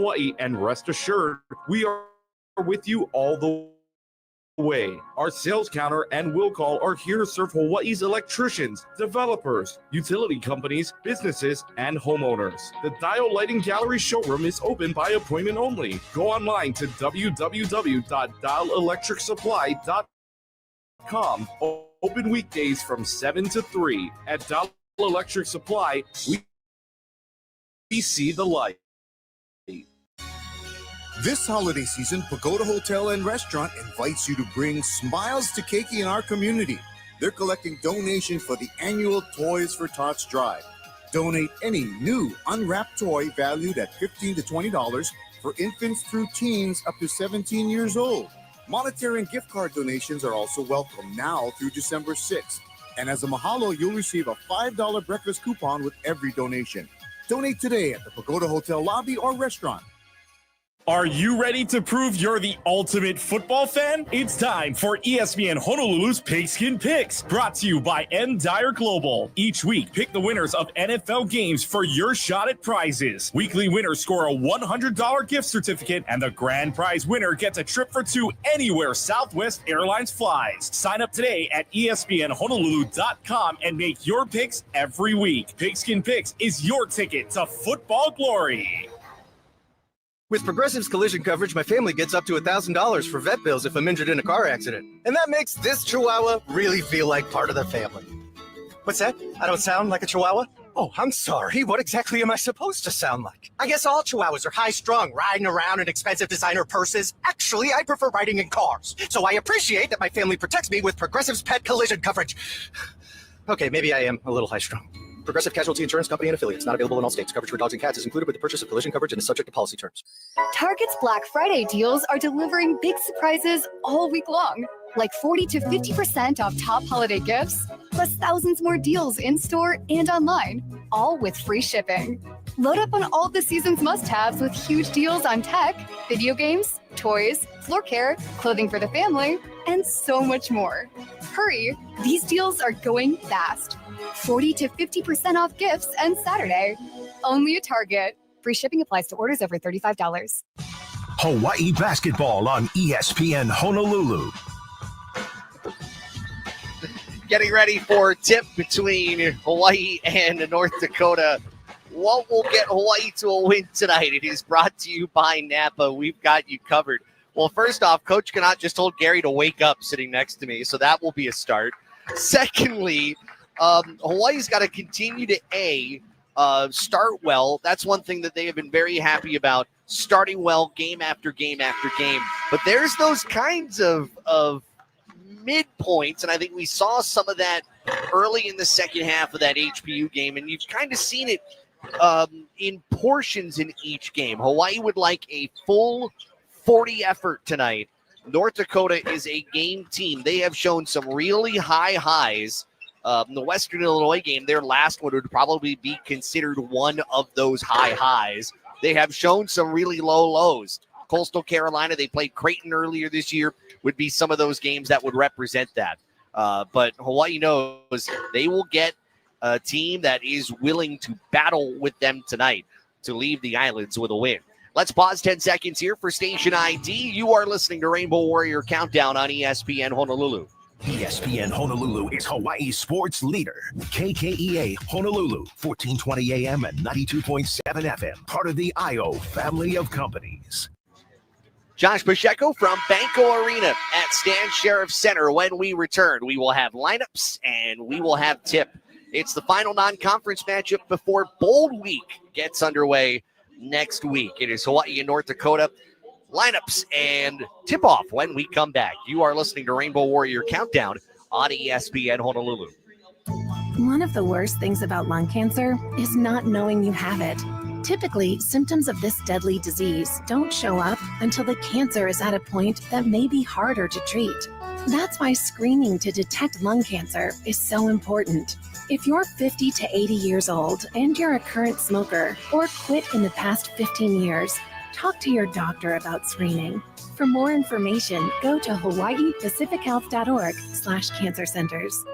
Hawaii, and rest assured, we are with you all the way. Our sales counter and will call are here to serve Hawaii's electricians, developers, utility companies, businesses, and homeowners. The Dial Lighting Gallery showroom is open by appointment only. Go online to www.dialelectricsupply.com. Open weekdays from 7 to 3. At Dial Electric Supply, we see the light. This holiday season, Dakota Hotel and Restaurant invites you to bring smiles to Keiki in our community. They're collecting donations for the annual Toys for Tots drive. Donate any new unwrapped toy valued at $15 to $20 for infants through teens up to 17 years old. Monetary and gift card donations are also welcome now through December 6th. And as a mahalo, you'll receive a $5 breakfast coupon with every donation. Donate today at the Pagoda Hotel lobby or restaurant. Are you ready to prove you're the ultimate football fan? It's time for ESPN Honolulu's Pigskin Picks, brought to you by M. Dyer Global. Each week, pick the winners of NFL games for your shot at prizes. Weekly winners score a $100 gift certificate, and the grand prize winner gets a trip for two anywhere Southwest Airlines flies. Sign up today at espnhonolulu.com and make your picks every week. Pigskin Picks is your ticket to football glory. With Progressive's collision coverage, my family gets up to $1,000 for vet bills if I'm injured in a car accident. And that makes this Chihuahua really feel like part of the family. What's that? I don't sound like a Chihuahua? Oh, I'm sorry. What exactly am I supposed to sound like? I guess all Chihuahuas are high-strung, riding around in expensive designer purses. Actually, I prefer riding in cars. So I appreciate that my family protects me with Progressive's pet collision coverage. Okay, maybe I am a little high-strung. Progressive Casualty Insurance Company and affiliates. Not available in all states. Coverage for dogs and cats is included with the purchase of collision coverage and is subject to policy terms. Target's Black Friday deals are delivering big surprises all week long, like 40 to 50% off top holiday gifts, plus thousands more deals in-store and online, all with free shipping. Load up on all the season's must-haves with huge deals on tech, video games, toys, floor care, clothing for the family, and so much more. Hurry, these deals are going fast. 40 to 50% off gifts and Saturday. Only at Target. Free shipping applies to orders over $35. Hawaii basketball on ESPN Honolulu. Getting ready for a tip between Hawaii and North Dakota. What will get Hawaii to a win tonight? It is brought to you by Napa. We've got you covered. Well, first off, Coach Cannot just told Gary to wake up sitting next to me, so that will be a start. Secondly, Hawaii's got to continue to start well. That's one thing that they have been very happy about, starting well game after game after game. But there's those kinds of midpoints, and I think we saw some of that early in the second half of that HPU game, and you've kind of seen it in portions in each game. Hawaii would like a full 40 effort tonight. North Dakota is a game team. They have shown some really high highs. The Western Illinois game, their last one would probably be considered one of those high highs. They have shown some really low lows. Coastal Carolina, they played Creighton earlier this year, would be some of those games that would represent that. But Hawaii knows they will get a team that is willing to battle with them tonight to leave the islands with a win. Let's pause 10 seconds here for Station ID. You are listening to Rainbow Warrior Countdown on ESPN Honolulu. ESPN Honolulu is Hawaii's sports leader. KKEA Honolulu, 1420 AM and 92.7 FM. Part of the IO family of companies. Josh Pacheco from Banco Arena at Stan Sheriff Center. When we return, we will have lineups and we will have tip. It's the final non-conference matchup before Bowl Week gets underway next week. It is Hawaii and North Dakota. Lineups and tip-off when we come back. You are listening to Rainbow Warrior Countdown on ESPN Honolulu. One of the worst things about lung cancer is not knowing you have it. Typically, symptoms of this deadly disease don't show up until the cancer is at a point that may be harder to treat. That's why screening to detect lung cancer is so important. If you're 50 to 80 years old and you're a current smoker or quit in the past 15 years, talk to your doctor about screening. For more information, go to hawaiipacifichealth.org/cancer centers.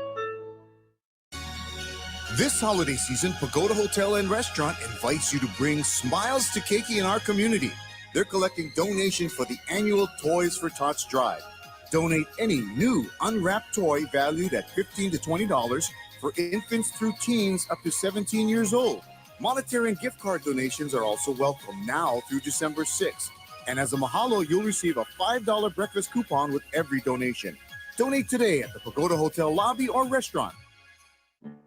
This holiday season, Pagoda Hotel and Restaurant invites you to bring smiles to Keiki and our community. They're collecting donations for the annual Toys for Tots drive. Donate any new unwrapped toy valued at $15 to $20 for infants through teens up to 17 years old. Monetary and gift card donations are also welcome now through December 6th. And as a mahalo, you'll receive a $5 breakfast coupon with every donation. Donate today at the Pagoda Hotel lobby or restaurant.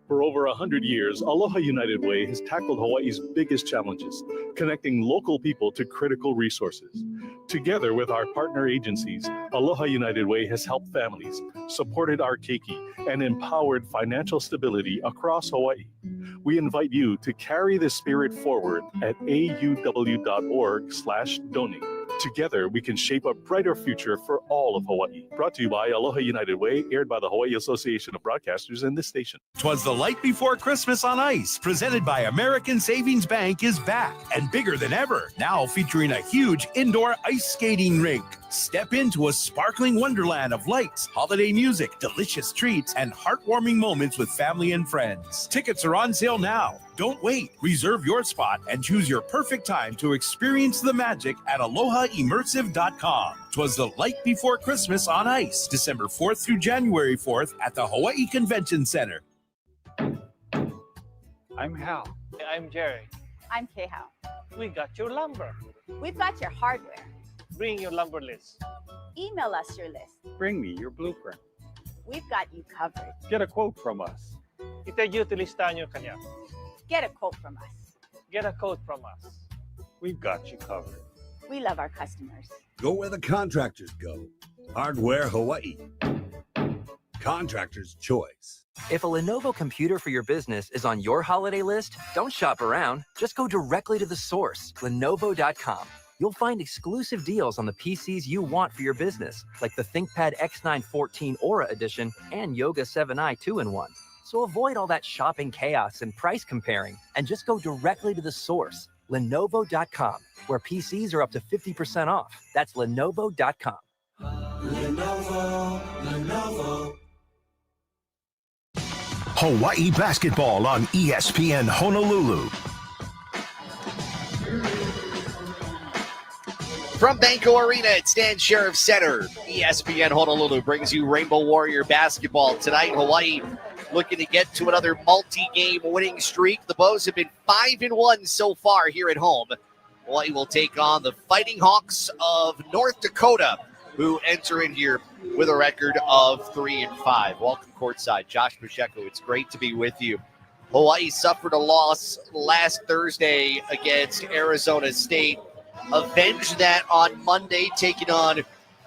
For over 100 years, Aloha United Way has tackled Hawaii's biggest challenges, connecting local people to critical resources. Together with our partner agencies, Aloha United Way has helped families, supported our keiki, and empowered financial stability across Hawaii. We invite you to carry this spirit forward at auw.org/donate. Together, we can shape a brighter future for all of Hawaii. Brought to you by Aloha United Way, aired by the Hawaii Association of Broadcasters and this station. 'Twas the Light Before Christmas on Ice, presented by American Savings Bank, is back and bigger than ever. Now featuring a huge indoor ice skating rink. Step into a sparkling wonderland of lights, holiday music, delicious treats, and heartwarming moments with family and friends. Tickets are on sale now. Don't wait. Reserve your spot and choose your perfect time to experience the magic at alohaimmersive.com. 'Twas the Light Before Christmas on Ice, December 4th through January 4th at the Hawaii Convention Center. I'm Hal. I'm Jerry. I'm Kehao. We got your lumber. We've got your hardware. Bring your lumber list. Email us your list. Bring me your blueprint. We've got you covered. Get a quote from us. Itagyuti listahan nyo kanya. Get a quote from us. Get a quote from us. We've got you covered. We love our customers. Go where the contractors go. Hardware Hawaii. Contractor's choice. If a Lenovo computer for your business is on your holiday list, don't shop around. Just go directly to the source, Lenovo.com. You'll find exclusive deals on the PCs you want for your business, like the ThinkPad X9 14 Aura Edition and Yoga 7i 2-in-1. So avoid all that shopping chaos and price comparing, and just go directly to the source, Lenovo.com, where PCs are up to 50% off. That's Lenovo.com. Lenovo. Hawaii basketball on ESPN Honolulu. From Banco Arena at Stan Sheriff Center, ESPN Honolulu brings you Rainbow Warrior basketball tonight. Hawaii looking to get to another multi-game winning streak. The Bows have been 5-1 so far here at home. Hawaii will take on the Fighting Hawks of North Dakota, who enter in here with a record of 3-5. Welcome courtside, Josh Pacheco. It's great to be with you. Hawaii suffered a loss last Thursday against Arizona State. Avenged that on Monday, taking on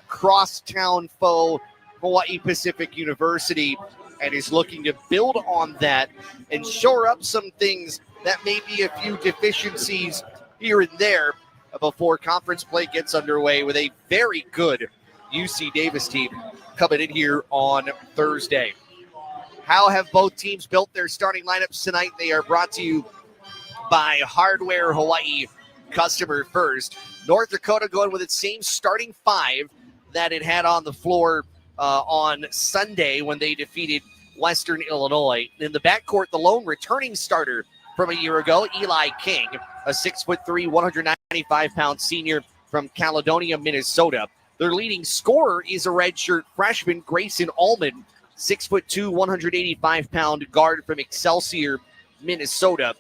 crosstown foe Hawaii Pacific University, and is looking to build on that and shore up some things that may be a few deficiencies here and there before conference play gets underway with a very good UC Davis team coming in here on Thursday. How have both teams built their starting lineups tonight? They are brought to you by Hardware Hawaii. Customer first. North Dakota going with its same starting five that it had on the floor on Sunday when they defeated Western Illinois. In the backcourt, the lone returning starter from a year ago, Eli King, a 6'3", 195-pound senior from Caledonia, Minnesota. Their leading scorer is a redshirt freshman, Grayson Allman, 6'2", 185-pound guard from Excelsior, Minnesota.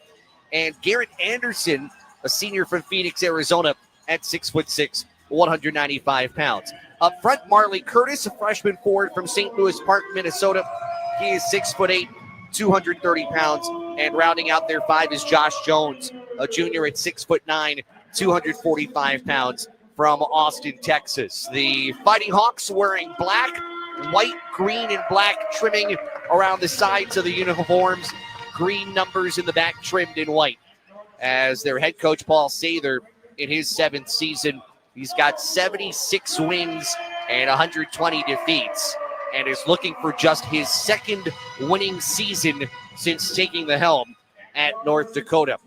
And Garrett Anderson, a senior from Phoenix, Arizona, at 6'6", 195 pounds. Up front, Marley Curtis, a freshman forward from St. Louis Park, Minnesota. He is 6'8", 230 pounds. And rounding out their five is Josh Jones, a junior at 6'9", 245 pounds from Austin, Texas. The Fighting Hawks wearing black, white, green, and black trimming around the sides of the uniforms. Green numbers in the back trimmed in white. As their head coach, Paul Sather, in his 7th season, he's got 76 wins and 120 defeats, and is looking for just his second winning season since taking the helm at North Dakota.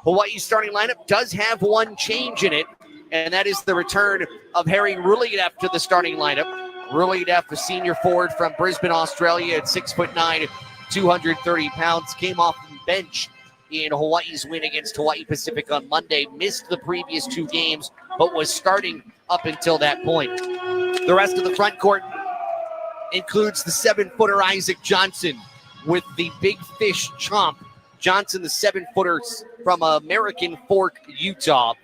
Hawaii's starting lineup does have one change in it, and that is the return of Harry Rulidev to the starting lineup. Rulidev, a senior forward from Brisbane, Australia, at 6'9", 230 pounds, came off the bench in Hawaii's win against Hawaii Pacific on Monday, missed the previous 2 games, but was starting up until that point. The rest of the front court includes the 7-footer Isaac Johnson with the big fish chomp. Johnson, the 7-footer from American Fork, Utah,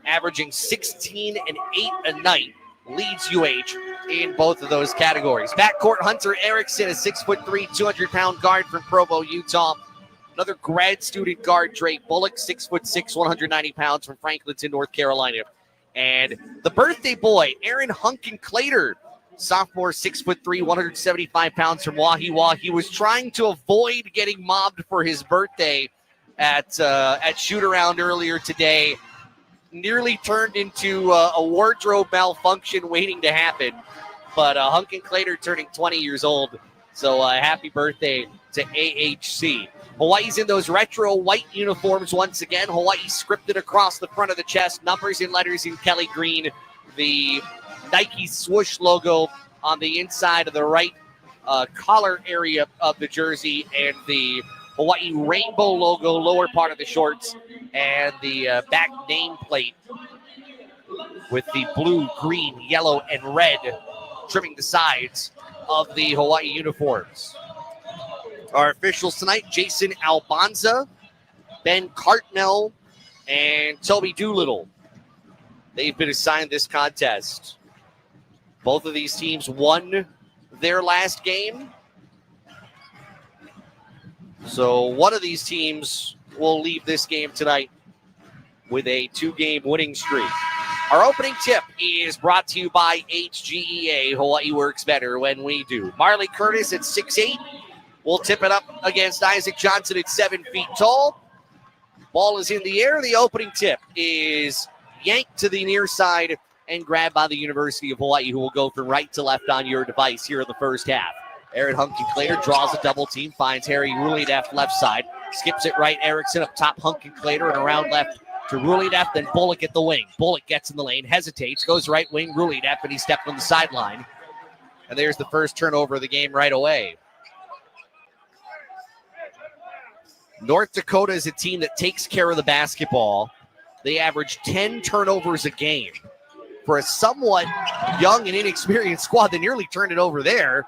averaging 16 and 8 a night, leads UH in both of those categories. Backcourt, Hunter Erickson, a 6'3", 200-pound guard from Provo, Utah. Another grad student guard, Drake Bullock, 6'6", 190 pounds from Franklinton, North Carolina. And the birthday boy, Aaron Hunkin-Clater, sophomore, 6'3", 175 pounds from Wahiwa. He was trying to avoid getting mobbed for his birthday at shoot-around earlier today. Nearly turned into a wardrobe malfunction waiting to happen. But Hunkin-Clater turning 20 years old. So happy birthday to AHC. Hawaii's in those retro white uniforms once again. Hawaii scripted across the front of the chest, numbers and letters in Kelly green. The Nike swoosh logo on the inside of the right collar area of the jersey, and the Hawaii rainbow logo lower part of the shorts, and the back nameplate with the blue, green, yellow, and red trimming the sides of the Hawaii uniforms. Our officials tonight, Jason Albanza, Ben Cartnell, and Toby Doolittle. They've been assigned this contest. Both of these teams won their last game. So one of these teams will leave this game tonight with a 2-game winning streak. Our opening tip is brought to you by HGEA. Hawaii works better when we do. Marley Curtis at 6'8". We'll tip it up against Isaac Johnson at 7 feet tall. Ball is in the air. The opening tip is yanked to the near side and grabbed by the University of Hawaii, who will go from right to left on your device here in the first half. Aaron Hunkin-Clater draws a double team, finds Harry Rulideff left side, skips it right. Erickson up top, Hunkin-Clater, and around left to Rulideff, then Bullock at the wing. Bullock gets in the lane, hesitates, goes right wing, Rulideff, and he stepped on the sideline. And there's the first turnover of the game right away. North Dakota is a team that takes care of the basketball. They average 10 turnovers a game. For a somewhat young and inexperienced squad, they nearly turned it over there,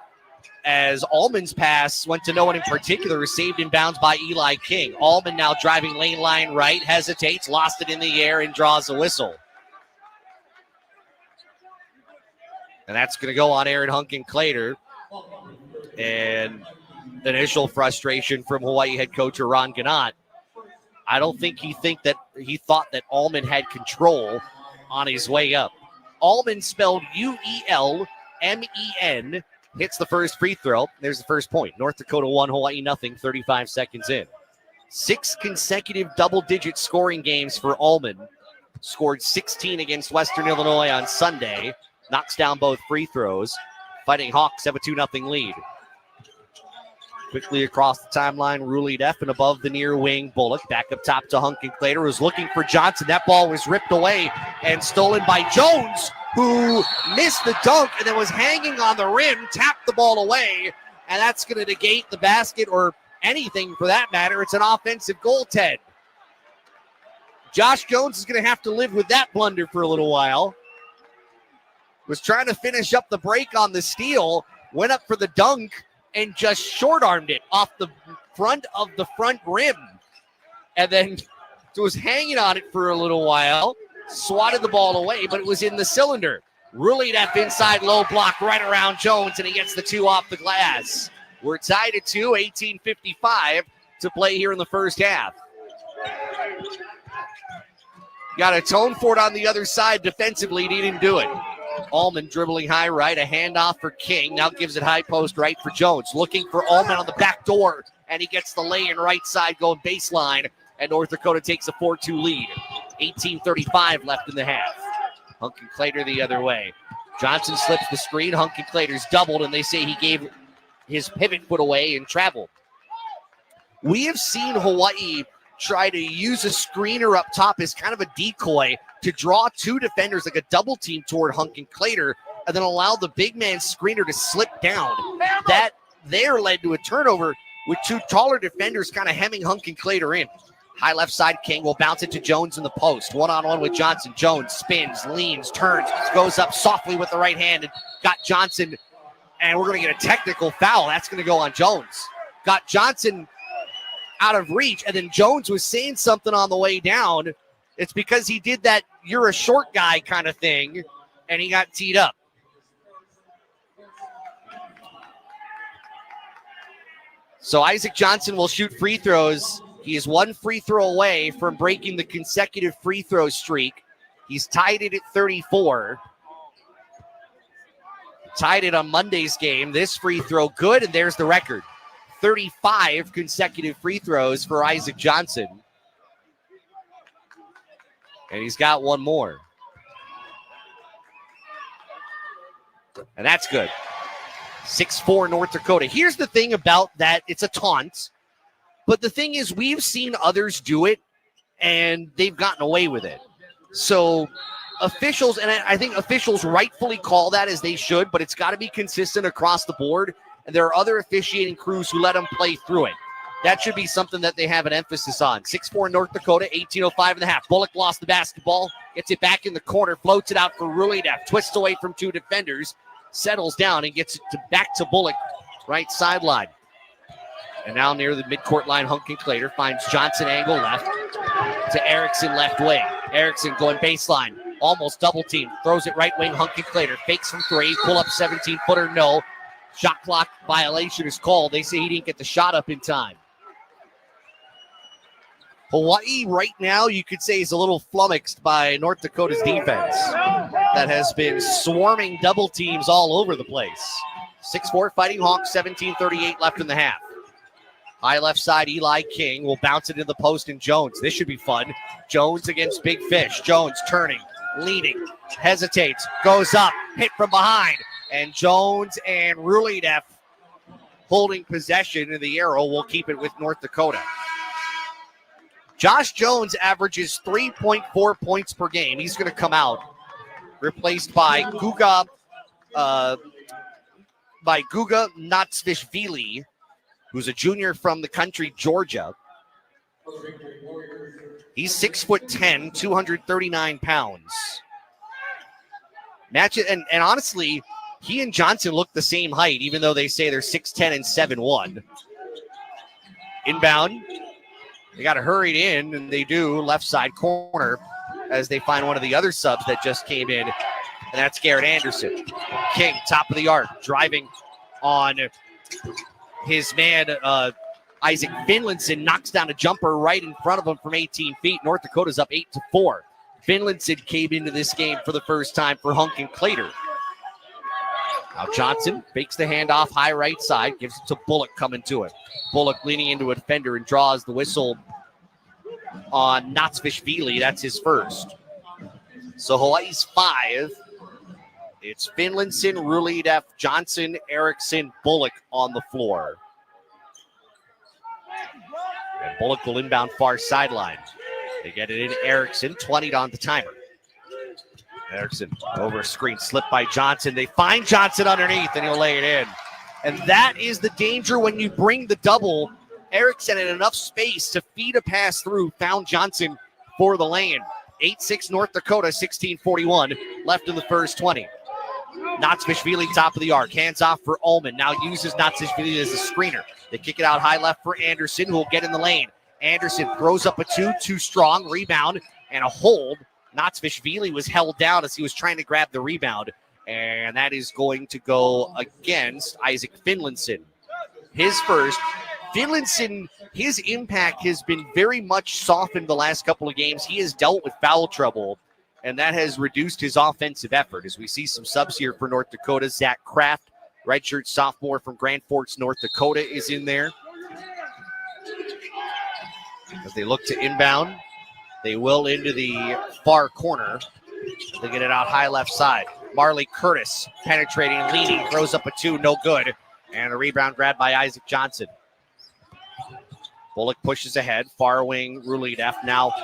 as Allman's pass went to no one in particular, saved in bounds by Eli King. Allman now driving lane line right, hesitates, lost it in the air, and draws a whistle. And that's going to go on Aaron Hunkin-Clater. And initial frustration from Hawaii head coach Ron Gannat. I don't think he thought that Allman had control on his way up. Allman, spelled Uelmen, hits the first free throw. There's the first point. North Dakota 1, Hawaii nothing, 35 seconds in. 6 consecutive double-digit scoring games for Allman. Scored 16 against Western Illinois on Sunday. Knocks down both free throws. Fighting Hawks have a 2-0 lead. Quickly across the timeline, Rulideff, and above the near wing, Bullock. Back up top to Hunkin-Clater, who's looking for Johnson. That ball was ripped away and stolen by Jones, who missed the dunk and then was hanging on the rim, tapped the ball away, and that's going to negate the basket or anything for that matter. It's an offensive goaltend. Josh Jones is going to have to live with that blunder for a little while. Was trying to finish up the break on the steal, went up for the dunk, and just short-armed it off the front of the front rim. And then was hanging on it for a little while, swatted the ball away, but it was in the cylinder. Rulideff inside low block right around Jones, and he gets the 2 off the glass. We're tied at 2, 18:55 to play here in the first half. Got a tone for it on the other side defensively, and he didn't do it. Allman dribbling high right, a handoff for King. Now gives it high post right for Jones. Looking for Allman on the back door, and he gets the lay-in right side going baseline, and North Dakota takes a 4-2 lead. 18:35 left in the half. Hunkin-Clater the other way. Johnson slips the screen. Hunkin-Clater's doubled, and they say he gave his pivot foot away and traveled. We have seen Hawaii try to use a screener up top as kind of a decoy to draw 2 defenders, like a double team toward Hunkin-Clater, and then allow the big man screener to slip down. That there led to a turnover with two taller defenders kind of hemming Hunk and Clater in. High left side, King will bounce it to Jones in the post. One-on-one with Johnson. Jones spins, leans, turns, goes up softly with the right hand and got Johnson. And we're going to get a technical foul. That's going to go on Jones. Got Johnson out of reach, and then Jones was saying something on the way down. It's because he did that you're a short guy kind of thing, and he got teed up. So Isaac Johnson will shoot free throws. He is one free throw away from breaking the consecutive free throw streak. He's tied it at 34. Tied it on Monday's game. This free throw good, and there's the record. 35 consecutive free throws for Isaac Johnson. And he's got one more. And that's good. 6'4" North Dakota. Here's the thing about that. It's a taunt. But the thing is, we've seen others do it, and they've gotten away with it. So officials, and I think officials rightfully call that as they should, but it's got to be consistent across the board. And there are other officiating crews who let them play through it. That should be something that they have an emphasis on. 6'4" North Dakota, 18:05 in the half. Bullock lost the basketball, gets it back in the corner, floats it out for Ruledev, twists away from two defenders, settles down and gets it back to Bullock, right sideline. And now near the midcourt line, Hunk and Clater finds Johnson angle left to Erickson left wing. Erickson going baseline, almost double team, throws it right wing, Hunk and Clater, fakes from three, pull up 17-footer, no. Shot clock violation is called. They say he didn't get the shot up in time. Hawaii right now, you could say, is a little flummoxed by North Dakota's defense that has been swarming double teams all over the place. 6'4" Fighting Hawks, 17:38 left in the half. High left side, Eli King will bounce it into the post, and Jones. This should be fun. Jones against Big Fish. Jones turning, leaning, hesitates, goes up, hit from behind. And Jones and Ruledev holding possession, and the arrow will keep it with North Dakota. Josh Jones averages 3.4 points per game. He's going to come out, replaced by Guga Natsvishvili, who's a junior from the country, Georgia. He's 6'10", 239 pounds. Match it, and honestly, he and Johnson look the same height, even though they say they're 6'10" and 7'1". Inbound. They got to hurry in, and they do. Left side corner as they find one of the other subs that just came in, and that's Garrett Anderson. King, top of the arc, driving on his man, Isaac Finlandson, knocks down a jumper right in front of him from 18 feet. North Dakota's up 8-4. Finlandson came into this game for the first time for Hunk and Clater. Now Johnson fakes the handoff high right side, gives it to Bullock coming to it. Bullock leaning into a defender and draws the whistle on Natsvishvili. That's his first. So Hawaii's 5. It's Finlandson, Ruledev, Johnson, Erickson, Bullock on the floor. And Bullock will inbound far sideline. They get it in. Erickson, 20 on the timer. Erickson over a screen, slipped by Johnson. They find Johnson underneath, and he'll lay it in. And that is the danger when you bring the double. Erickson had enough space to feed a pass through, found Johnson for the lane. 8-6 North Dakota, 16:41 left in the first 20. Natsvishvili top of the arc, hands off for Ullman. Now uses Natsvishvili as a screener. They kick it out high left for Anderson, who will get in the lane. Anderson throws up a too strong, rebound, and a hold. Natsvishvili was held down as he was trying to grab the rebound, and that is going to go against Isaac Finlandson. His first. Finlandson, his impact has been very much softened the last couple of games. He has dealt with foul trouble, and that has reduced his offensive effort. As we see some subs here for North Dakota, Zach Kraft, redshirt sophomore from Grand Forks, North Dakota, is in there. As they look to inbound, they will into the far corner. They get it out high left side. Marley Curtis penetrating, leaning, throws up a 2, no good. And a rebound grab by Isaac Johnson. Bullock pushes ahead, far wing Ruledev now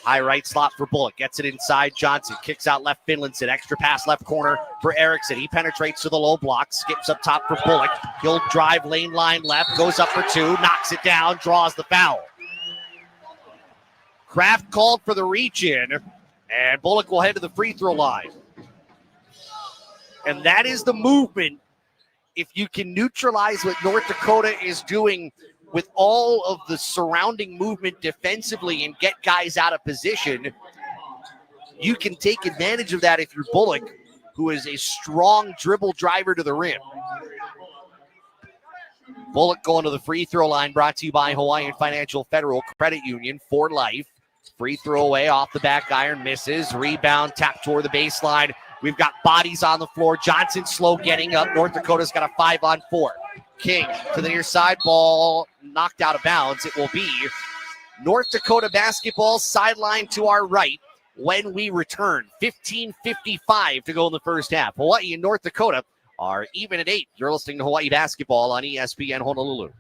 High right slot for Bullock. Gets it inside. Johnson kicks out left. Finlandson. Extra pass left corner for Erickson. He penetrates to the low block. Skips up top for Bullock. He'll drive lane line left. Goes up for two. Knocks it down. Draws the foul. Kraft called for the reach in. And Bullock will head to the free throw line. And that is the movement. If you can neutralize what North Dakota is doing with all of the surrounding movement defensively and get guys out of position, you can take advantage of that if you're Bullock, who is a strong dribble driver to the rim. Bullock going to the free throw line, brought to you by Hawaiian Financial Federal Credit Union for life. Free throw away off the back iron, misses. Rebound, tap toward the baseline. We've got bodies on the floor. Johnson slow getting up. North Dakota's got a 5-on-4. King to the near side, ball knocked out of bounds. It will be North Dakota basketball sideline to our right when we return. 15:55 to go in the first half. Hawaii and North Dakota are even at 8. You're listening to Hawaii basketball on ESPN Honolulu.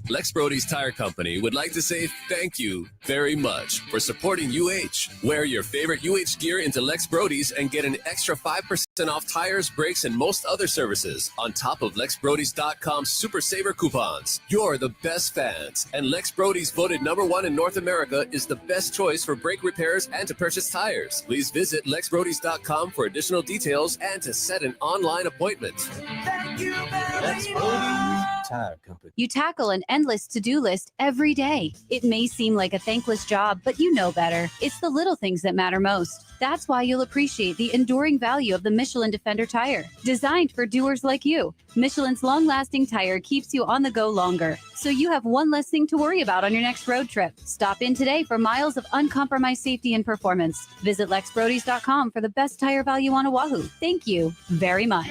Lex Brody's Tire Company would like to say thank you very much for supporting UH. Wear your favorite UH gear into Lex Brody's and get an extra 5% off tires, brakes, and most other services on top of LexBrodys.com Super Saver coupons. You're the best fans, and Lex Brody's voted #1 in North America is the best choice for brake repairs and to purchase tires. Please visit LexBrodys.com for additional details and to set an online appointment. Thank you, Lex Brody's Tire Company. You tackle an endless to-do list every day. It may seem like a thankless job, but you know better. It's the little things that matter most. That's why you'll appreciate the enduring value of the Michelin Defender tire. Designed for doers like you, Michelin's long-lasting tire keeps you on the go longer, so you have one less thing to worry about on your next road trip. Stop in today for miles of uncompromised safety and performance. Visit LexBrodys.com for the best tire value on Oahu. Thank you very much.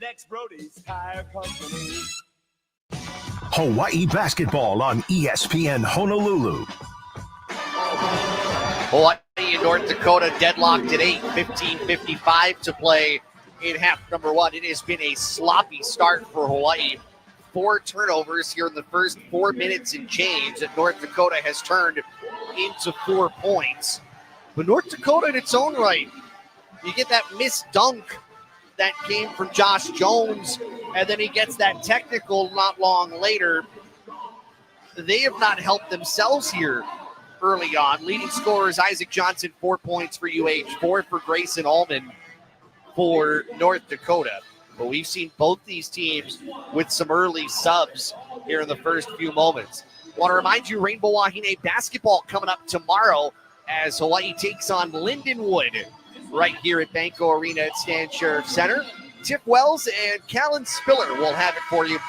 Lex Brody's Tire Company. Hawaii basketball on ESPN Honolulu. Hawaii and North Dakota deadlocked at 8. 15:55 to play in half number 1. It has been a sloppy start for Hawaii. 4 turnovers here in the first 4 minutes and change that North Dakota has turned into 4 points. But North Dakota in its own right, you get that missed dunk that came from Josh Jones, and then he gets that technical not long later. They have not helped themselves here early on. Leading scorers, Isaac Johnson, 4 points for UH, 4 for Grayson Allman for North Dakota. But we've seen both these teams with some early subs here in the first few moments. I want to remind you, Rainbow Wahine basketball coming up tomorrow as Hawaii takes on Lindenwood right here at Banco Arena at Stan Sheriff Center. Tip Wells and Callan Spiller will have it for you.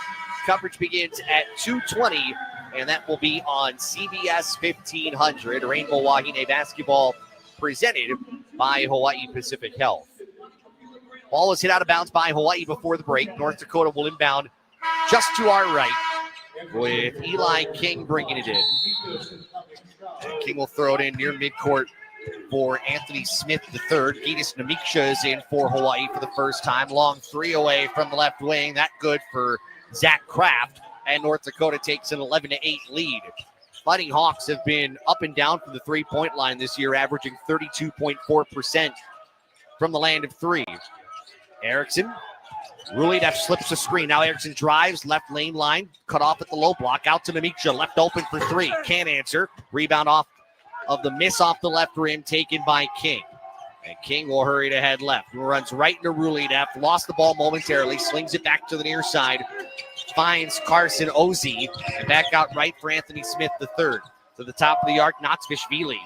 Coverage begins at 2:20, and that will be on CBS 1500. Rainbow Wahine basketball presented by Hawaii Pacific Health. Ball was hit out of bounds by Hawaii before the break. North Dakota will inbound just to our right with Eli King bringing it in. And King will throw it in near midcourt for Anthony Smith III. Gitas Namiksha is in for Hawaii for the first time. Long 3 away from the left wing. That good for Zach Kraft. And North Dakota takes an 11-8 lead. Fighting Hawks have been up and down from the three-point line this year, averaging 32.4% from the land of 3. Erickson. Rulidev slips the screen. Now Erickson drives, left lane line, cut off at the low block. Out to Namiksha, left open for 3. Can't answer. Rebound off of the miss off the left rim taken by King. And King will hurry to head left. Runs right into Rulidev. Lost the ball momentarily. Slings it back to the near side. Finds Carson Ozzie. And back out right for Anthony Smith III. To the top of the arc, Natsvishvili.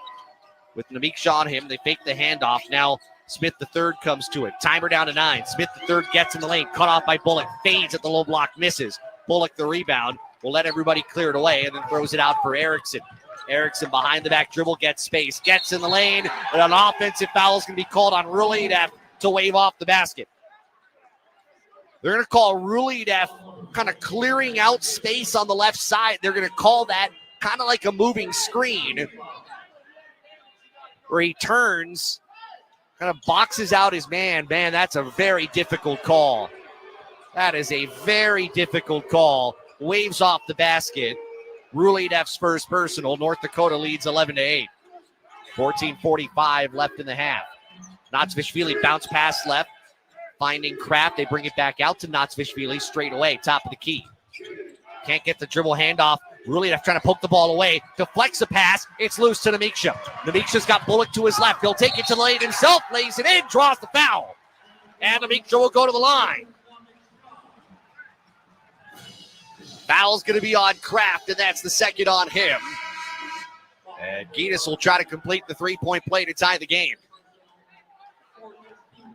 With Namiksha on him, they fake the handoff. Now Smith III comes to it. Timer down to 9. Smith III gets in the lane. Cut off by Bullock. Fades at the low block. Misses. Bullock the rebound. Will let everybody clear it away and then throws it out for Erickson. Erickson behind the back dribble, gets space, gets in the lane, and an offensive foul is going to be called on Rulidev to wave off the basket. They're going to call Rulidev kind of clearing out space on the left side. They're going to call that kind of like a moving screen where he turns, kind of boxes out his man. Man, that's a very difficult call. That is a very difficult call. Waves off the basket. Rulidef's first personal. North Dakota leads 11-8. 14:45 left in the half. Natsvishvili bounce pass left, finding Kraft. They bring it back out to Natsvishvili straight away, top of the key. Can't get the dribble handoff. Rulidev trying to poke the ball away. Deflects a pass. It's loose to Namiksha. Namiksha's got Bullock to his left. He'll take it to the lane himself. Lays it in. Draws the foul. And Namiksha will go to the line. Foul's going to be on Kraft, and that's the second on him. And Giedis will try to complete the three-point play to tie the game.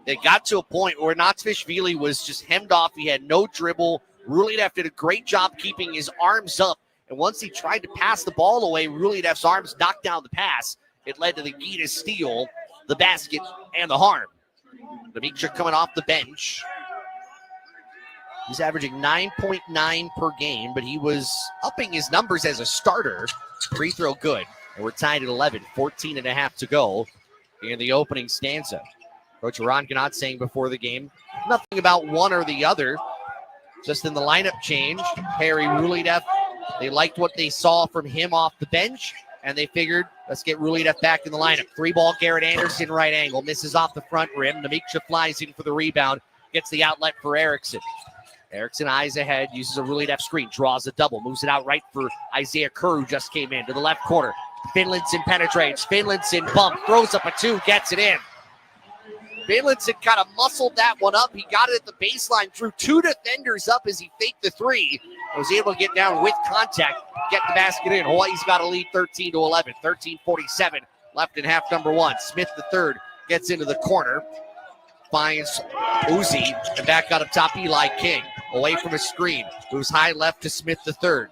They got to a point where Natsvishvili was just hemmed off. He had no dribble. Rulidev did a great job keeping his arms up. And once he tried to pass the ball away, Rulidev's arms knocked down the pass. It led to the Giedis steal, the basket, and the harm. Namiksha coming off the bench. He's averaging 9.9 per game, but he was upping his numbers as a starter. Free throw good. And we're tied at 11, 14 and a half to go in the opening stanza. Coach Ron Ganot saying before the game, nothing about one or the other. Just in the lineup change, Harry Rulidev, they liked what they saw from him off the bench, and they figured, let's get Rulidev back in the lineup. 3-ball, Garrett Anderson, right angle, misses off the front rim. Namiksha flies in for the rebound, gets the outlet for Erickson. Erickson eyes ahead, uses a Rulidev screen, draws a double, moves it out right for Isaiah Kerr, who just came in to the left corner. Finlinson penetrates, Finlinson bump, throws up a two, gets it in. Finlinson kind of muscled that one up. He got it at the baseline, drew two defenders up as he faked the three. Was able to get down with contact, get the basket in. Hawaii's got a lead 13-11, 13:47 left in half number one. Smith the third gets into the corner, finds Uzi, and back out up top Eli King. Away from his screen, moves high left to Smith the third.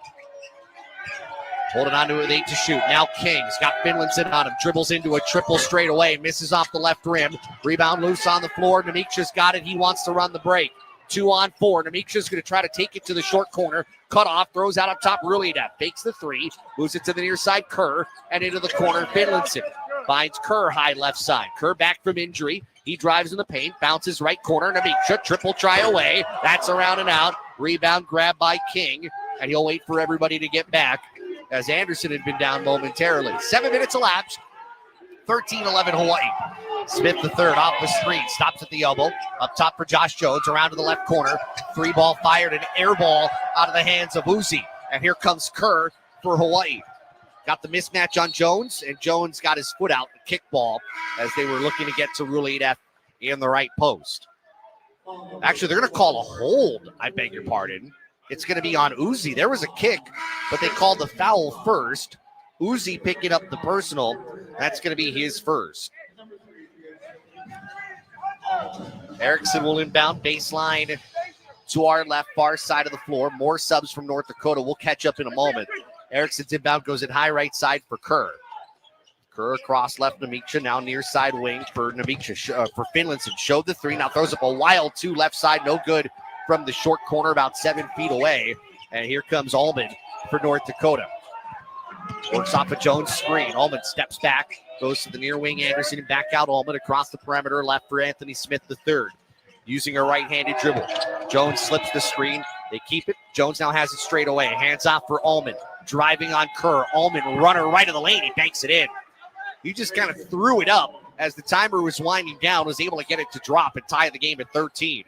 Holding on to it with 8 to shoot. Now King's got Finlinson on him. Dribbles into a triple straight away. Misses off the left rim. Rebound loose on the floor. Namiksha's got it. He wants to run the break. 2 on 4. Namiksha's going to try to take it to the short corner. Cut off. Throws out up top. Rulidev fakes the three. Moves it to the near side. Kerr. And into the corner. Finlinson finds Kerr high left side. Kerr back from injury. He drives in the paint. Bounces right corner. Namiksha triple try away. That's around and out. Rebound grab by King. And he'll wait for everybody to get back, as Anderson had been down momentarily. 7 minutes elapsed. 13-11 Hawaii. Smith the third off the screen. Stops at the elbow. Up top for Josh Jones. Around to the left corner. 3-ball fired. An air ball out of the hands of Uzi. And here comes Kerr for Hawaii. Got the mismatch on Jones. And Jones got his foot out. The kickball as they were looking to get to Rulidev in the right post. Actually, they're going to call a hold. I beg your pardon. It's going to be on Uzi. There was a kick, but they called the foul first. Uzi picking up the personal. That's going to be his first. Erickson will inbound baseline to our left, far side of the floor. More subs from North Dakota. We'll catch up in a moment. Erickson's inbound goes at high right side for Kerr. Kerr across left Namiksha, now near side wing for Namiksha, for Finlinson. Showed the three, now throws up a wild two left side, no good from the short corner, about 7 feet away. And here comes Allman for North Dakota. Works off a Jones screen. Allman steps back, goes to the near wing. Anderson and back out. Allman across the perimeter, left for Anthony Smith the third. Using a right-handed dribble. Jones slips the screen. They keep it. Jones now has it straight away. Hands off for Allman. Driving on Kerr. Allman runner right of the lane. He banks it in. He just kind of threw it up as the timer was winding down, was able to get it to drop and tie the game at 13.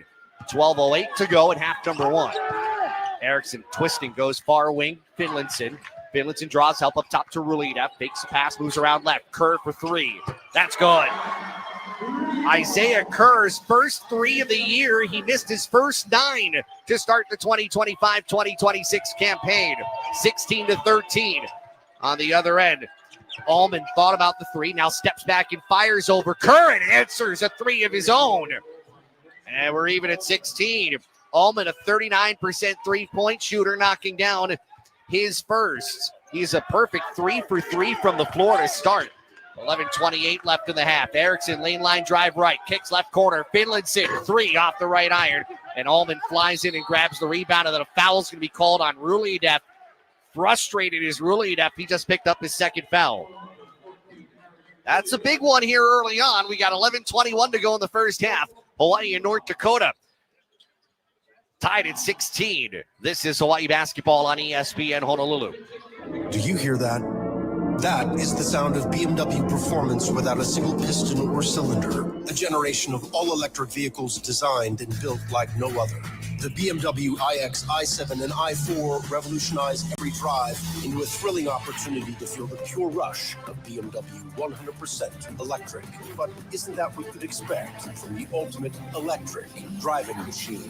12:08 to go in half number one. Erickson twisting, goes far wing. Finlinson draws help up top to Rulidev. Fakes the pass, moves around left. Kerr for three. That's good. Isaiah Kerr's first three of the year. He missed his first 9 to start the 2025-2026 campaign. 16-13 on the other end. Allman thought about the three, now steps back and fires over Kerr and answers a three of his own. And we're even at 16. Allman, a 39% three-point shooter, knocking down his first. He's a perfect 3 for 3 from the floor to start. 11:28 left in the half. Erickson, lane line drive right, kicks left corner. Finlinson, three off the right iron. And Allman flies in and grabs the rebound, and then a foul's going to be called on Rulidev. Frustrated is Rulidev. He just picked up his second foul. That's a big one here early on. We got 11:21 to go in the first half. Hawaii and North Dakota tied at 16. This is Hawaii basketball on ESPN Honolulu. Do you hear that? That is the sound of BMW performance without a single piston or cylinder. A generation of all-electric vehicles designed and built like no other. The BMW iX, i7, and i4 revolutionize every drive into a thrilling opportunity to feel the pure rush of BMW 100% electric. But isn't that what you'd expect from the ultimate electric driving machine?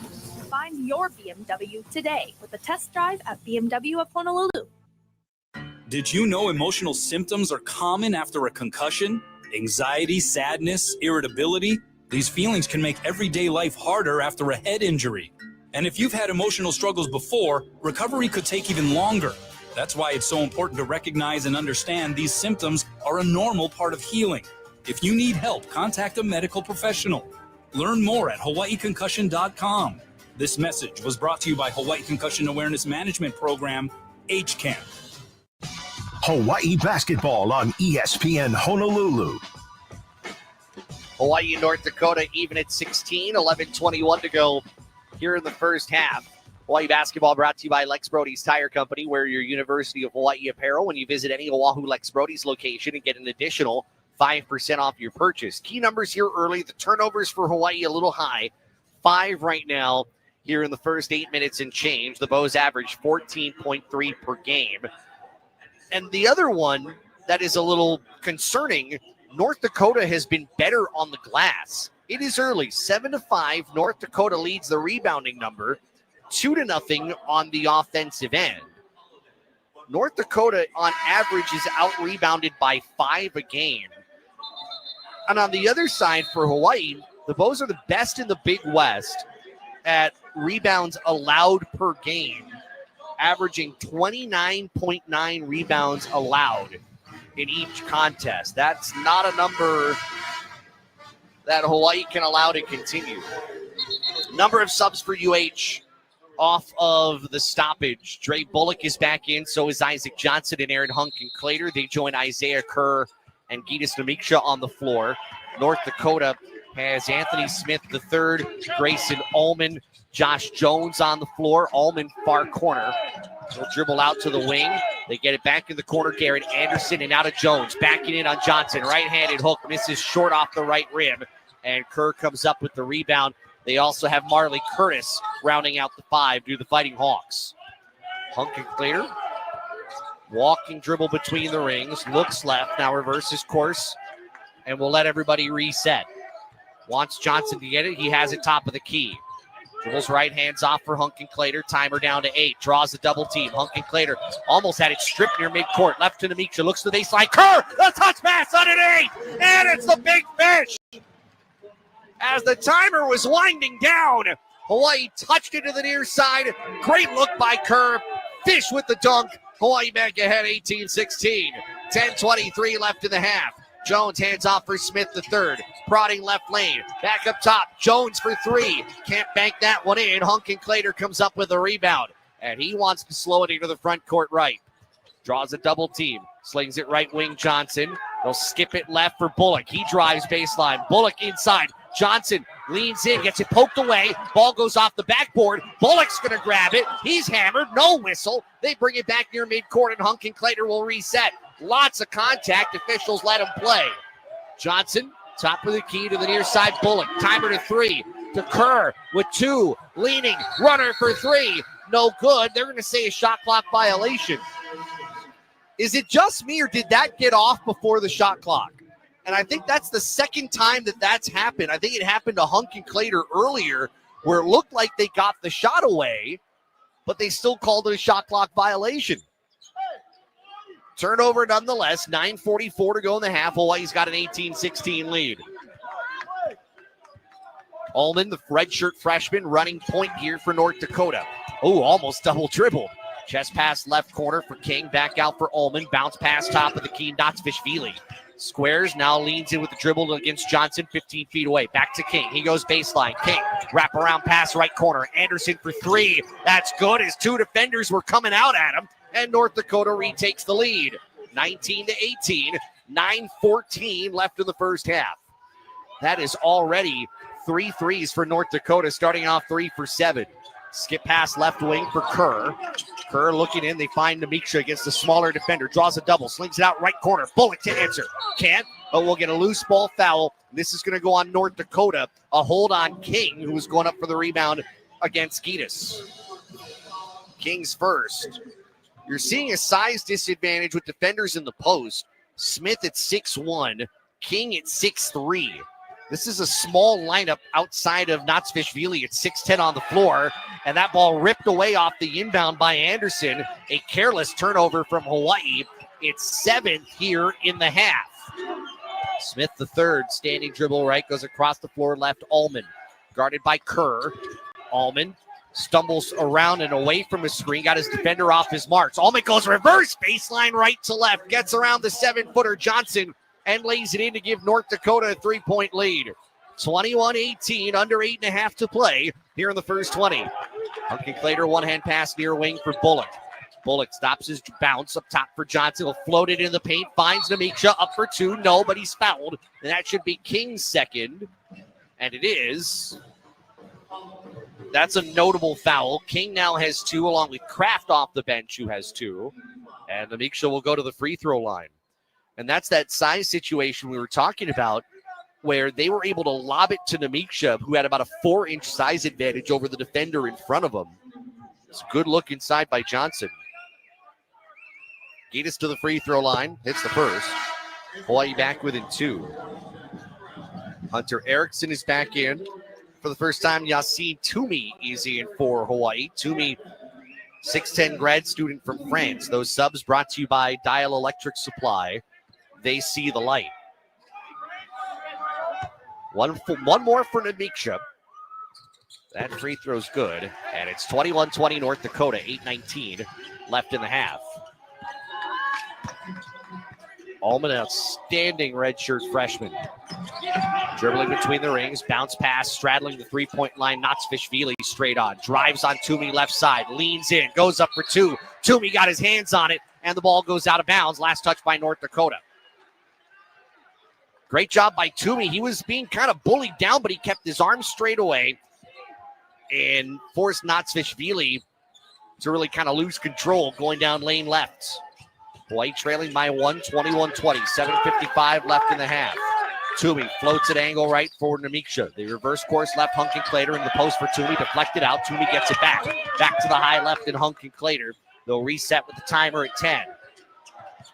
Find your BMW today with a test drive at BMW of Honolulu. Did you know emotional symptoms are common after a concussion? Anxiety, sadness, irritability? These feelings can make everyday life harder after a head injury. And if you've had emotional struggles before, recovery could take even longer. That's why it's so important to recognize and understand these symptoms are a normal part of healing. If you need help, contact a medical professional. Learn more at hawaiiconcussion.com. This message was brought to you by Hawaii Concussion Awareness Management Program, HCAM. Hawaii basketball on ESPN Honolulu. Hawaii and North Dakota even at 16, 11:21 to go here in the first half. Hawaii basketball brought to you by Lex Brody's Tire Company. Wear your University of Hawaii apparel when you visit any Oahu Lex Brody's location and get an additional 5% off your purchase. Key numbers here early. The turnovers for Hawaii a little high. 5 right now here in the first 8 minutes and change. The Bows average 14.3 per game. And the other one that is a little concerning, North Dakota has been better on the glass. It is early, 7-5. North Dakota leads the rebounding number, 2-0 on the offensive end. North Dakota, on average, is out-rebounded by 5 a game. And on the other side for Hawaii, the Bows are the best in the Big West at rebounds allowed per game, averaging 29.9 rebounds allowed in each contest. That's not a number that Hawaii can allow to continue. Number of subs for UH off of the stoppage. Dre Bullock is back in, so is Isaac Johnson and Aaron Hunkin-Clater. They join Isaiah Kerr and Gitas Namiksha on the floor. North Dakota has Anthony Smith III, Grayson Ullman, Josh Jones on the floor. Ullman far corner. He'll dribble out to the wing. They get it back in the corner. Garrett Anderson and out of Jones. Backing in on Johnson. Right-handed hook. Misses short off the right rim. And Kerr comes up with the rebound. They also have Marley Curtis rounding out the 5 due to the Fighting Hawks. Hunkin-Clater. Walking dribble between the rings. Looks left. Now reverses course. And we'll let everybody reset. Wants Johnson to get it. He has it top of the key. Dribbles right, hands off for Hunkin-Clater. Timer down to 8. Draws a double team. Hunkin-Clater almost had it stripped near midcourt. Left to Namiksha. Looks to the baseline. Kerr! The touch pass underneath! And it's the big fish! As the timer was winding down, Hawaii touched it to the near side. Great look by Kerr. Fish with the dunk. Hawaii back ahead 18-16. 10:23 left in the half. Jones hands off for Smith III. Prodding left lane. Back up top. Jones for 3. Can't bank that one in. Hunkin-Clater comes up with a rebound. And he wants to slow it into the front court right. Draws a double team. Slings it right wing Johnson. They'll skip it left for Bullock. He drives baseline. Bullock inside. Johnson leans in. Gets it poked away. Ball goes off the backboard. Bullock's going to grab it. He's hammered. No whistle. They bring it back near midcourt and Hunkin-Clater will reset. Lots of contact. Officials let him play. Johnson, top of the key to the near side. Bullock, timer to 3. To Kerr with 2. Leaning, runner for 3. No good. They're going to say a shot clock violation. Is it just me or did that get off before the shot clock? And I think that's the second time that that's happened. I think it happened to Hunkin-Clater earlier where it looked like they got the shot away, but they still called it a shot clock violation. Turnover nonetheless, 9:44 to go in the half. Hawaii's got an 18-16 lead. Ullman, the redshirt freshman, running point here for North Dakota. Oh, almost double dribbled. Chest pass left corner for King. Back out for Ullman. Bounce pass top of the key. Natsvishvili. Squares, now leans in with the dribble against Johnson, 15 feet away. Back to King. He goes baseline. King, wrap around pass right corner. Anderson for 3. That's good as 2 defenders were coming out at him. And North Dakota retakes the lead. 19-18, 9:14 left in the first half. That is already 3 threes for North Dakota, starting off 3 for 7. Skip pass left wing for Kerr. Kerr looking in. They find Namiksha against the smaller defender. Draws a double. Slings it out right corner. Bullock to answer. Can't, but we'll get a loose ball foul. This is going to go on North Dakota. A hold on King, who was going up for the rebound against Gitas. King's first. You're seeing a size disadvantage with defenders in the post. Smith at 6'1", King at 6'3". This is a small lineup outside of Knotsfishvili at 6'10" on the floor, and that ball ripped away off the inbound by Anderson. A careless turnover from Hawaii. It's 7th here in the half. Smith the third, standing dribble right, goes across the floor left. Allman, guarded by Kerr. Allman stumbles around and away from his screen, got his defender off his marks. Allman goes reverse, baseline right to left, gets around the 7-footer Johnson and lays it in to give North Dakota a 3-point lead. 21-18, under 8.5 to play here in the first 20. Hunkin-Clater, one-hand pass near wing for Bullock. Bullock stops his bounce up top for Johnson. He'll float it in the paint, finds Namiksha, up for two. No, but he's fouled. And that should be King's second. And it is. That's a notable foul. King now has 2, along with Kraft off the bench, who has 2. And Namiksha will go to the free throw line. And that's that size situation we were talking about, where they were able to lob it to Namiksha, who had about a 4-inch size advantage over the defender in front of him. It's a good look inside by Johnson. Gitas to the free throw line, hits the first. Hawaii back within 2. Hunter Erickson is back in. For the first time, Yassine Toomey is in for Hawaii. Toomey, 6'10" grad student from France. Those subs brought to you by Dial Electric Supply. They see the light. One more for Namiksha. That free throw's good. And it's 21-20 North Dakota, 8:19 left in the half. Allman, outstanding redshirt freshman. Dribbling between the rings, bounce pass, straddling the three-point line. Knotsfishvili straight on. Drives on Toomey left side, leans in, goes up for 2. Toomey got his hands on it, and the ball goes out of bounds. Last touch by North Dakota. Great job by Toomey. He was being kind of bullied down, but he kept his arms straight away and forced Knotsfishvili to really kind of lose control going down lane left. Hawaii trailing by 1, 21-20, 7:55 left in the half. Toomey floats at angle right for Namiksha. The reverse course left, Hunkin-Clater in the post for Toomey, deflected out. Toomey gets it back. Back to the high left and Hunkin-Clater. They'll reset with the timer at 10.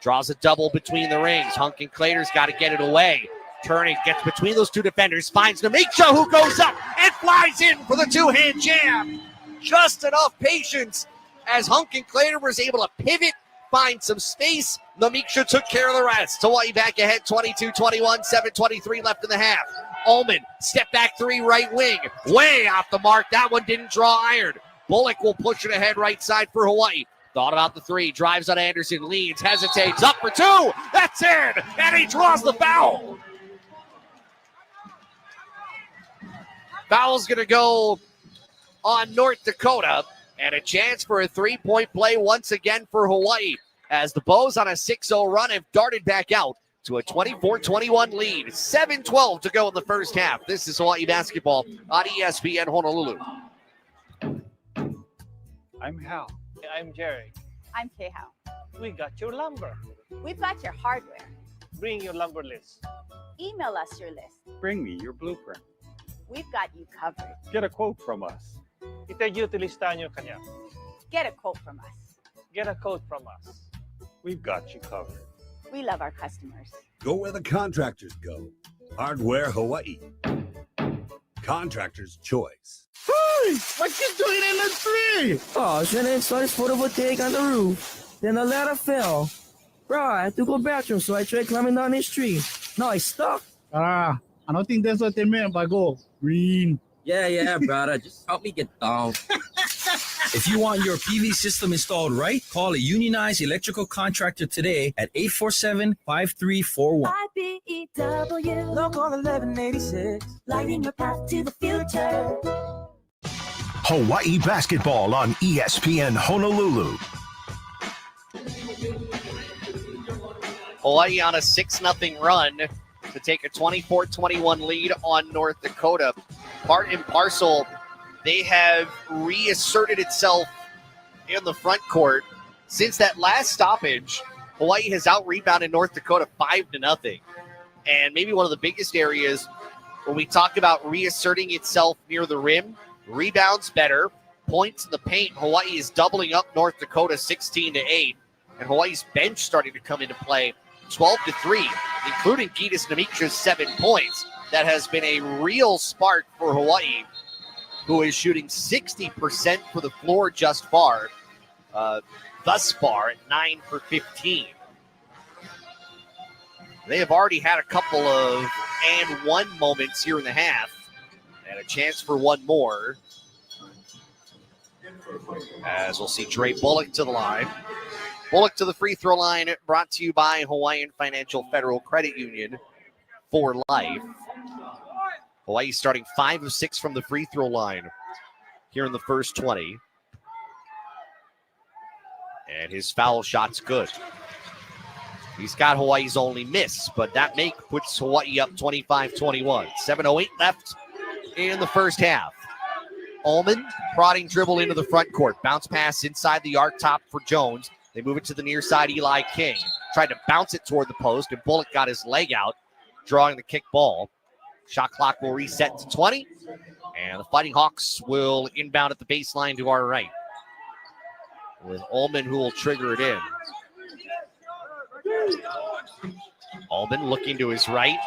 Draws a double between the rings. Hunkin-Clater's got to get it away. Turning, gets between those two defenders, finds Namiksha, who goes up and flies in for the two-hand jam. Just enough patience as Hunkin-Clater was able to pivot, find some space. Namiksha took care of the rest. Hawaii back ahead, 22-21, 7:23 left in the half. Allman, step back 3 right wing. Way off the mark. That one didn't draw iron. Bullock will push it ahead right side for Hawaii. Thought about the 3, drives on Anderson, leads, hesitates, up for 2. That's in, and he draws the foul. Foul's going to go on North Dakota, and a chance for a 3-point play once again for Hawaii, as the Bows on a 6-0 run have darted back out to a 24-21 lead. 7:12 to go in the first half. This is Hawaii basketball on ESPN Honolulu. I'm Hal. I'm Jerry. I'm Kehao. We got your lumber. We've got your hardware. Bring your lumber list. Email us your list. Bring me your blueprint. We've got you covered. Get a quote from us. Itagyuti listahan nyo kanya. Get a quote from us. Get a quote from us. We've got you covered. We love our customers. Go where the contractors go. Hardware Hawaii. Contractor's choice. Hey, what you doing in the tree? Oh, I was trying to install this photovoltaic on the roof. Then the ladder fell. Bro, I had to go bathroom, so I tried climbing down this tree. Now I stuck. I don't think that's what they meant by go green. Yeah, brother. Just help me get down. If you want your PV system installed right, call a unionized electrical contractor today at 847-5341. IBEW, local 1186, lighting your path to the future. Hawaii basketball on ESPN Honolulu. Hawaii on a 6-0 run to take a 24-21 lead on North Dakota. Part and parcel they have reasserted itself in the front court. Since that last stoppage, Hawaii has out-rebounded North Dakota 5-0. And maybe one of the biggest areas when we talk about reasserting itself near the rim, rebounds better, points in the paint. Hawaii is doubling up North Dakota 16-8. And Hawaii's bench starting to come into play 12-3, including Gitas Namiksha's 7 points. That has been a real spark for Hawaii, who is shooting 60% for the floor thus far at 9 for 15. They have already had a couple of and one moments here in the half, and a chance for one more. As we'll see Dre Bullock to the line. Bullock to the free throw line, brought to you by Hawaiian Financial Federal Credit Union for life. Hawaii starting 5 of 6 from the free throw line here in the first 20. And his foul shot's good. He's got Hawaii's only miss, but that make puts Hawaii up 25-21. 7:08 left in the first half. Ullman, prodding dribble into the front court. Bounce pass inside the arc top for Jones. They move it to the near side, Eli King. Tried to bounce it toward the post, and Bullock got his leg out, drawing the kick ball. Shot clock will reset to 20, and the Fighting Hawks will inbound at the baseline to our right, with Ullman who will trigger it in. Ullman looking to his right.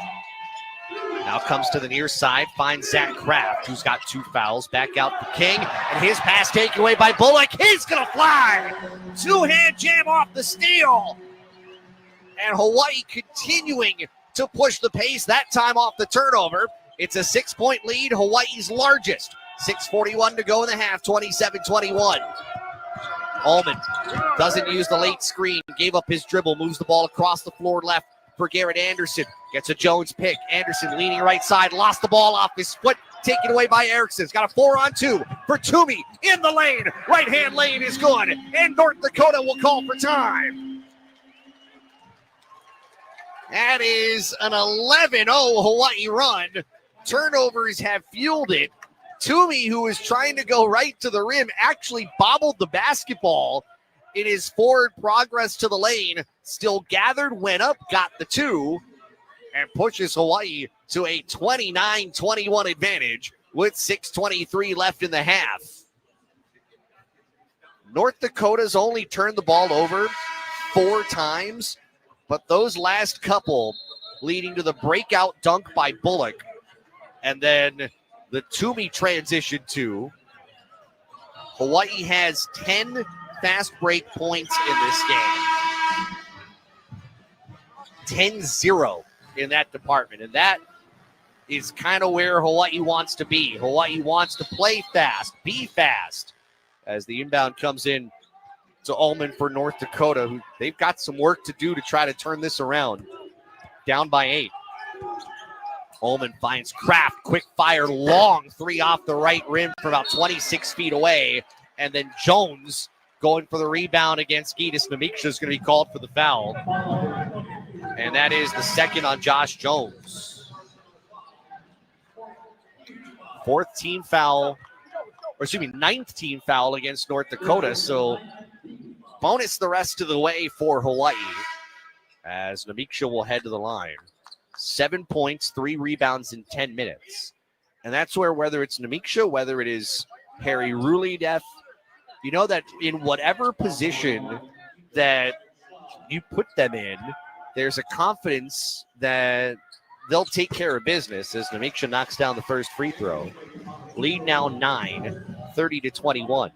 Now comes to the near side, finds Zach Kraft, who's got 2 fouls. Back out for King, and his pass taken away by Bullock. He's going to fly! 2-hand jam off the steal. And Hawaii continuing to push the pace, that time off the turnover. It's a 6-point lead, Hawaii's largest. 6:41 to go in the half, 27-21. Ullman doesn't use the late screen, gave up his dribble, moves the ball across the floor left for Garrett Anderson. Gets a Jones pick. Anderson leaning right side, lost the ball off his foot, taken away by Erickson's. Got a 4-on-2 for Toomey in the lane. Right-hand lane is good, and North Dakota will call for time. That is an 11-0 Hawaii run. Turnovers have fueled it. Toomey, who is trying to go right to the rim, actually bobbled the basketball in his forward progress to the lane. Still gathered, went up, got the 2, and pushes Hawaii to a 29-21 advantage with 6:23 left in the half. North Dakota's only turned the ball over 4 times, but those last couple leading to the breakout dunk by Bullock, and then the Toomey transition to. Hawaii has 10 fast break points in this game. 10-0 in that department. And that is kind of where Hawaii wants to be. Hawaii wants to play fast, be fast. As the inbound comes in to Ullman for North Dakota, who they've got some work to do to try to turn this around. Down by 8. Ullman finds Kraft, quick fire, long 3 off the right rim from about 26 feet away. And then Jones going for the rebound against Gitas Namiksha is going to be called for the foul. And that is the second on Josh Jones. 9th team foul against North Dakota. So bonus the rest of the way for Hawaii, as Namiksha will head to the line. 7 points, 3 rebounds in 10 minutes. And that's where, whether it's Namiksha, whether it is Harry Rulideff, you know that in whatever position that you put them in, there's a confidence that they'll take care of business, as Namiksha knocks down the first free throw. Lead now 9, 30-21.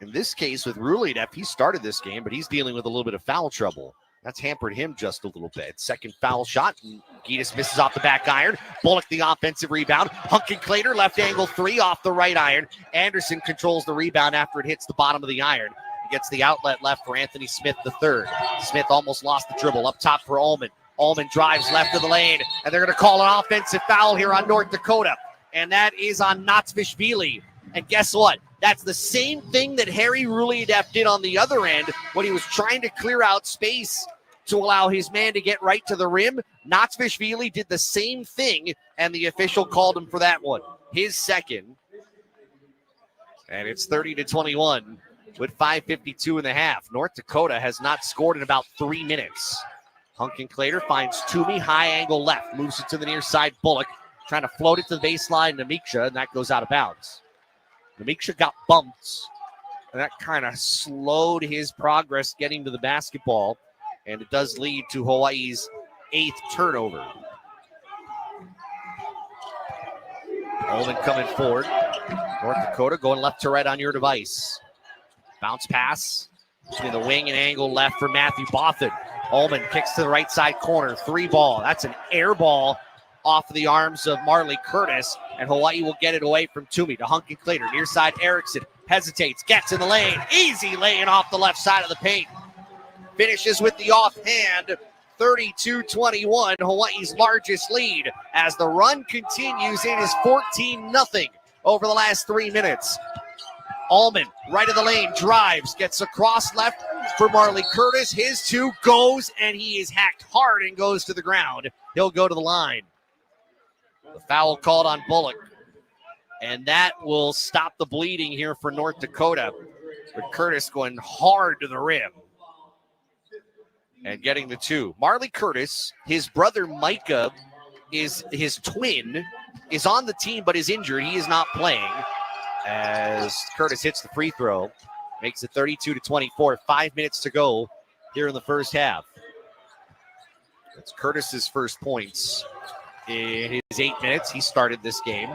In this case with Rulideff, he started this game, but he's dealing with a little bit of foul trouble. That's hampered him just a little bit. Second foul shot, and Gitas misses off the back iron. Bullock the offensive rebound. Hunkin-Clater, left angle 3 off the right iron. Anderson controls the rebound after it hits the bottom of the iron. He gets the outlet left for Anthony Smith III. Smith almost lost the dribble. Up top for Ullman. Ullman drives left of the lane, and they're going to call an offensive foul here on North Dakota. And that is on Natsvishvili. And guess what? That's the same thing that Harry Rulideff did on the other end when he was trying to clear out space to allow his man to get right to the rim. Natsvishvili did the same thing, and the official called him for that one. his second. And it's 30-21 with 5:52 in the half. North Dakota has not scored in about 3 minutes. Hunkin-Clater finds Toomey, high angle left, moves it to the near side. Bullock trying to float it to the baseline to Namiksha, and that goes out of bounds. Namiksha got bumped, and that kind of slowed his progress getting to the basketball, and it does lead to Hawaii's 8th turnover. Ullman coming forward. North Dakota going left to right on your device. Bounce pass between the wing and angle left for Matthew Bothan. Ullman kicks to the right side corner. 3 ball. That's an air ball off of the arms of Marley Curtis, and Hawaii will get it away from Toomey to Hunkin-Clater. Near side Erickson hesitates, gets in the lane. Easy laying off the left side of the paint. Finishes with the offhand. 32-21, Hawaii's largest lead. As the run continues, it is 14-0 over the last 3 minutes. Ullman, right of the lane, drives, gets across left for Marley Curtis. His 2 goes, and he is hacked hard and goes to the ground. He'll go to the line. The foul called on Bullock, and that will stop the bleeding here for North Dakota. But Curtis going hard to the rim and getting the 2. Marley Curtis, his brother Micah, is his twin, is on the team but is injured. He is not playing as Curtis hits the free throw. Makes it 32-24. 5 minutes to go here in the first half. It's Curtis's first points in his 8 minutes. He started this game.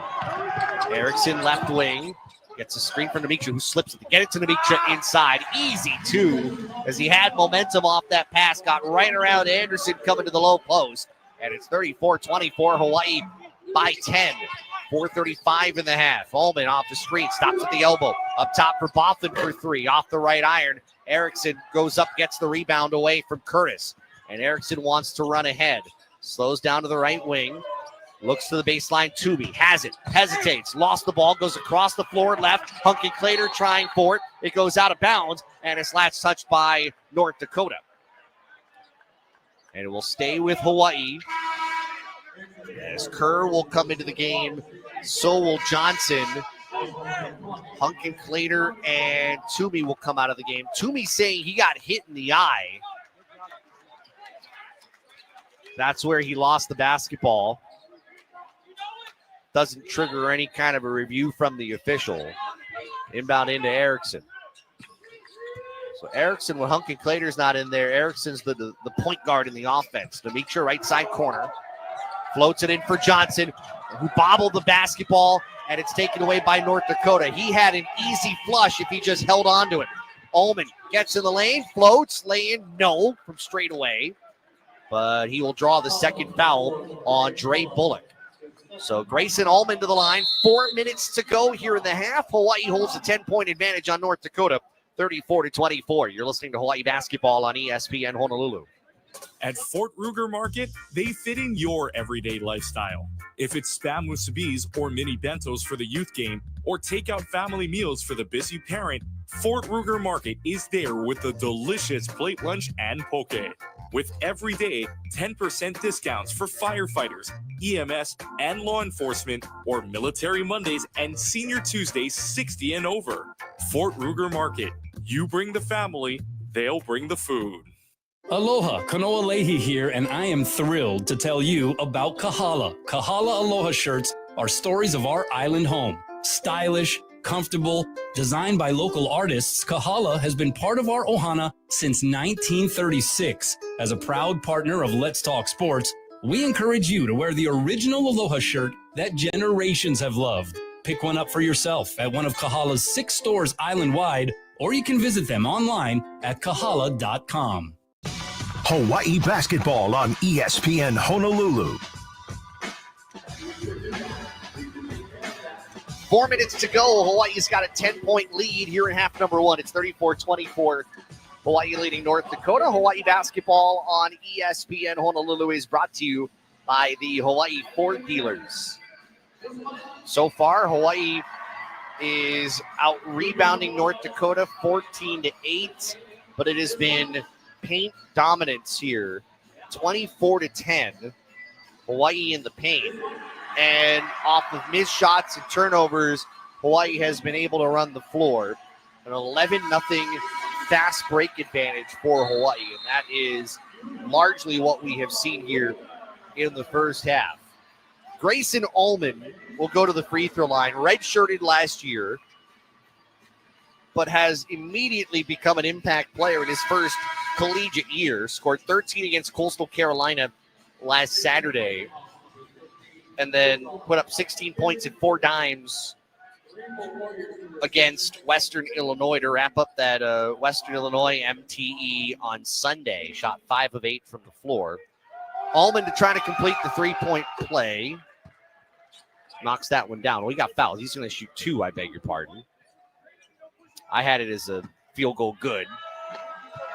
Erickson left wing. Gets a screen from Namiksha, who slips it to get it to Namiksha inside. Easy 2 as he had momentum off that pass. Got right around Anderson coming to the low post. And it's 34-24. Hawaii by 10. 4:35 in the half. Ullman off the screen. Stops at the elbow. Up top for Bothan for 3. Off the right iron. Erickson goes up, gets the rebound away from Curtis. And Erickson wants to run ahead. Slows down to the right wing. Looks to the baseline. Toomey has it. Hesitates. Lost the ball. Goes across the floor left. Hunkin-Clater trying for it. It goes out of bounds. And it's last touched by North Dakota. And it will stay with Hawaii. As Kerr will come into the game. So will Johnson. Hunkin-Clater and Toomey will come out of the game. Toomey saying he got hit in the eye. That's where he lost the basketball. Doesn't trigger any kind of a review from the official. Inbound into Erickson. So Erickson, when Hunkin-Clater's not in there, Erickson's the point guard in the offense. Namiksha, right side corner. Floats it in for Johnson, who bobbled the basketball, and it's taken away by North Dakota. He had an easy flush if he just held on to it. Ullman gets in the lane, floats, lay in, no, from straight away. But he will draw the second foul on Dre Bullock. So Grayson Ullman to the line. 4 minutes to go here in the half. Hawaii holds a 10-point advantage on North Dakota, 34-24. You're listening to Hawaii basketball on ESPN Honolulu. At Fort Ruger Market, they fit in your everyday lifestyle. If it's spam musubis or mini bentos for the youth game, or takeout family meals for the busy parent, Fort Ruger Market is there with the delicious plate lunch and poke. With everyday 10% discounts for firefighters, EMS, and law enforcement, or Military Mondays and Senior Tuesdays 60 and over. Fort Ruger Market. You bring the family, they'll bring the food. Aloha, Kanoa Leahy here, and I am thrilled to tell you about Kahala. Kahala Aloha shirts are stories of our island home. Stylish, comfortable, designed by local artists, Kahala has been part of our ohana since 1936. As a proud partner of Let's Talk Sports, we encourage you to wear the original Aloha shirt that generations have loved. Pick one up for yourself at one of Kahala's 6 stores island-wide, or you can visit them online at kahala.com. Hawaii basketball on ESPN Honolulu. 4 minutes to go. Hawaii's got a 10-point lead here in half number 1. It's 34-24. Hawaii leading North Dakota. Hawaii basketball on ESPN Honolulu is brought to you by the Hawaii Ford dealers. So far, Hawaii is out rebounding North Dakota 14-8, but it has been paint dominance here, 24-10. Hawaii in the paint. And off of missed shots and turnovers, Hawaii has been able to run the floor. An 11-0 fast break advantage for Hawaii, and that is largely what we have seen here in the first half. Grayson Allman will go to the free throw line, redshirted last year, but has immediately become an impact player in his first collegiate year. Scored 13 against Coastal Carolina last Saturday, and then put up 16 points and 4 dimes against Western Illinois to wrap up that Western Illinois MTE on Sunday. Shot 5 of 8 from the floor. Allman to try to complete the three-point play. Knocks that one down. Well, he got fouled. He's going to shoot 2, I beg your pardon. I had it as a field goal good.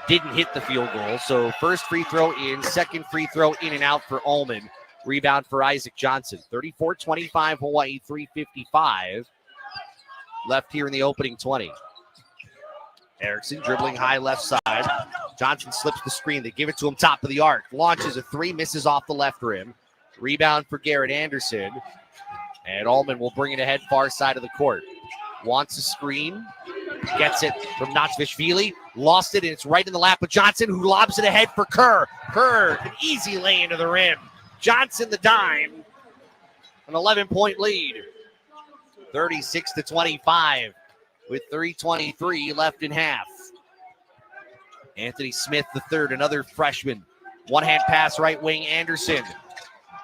Didn't hit the field goal. So first free throw in, second free throw in and out for Allman. Rebound for Isaac Johnson. 34-25, Hawaii 3:55 left here in the opening 20. Erickson dribbling high left side. Johnson slips the screen. They give it to him top of the arc. Launches a 3, misses off the left rim. Rebound for Garrett Anderson. And Allman will bring it ahead far side of the court. Wants a screen. Gets it from Natsvishvili. Lost it, and it's right in the lap of Johnson, who lobs it ahead for Kerr. Kerr, an easy lay into the rim. Johnson the dime. An 11-point lead. 36-25 with 3:23 left in half. Anthony Smith III, another freshman. One-hand pass right wing, Anderson.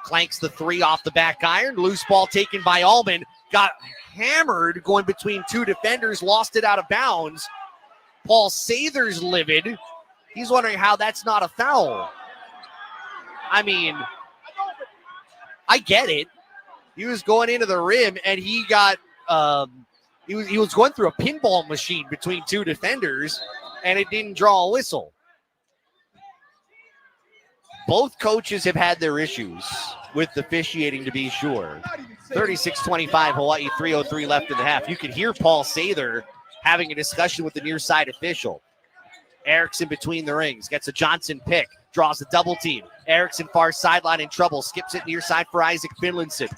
Clanks the 3 off the back iron. Loose ball taken by Allman. Got hammered going between 2 defenders. Lost it out of bounds. Paul Sather's livid. He's wondering how that's not a foul. I mean, I get it. He was going into the rim, and he got he was going through a pinball machine between 2 defenders, and it didn't draw a whistle. Both coaches have had their issues with officiating, to be sure. 36-25, Hawaii, 3:03 left in the half. You can hear Paul Sather having a discussion with the near side official. Erickson between the rings, gets a Johnson pick, draws a double team. Erickson far sideline in trouble, skips it near side for Isaac Finlinson.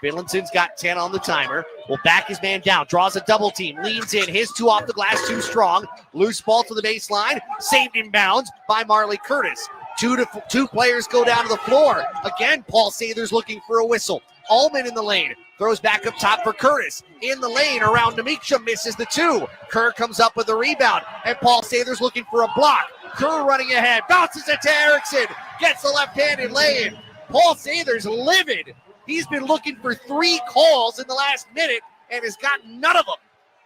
Finlinson's got 10 on the timer, will back his man down, draws a double team, leans in, his 2 off the glass, too strong. Loose ball to the baseline, saved in bounds by Marley Curtis. Two players go down to the floor. Again, Paul Sather's looking for a whistle. Allman in the lane, throws back up top for Curtis. In the lane, around Namiksha, misses the 2. Kerr comes up with the rebound, and Paul Sather's looking for a block. Kerr running ahead, bounces it to Erickson, gets the left-handed lay-in. Paul Sather's livid. He's been looking for 3 calls in the last minute and has got none of them.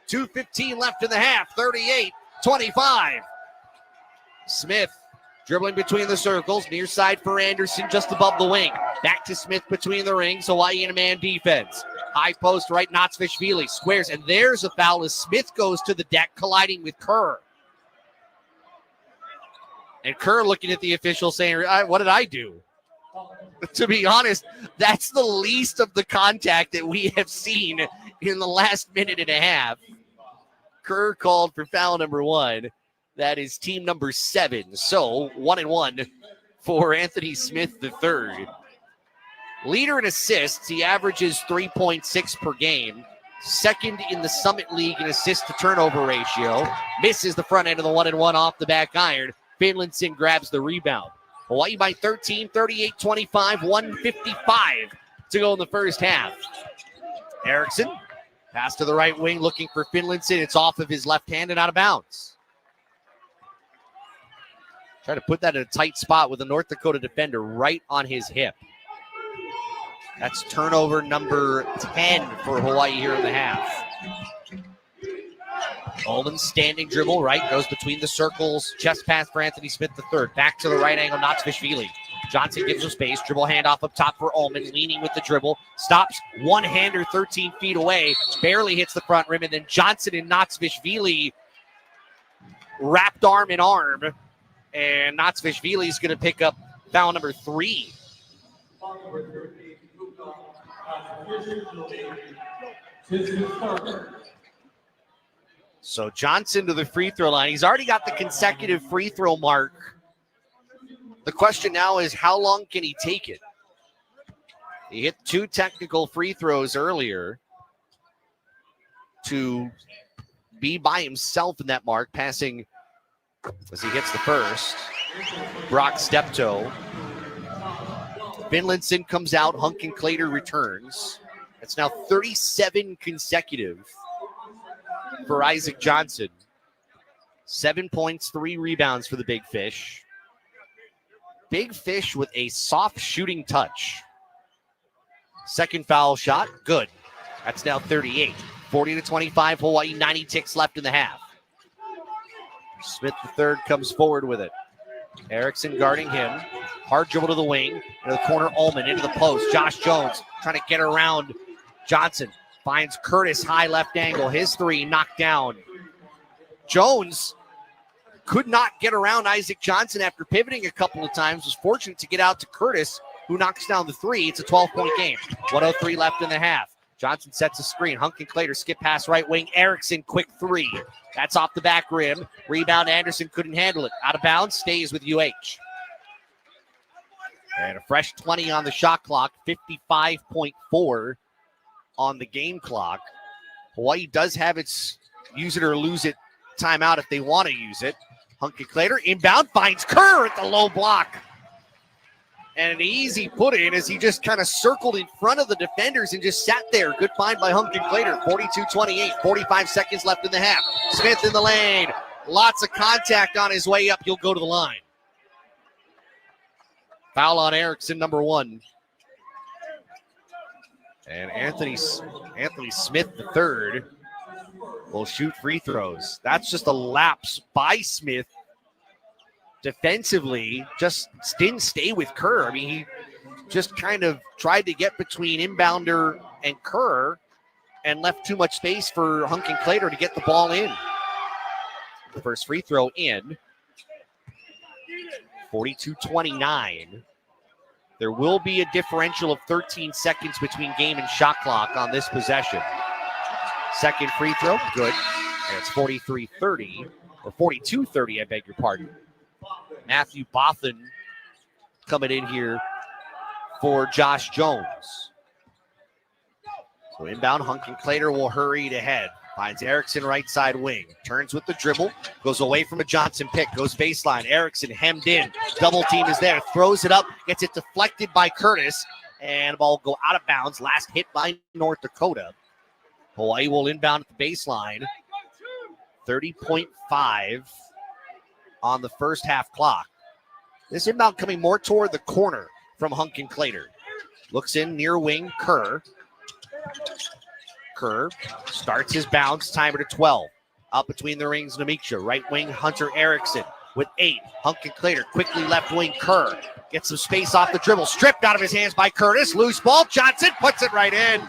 2:15 left in the half, 38-25. Smith dribbling between the circles, near side for Anderson, just above the wing. Back to Smith between the rings, Hawaii in a man defense. High post right, Natsvishvili squares, and there's a foul as Smith goes to the deck, colliding with Kerr. And Kerr looking at the official saying, what did I do? To be honest, that's the least of the contact that we have seen in the last minute and a half. Kerr called for foul number 1. That is team number 7. So 1-1 for Anthony Smith III. Leader in assists. He averages 3.6 per game. Second in the Summit League in assist to turnover ratio. Misses the front end of the 1-1 off the back iron. Finlinson grabs the rebound. Hawaii by 13, 38-25, 1:55 to go in the first half. Erickson, pass to the right wing, looking for Finlinson. It's off of his left hand and out of bounds. Try to put that in a tight spot with a North Dakota defender right on his hip. That's turnover number 10 for Hawaii here in the half. Allman standing dribble, right, goes between the circles. Chest pass for Anthony Smith III. Back to the right angle, Natsvishvili. Johnson gives him space. Dribble handoff up top for Allman, leaning with the dribble. Stops, one-hander 13 feet away. Barely hits the front rim, and then Johnson and Natsvishvili wrapped arm in arm. And Natsvishvili is going to pick up foul number 3. So Johnson to the free throw line. He's already got the consecutive free throw mark. The question now is, how long can he take it? He hit 2 technical free throws earlier to be by himself in that mark, passing as he hits the first. Brock Steptoe. Finlinson comes out. Hunkin-Clater returns. It's now 37 consecutive for Isaac Johnson. 7 points, 3 rebounds for the Big Fish. Big Fish with a soft shooting touch. Second foul shot, good. That's now 38. 40-25, Hawaii, 90 ticks left in the half. Smith the third comes forward with it. Erickson guarding him. Hard dribble to the wing. Into the corner, Ullman into the post. Josh Jones trying to get around Johnson. Finds Curtis, high left angle. His 3 knocked down. Jones could not get around Isaac Johnson after pivoting a couple of times. Was fortunate to get out to Curtis, who knocks down the 3. It's a 12-point game. 1:03 left in the half. Johnson sets a screen. Hunkin-Clater skip pass right wing. Erickson, quick 3. That's off the back rim. Rebound, Anderson couldn't handle it. Out of bounds, stays with UH. And a fresh 20 on the shot clock. 55.4 on the game clock. Hawaii does have its use it or lose it timeout if they want to use it. Hunkin-Clater inbound, finds Kerr at the low block. And an easy put in as he just kind of circled in front of the defenders and just sat there. Good find by Hunkin-Clater. 42-28, 45 seconds left in the half. Smith in the lane. Lots of contact on his way up. He'll go to the line. Foul on Erickson, number 1. And Anthony Smith, the third, will shoot free throws. That's just a lapse by Smith. Defensively, just didn't stay with Kerr. I mean, he just kind of tried to get between inbounder and Kerr and left too much space for Hunkin-Clater to get the ball in. The first free throw in. 42-29. There will be a differential of 13 seconds between game and shot clock on this possession. Second free throw, good. And it's 43-30, or 42-30, I beg your pardon. Matthew Bothan coming in here for Josh Jones. So inbound, Hunkin-Clater will hurry it ahead. Finds Erickson right side wing. Turns with the dribble. Goes away from a Johnson pick. Goes baseline. Erickson hemmed in. Double team is there. Throws it up. Gets it deflected by Curtis. And the ball will go out of bounds. Last hit by North Dakota. Hawaii will inbound at the baseline. 30.5 on the first half clock. This inbound coming more toward the corner from Hunkin-Clater. Looks in near wing, Kerr. Kerr starts his bounce, timer to 12. Up between the rings, Namiksha. Right wing, Hunter Erickson with 8. Hunkin-Clater quickly left wing, Kerr. Gets some space off the dribble. Stripped out of his hands by Curtis. Loose ball. Johnson puts it right in.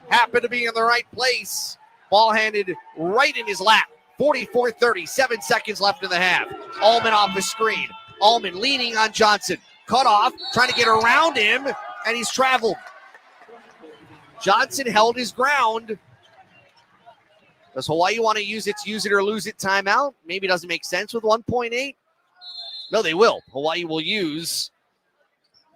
Happened to be in the right place. Ball handed right in his lap. 44-30, 7 seconds left in the half. Ullman off the screen. Ullman leaning on Johnson. Cut off, trying to get around him, and he's traveled. Johnson held his ground. Does Hawaii want to use its use it or lose it timeout? Maybe it doesn't make sense with 1.8. No, they will. Hawaii will use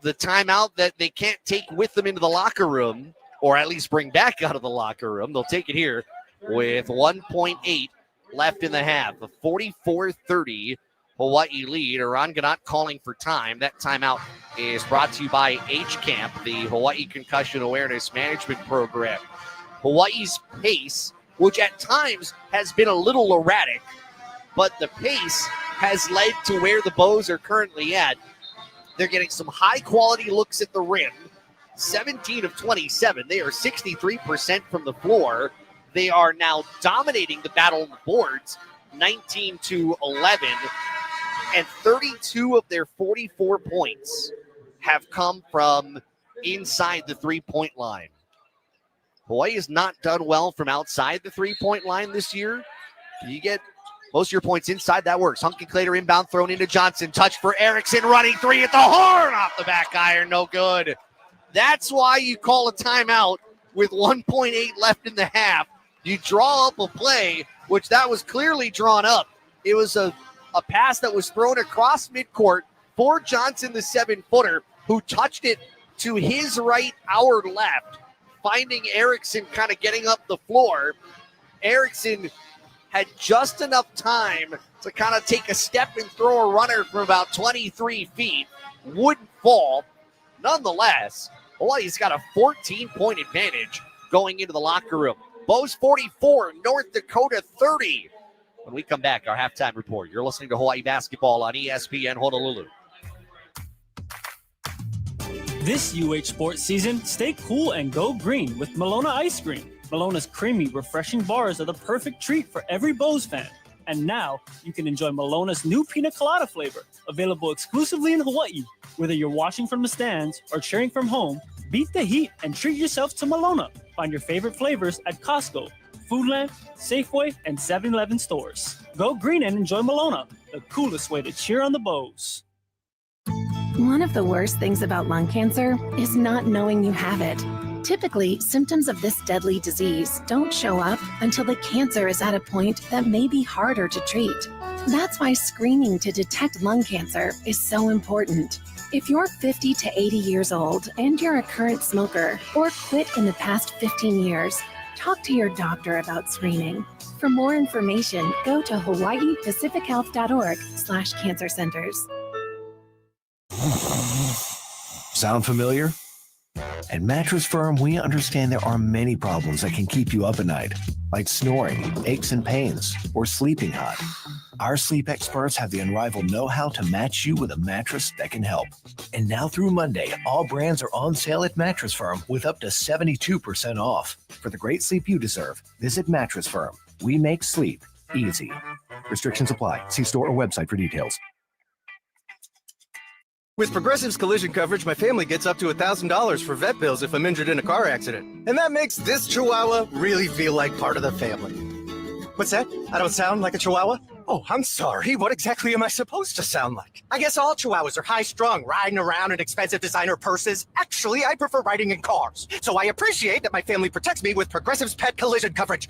the timeout that they can't take with them into the locker room, or at least bring back out of the locker room. They'll take it here with 1.8 left in the half. A 44-30 Hawaii lead. Eran Ganot calling for time. That timeout is brought to you by H-Camp, the Hawaii Concussion Awareness Management Program. Hawaii's pace, which at times has been a little erratic, but the pace has led to where the Bows are currently at. They're getting some high-quality looks at the rim. 17 of 27. They are 63% from the floor. They are now dominating the battle on the boards, 19-11, and 32 of their 44 points have come from inside the three-point line. Hawaii has not done well from outside the three-point line this year. You get most of your points inside, that works. Hunkin-Clater inbound, thrown into Johnson. Touch for Erickson, running 3 at the horn, off the back iron, no good. That's why you call a timeout with 1.8 left in the half. You draw up a play, which that was clearly drawn up. It was a pass that was thrown across midcourt for Johnson, the 7-footer, who touched it to his right, our left, finding Erickson kind of getting up the floor. Erickson had just enough time to kind of take a step and throw a runner from about 23 feet. Wouldn't fall. Nonetheless, Hawaii's got a 14-point advantage going into the locker room. Bows 44, North Dakota 30. When we come back, our halftime report. You're listening to Hawaii Basketball on ESPN Honolulu. This UH sports season, stay cool and go green with Malona Ice Cream. Malona's creamy, refreshing bars are the perfect treat for every Bows fan. And now, you can enjoy Malona's new pina colada flavor, available exclusively in Hawaii. Whether you're watching from the stands or cheering from home, beat the heat and treat yourself to Malona. Find your favorite flavors at Costco, Foodland, Safeway, and 7-Eleven stores. Go green and enjoy Malona, the coolest way to cheer on the Bows. One of the worst things about lung cancer is not knowing you have it. Typically, symptoms of this deadly disease don't show up until the cancer is at a point that may be harder to treat. That's why screening to detect lung cancer is so important. If you're 50 to 80 years old and you're a current smoker or quit in the past 15 years, talk to your doctor about screening. For more information, go to hawaiipacifichealth.org/cancer centers. Sound familiar? At Mattress Firm, we understand there are many problems that can keep you up at night, like snoring, aches and pains, or sleeping hot. Our sleep experts have the unrivaled know-how to match you with a mattress that can help. And now through Monday, all brands are on sale at Mattress Firm with up to 72% off. For the great sleep you deserve, visit Mattress Firm. We make sleep easy. Restrictions apply. See store or website for details. With Progressive's collision coverage, my family gets up to $1,000 for vet bills if I'm injured in a car accident. And that makes this Chihuahua really feel like part of the family. What's that? I don't sound like a Chihuahua? Oh, I'm sorry. What exactly am I supposed to sound like? I guess all Chihuahuas are high-strung, riding around in expensive designer purses. Actually, I prefer riding in cars. So I appreciate that my family protects me with Progressive's pet collision coverage.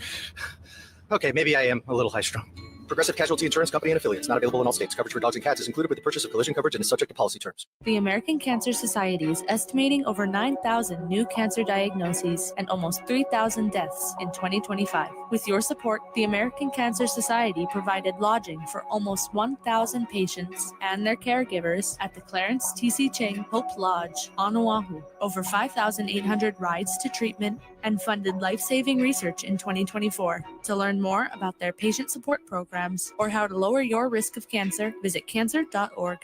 Okay, maybe I am a little high-strung. Progressive Casualty Insurance Company and affiliates. Not available in all states. Coverage for dogs and cats is included with the purchase of collision coverage and is subject to policy terms. The American Cancer Society is estimating over 9,000 new cancer diagnoses and almost 3,000 deaths in 2025. With your support, the American Cancer Society provided lodging for almost 1,000 patients and their caregivers at the Clarence T.C. Chang Hope Lodge on Oahu. Over 5,800 rides to treatment and funded life-saving research in 2024. To learn more about their patient support programs or how to lower your risk of cancer, visit cancer.org.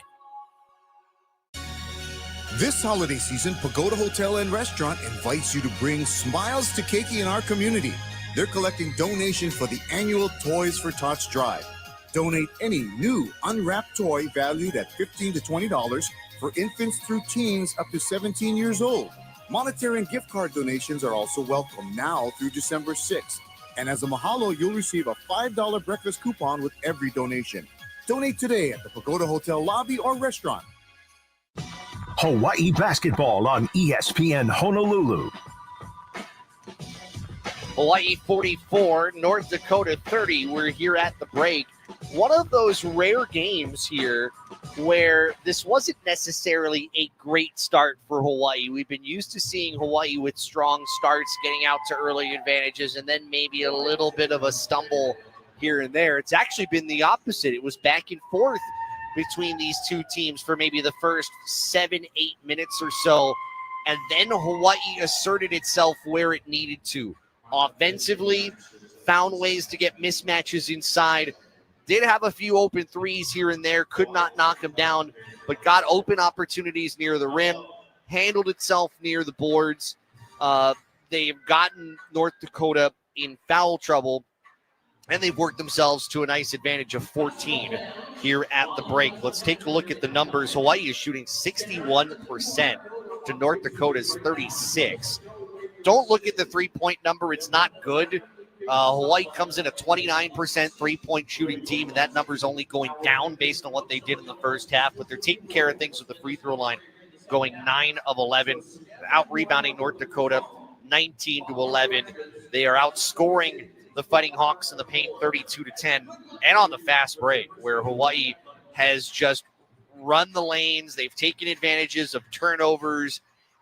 This holiday season, Pagoda Hotel and Restaurant invites you to bring smiles to Keiki in our community. They're collecting donations for the annual Toys for Tots drive. Donate any new unwrapped toy valued at $15 to $20 for infants through teens up to 17 years old. Monetary and gift card donations are also welcome now through December 6th. And as a mahalo, you'll receive a $5 breakfast coupon with every donation. Donate today at the Pagoda Hotel lobby or restaurant. Hawaii basketball on ESPN Honolulu. Hawaii 44, North Dakota 30. We're here at the break. One of those rare games here where this wasn't necessarily a great start for Hawaii. We've been used to seeing Hawaii with strong starts, getting out to early advantages, and then maybe a little bit of a stumble here and there. It's actually been the opposite. It was back and forth between these two teams for maybe the first 7-8 minutes or so, and then Hawaii asserted itself where it needed to. Offensively, found ways to get mismatches inside. Did have a few open threes here and there, could not knock them down, but got open opportunities near the rim, handled itself near the boards. They've gotten North Dakota in foul trouble, and they've worked themselves to a nice advantage of 14 here at the break. Let's take a look at the numbers. Hawaii is shooting 61% to North Dakota's 36. Don't look at the three-point number. It's not good. Hawaii comes in a 29% three-point shooting team, and that number's only going down based on what they did in the first half, but they're taking care of things with the free throw line, going 9 of 11, out-rebounding North Dakota 19 to 11. They are outscoring the Fighting Hawks in the paint 32-10, and on the fast break, where Hawaii has just run the lanes. They've taken advantages of turnovers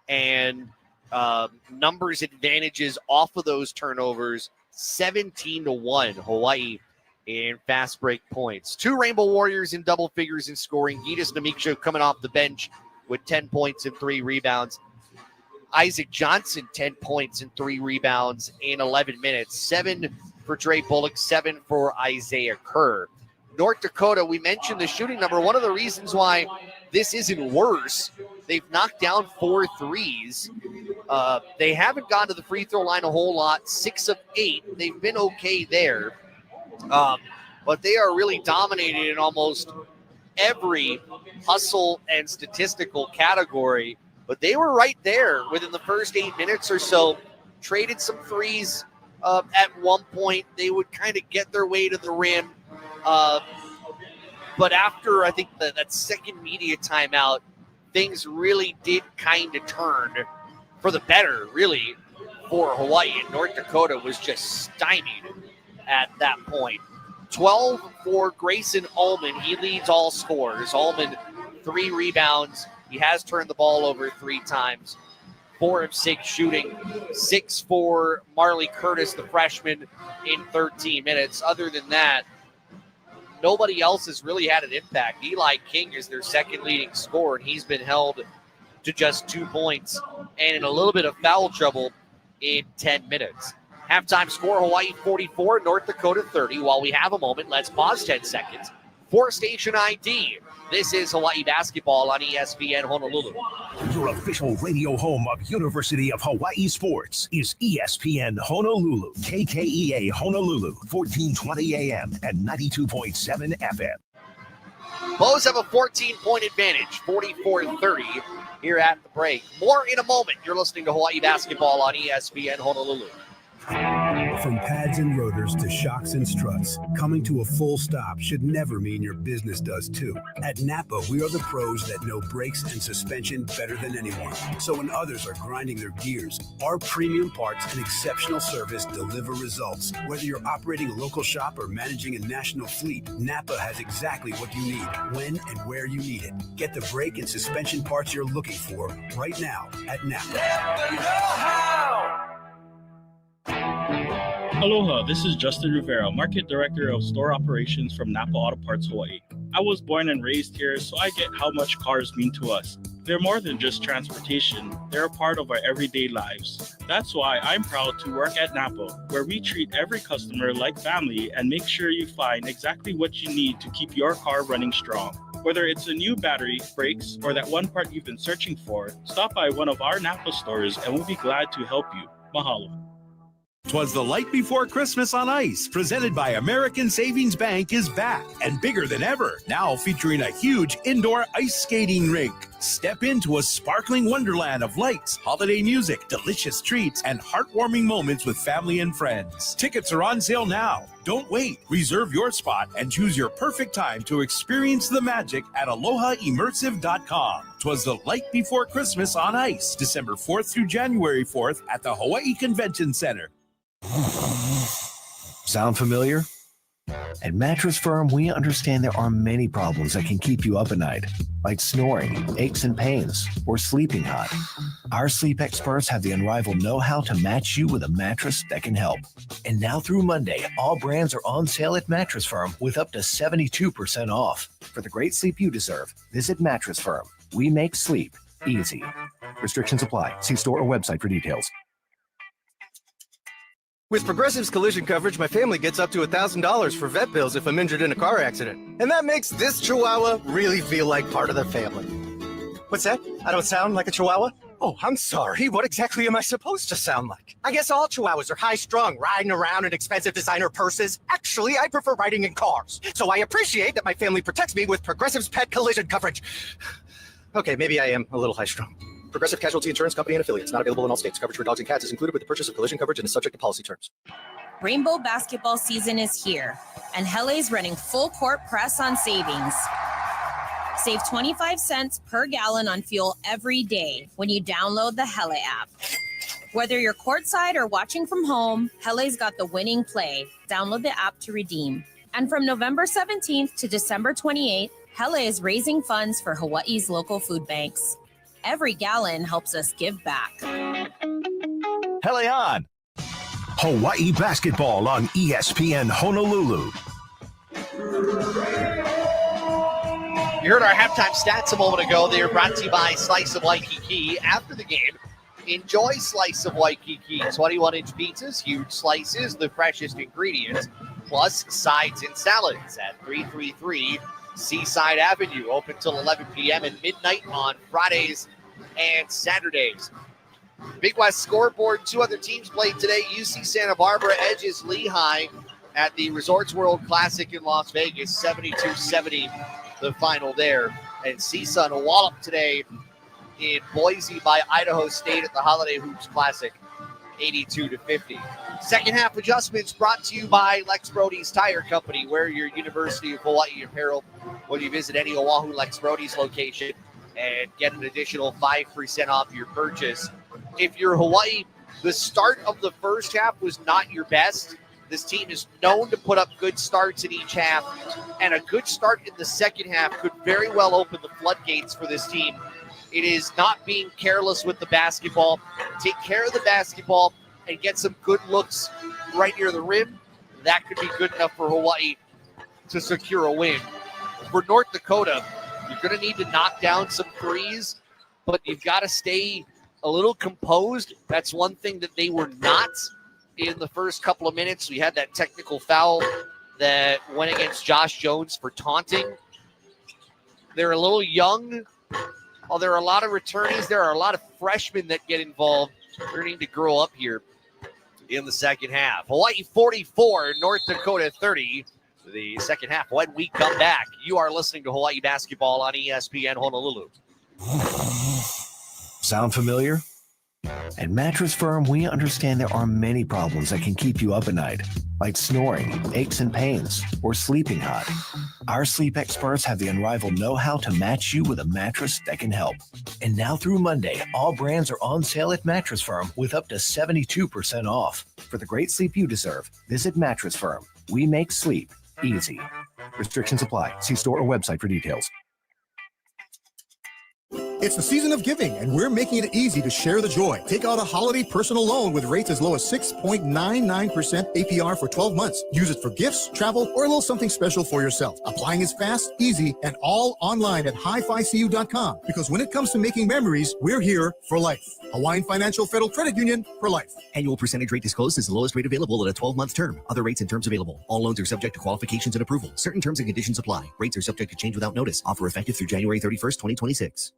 and numbers advantages off of those turnovers, 17-1 Hawaii in fast break points. 2 Rainbow Warriors in double figures in scoring. Gitas Namiksha coming off the bench with 10 points and 3 rebounds. Isaac Johnson, 10 points and 3 rebounds in 11 minutes. 7 for Dre Bullock, 7 for Isaiah Kerr. North Dakota, we mentioned the shooting number. One of the reasons why this isn't worse, they've knocked down 4 threes. They haven't gone to the free throw line a whole lot. 6 of 8. They've been okay there. But they are really dominated in almost every hustle and statistical category. But they were right there within the first 8 minutes or so. Traded some threes at one point. They would kind of get their way to the rim. But after, I think, that second media timeout, things really did kind of turn for the better, really, for Hawaii. And North Dakota was just stymied at that point. 12 for Grayson Ullman. He leads all scorers. Ullman, 3 rebounds. He has turned the ball over 3 times. 4 of 6 shooting. 6 for Marley Curtis, the freshman, in 13 minutes. Other than that, nobody else has really had an impact. Eli King is their second leading scorer, and he's been held to just 2 points and in a little bit of foul trouble in 10 minutes. Halftime score, Hawaii 44, North Dakota 30. While we have a moment, let's pause 10 seconds for Station ID. This is Hawaii basketball on ESPN Honolulu. Your official radio home of University of Hawaii sports is ESPN Honolulu, KKEA Honolulu, 1420 AM and 92.7 FM. Bows have a 14-point advantage, 44-30 here at the break. More in a moment. You're listening to Hawaii basketball on ESPN Honolulu. From pads and rotors to shocks and struts, coming to a full stop should never mean your business does too. At Napa, we are the pros that know brakes and suspension better than anyone. So when others are grinding their gears, our premium parts and exceptional service deliver results. Whether you're operating a local shop or managing a national fleet, Napa has exactly what you need, when and where you need it. Get the brake and suspension parts you're looking for right now at Napa. Aloha, this is Justin Rivera, Market Director of Store Operations from Napa Auto Parts, Hawaii. I was born and raised here, so I get how much cars mean to us. They're more than just transportation. They're a part of our everyday lives. That's why I'm proud to work at Napa, where we treat every customer like family and make sure you find exactly what you need to keep your car running strong. Whether it's a new battery, brakes, or that one part you've been searching for, stop by one of our Napa stores and we'll be glad to help you. Mahalo. 'Twas the Light Before Christmas on Ice, presented by American Savings Bank, is back and bigger than ever. Now featuring a huge indoor ice skating rink. Step into a sparkling wonderland of lights, holiday music, delicious treats, and heartwarming moments with family and friends. Tickets are on sale now. Don't wait. Reserve your spot and choose your perfect time to experience the magic at AlohaImmersive.com. 'Twas the Light Before Christmas on Ice, December 4th through January 4th at the Hawaii Convention Center. Sound familiar? At Mattress Firm, we understand there are many problems that can keep you up at night, like snoring, aches and pains, or sleeping hot. Our sleep experts have the unrivaled know-how to match you with a mattress that can help. And now through Monday, all brands are on sale at Mattress Firm with up to 72% off. For the great sleep you deserve, visit Mattress Firm. We make sleep easy. Restrictions apply. See store or website for details. With Progressive's collision coverage, my family gets up to $1,000 for vet bills if I'm injured in a car accident. And that makes this Chihuahua really feel like part of the family. What's that? I don't sound like a Chihuahua? Oh, I'm sorry. What exactly am I supposed to sound like? I guess all Chihuahuas are high-strung, riding around in expensive designer purses. Actually, I prefer riding in cars. So I appreciate that my family protects me with Progressive's pet collision coverage. Okay, maybe I am a little high-strung. Progressive Casualty Insurance Company and affiliates. Not available in all states. Coverage for dogs and cats is included with the purchase of collision coverage and is subject to policy terms. Rainbow basketball season is here, and Helle's running full court press on savings. Save 25 cents per gallon on fuel every day when you download the Helle app. Whether you're courtside or watching from home, Helle's got the winning play. Download the app to redeem. And from November 17th to December 28th, Helle is raising funds for Hawaii's local food banks. Every gallon helps us give back. Helion. Hawaii basketball on ESPN Honolulu. You heard our halftime stats a moment ago. They are brought to you by Slice of Waikiki. After the game, enjoy Slice of Waikiki. 21-inch pizzas, huge slices, the freshest ingredients, plus sides and salads at 333 Seaside Avenue. Open till 11 p.m. and midnight on Fridays and Saturdays. Big West scoreboard. Two other teams played today. UC Santa Barbara edges Lehigh at the Resorts World Classic in Las Vegas, 72-70 the final there. And CSUN a wallop today in Boise by Idaho State at the Holiday Hoops Classic, 82-50. Second half adjustments brought to you by Lex Brody's Tire Company. Wear your University of Hawaii apparel when you visit any Oahu Lex Brody's location and get an additional 5% off your purchase. If you're Hawaii, the start of the first half was not your best. This team is known to put up good starts in each half, and a good start in the second half could very well open the floodgates for this team. It is not being careless with the basketball. Take care of the basketball and get some good looks right near the rim. That could be good enough for Hawaii to secure a win. For North Dakota, you're going to need to knock down some threes, but you've got to stay a little composed. That's one thing that they were not in the first couple of minutes. We had that technical foul that went against Josh Jones for taunting. They're a little young. While there are a lot of returnees, there are a lot of freshmen that get involved. They're going to need to grow up here in the second half. Hawaii 44, North Dakota 30. The second half. When we come back, you are listening to Hawaii basketball on ESPN Honolulu. Sound familiar? At Mattress Firm, we understand there are many problems that can keep you up at night, like snoring, aches and pains, or sleeping hot. Our sleep experts have the unrivaled know-how to match you with a mattress that can help. And now through Monday, all brands are on sale at Mattress Firm with up to 72% off. For the great sleep you deserve, visit Mattress Firm. We make sleep easy. Restrictions apply. See store or website for details. It's the season of giving, and we're making it easy to share the joy. Take out a holiday personal loan with rates as low as 6.99% APR for 12 months. Use it for gifts, travel, or a little something special for yourself. Applying is fast, easy, and all online at hificu.com. Because when it comes to making memories, we're here for life. Hawaiian Financial Federal Credit Union for life. Annual percentage rate disclosed is the lowest rate available at a 12-month term. Other rates and terms available. All loans are subject to qualifications and approval. Certain terms and conditions apply. Rates are subject to change without notice. Offer effective through January 31st, 2026.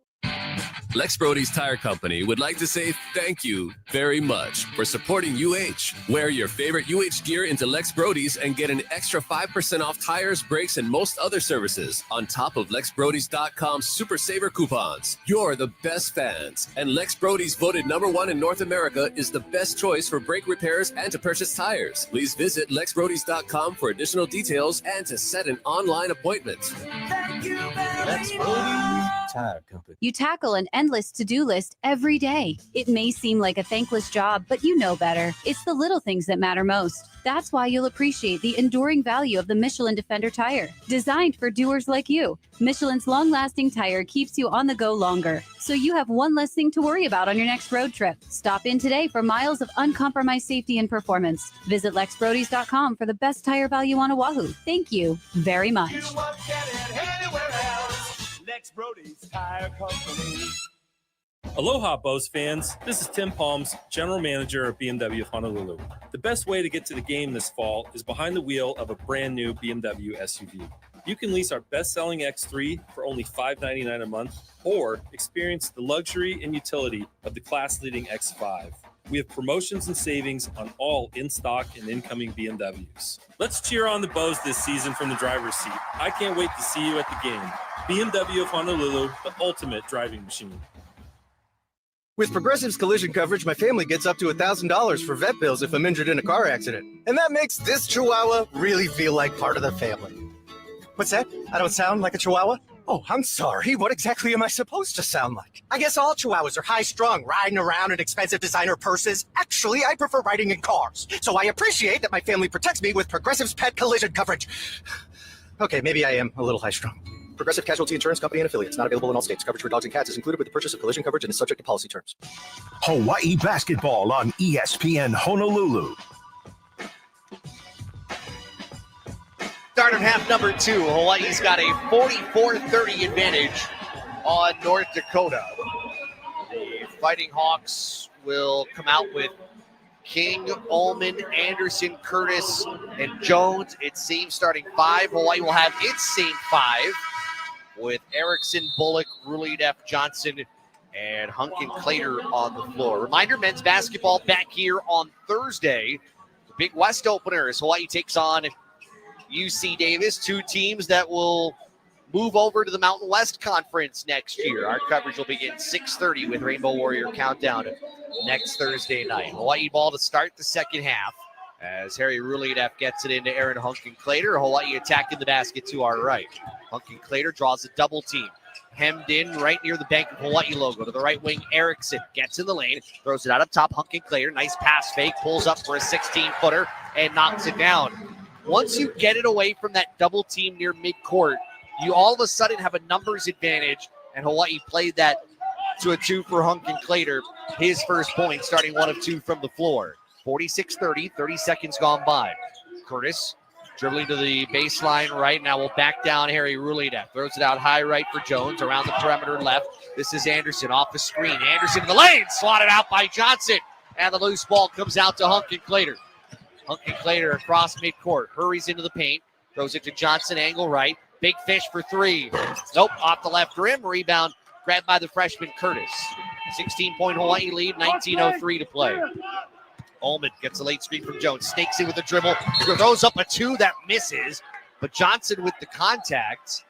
Lex Brody's Tire Company would like to say thank you very much for supporting UH. Wear your favorite UH gear into Lex Brody's and get an extra 5% off tires, brakes, and most other services on top of LexBrodys.com Super Saver coupons. You're the best fans, and Lex Brody's voted #1 in North America is the best choice for brake repairs and to purchase tires. Please visit LexBrodys.com for additional details and to set an online appointment. Thank you very Lex Brody's Tire Company. You tackle an endless to-do list every day. It may seem like a thankless job, but you know better. It's the little things that matter most. That's why you'll appreciate the enduring value of the Michelin Defender tire. Designed for doers like you, Michelin's long-lasting tire keeps you on the go longer, so you have one less thing to worry about on your next road trip. Stop in today for miles of uncompromised safety and performance. Visit LexBrodys.com for the best tire value on Oahu. Thank you very much. You won't get it anywhere else. Lex Brody's Tire Company. Aloha, Bose fans. This is Tim Palms, General Manager of BMW of Honolulu. The best way to get to the game this fall is behind the wheel of a brand new BMW SUV. You can lease our best-selling X3 for only $599 a month, or experience the luxury and utility of the class-leading X5. We have promotions and savings on all in-stock and incoming BMWs. Let's cheer on the Bose this season from the driver's seat. I can't wait to see you at the game. BMW of Honolulu, the ultimate driving machine. With Progressive's collision coverage, my family gets up to $1,000 for vet bills if I'm injured in a car accident. And that makes this Chihuahua really feel like part of the family. What's that? I don't sound like a Chihuahua? Oh, I'm sorry. What exactly am I supposed to sound like? I guess all Chihuahuas are high-strung, riding around in expensive designer purses. Actually, I prefer riding in cars. So I appreciate that my family protects me with Progressive's pet collision coverage. Okay, maybe I am a little high-strung. Progressive Casualty Insurance Company and affiliates. Not available in all states. Coverage for dogs and cats is included with the purchase of collision coverage and is subject to policy terms. Hawaii basketball on ESPN Honolulu. Start of half number 2. Hawaii's got a 44-30 advantage on North Dakota. The Fighting Hawks will come out with King, Ullman, Anderson, Curtis, and Jones. Its same starting 5. Hawaii will have its same 5 with Erickson, Bullock, Rulidef, Johnson, and Hunkin Clater on the floor. Reminder, men's basketball back here on Thursday. The Big West opener as Hawaii takes on UC Davis, 2 teams that will move over to the Mountain West Conference next year. Our coverage will begin 6:30 with Rainbow Warrior Countdown next Thursday night. Hawaii ball to start the second half as Harry Rulidef gets it into Aaron Hunkin Clater. Hawaii attacking the basket to our right. Hunkin Clater draws a double team. Hemmed in right near the Bank of Hawaii logo. To the right wing, Erickson gets in the lane, throws it out up top. Hunkin Clater, nice pass fake, pulls up for a 16-footer and knocks it down. Once you get it away from that double team near midcourt, you all of a sudden have a numbers advantage, and Hawaii played that to a 2 for Hunkin Clater. His first point, starting 1 of 2 from the floor. 46-30, 30 seconds gone by. Curtis dribbling to the baseline right. Now will back down Harry Rulidef. Throws it out high right for Jones. Around the perimeter left. This is Anderson off the screen. Anderson in the lane. Slotted out by Johnson. And the loose ball comes out to Hunkin Clater. Hunkin Clater across midcourt. Hurries into the paint. Throws it to Johnson, angle right. Big fish for 3. Nope, off the left rim. Rebound grabbed by the freshman Curtis. 16-point Hawaii lead, 19:03 to play. Ullman gets a late screen from Jones. Snakes in with a dribble. Throws up a 2 that misses. But Johnson with the contact.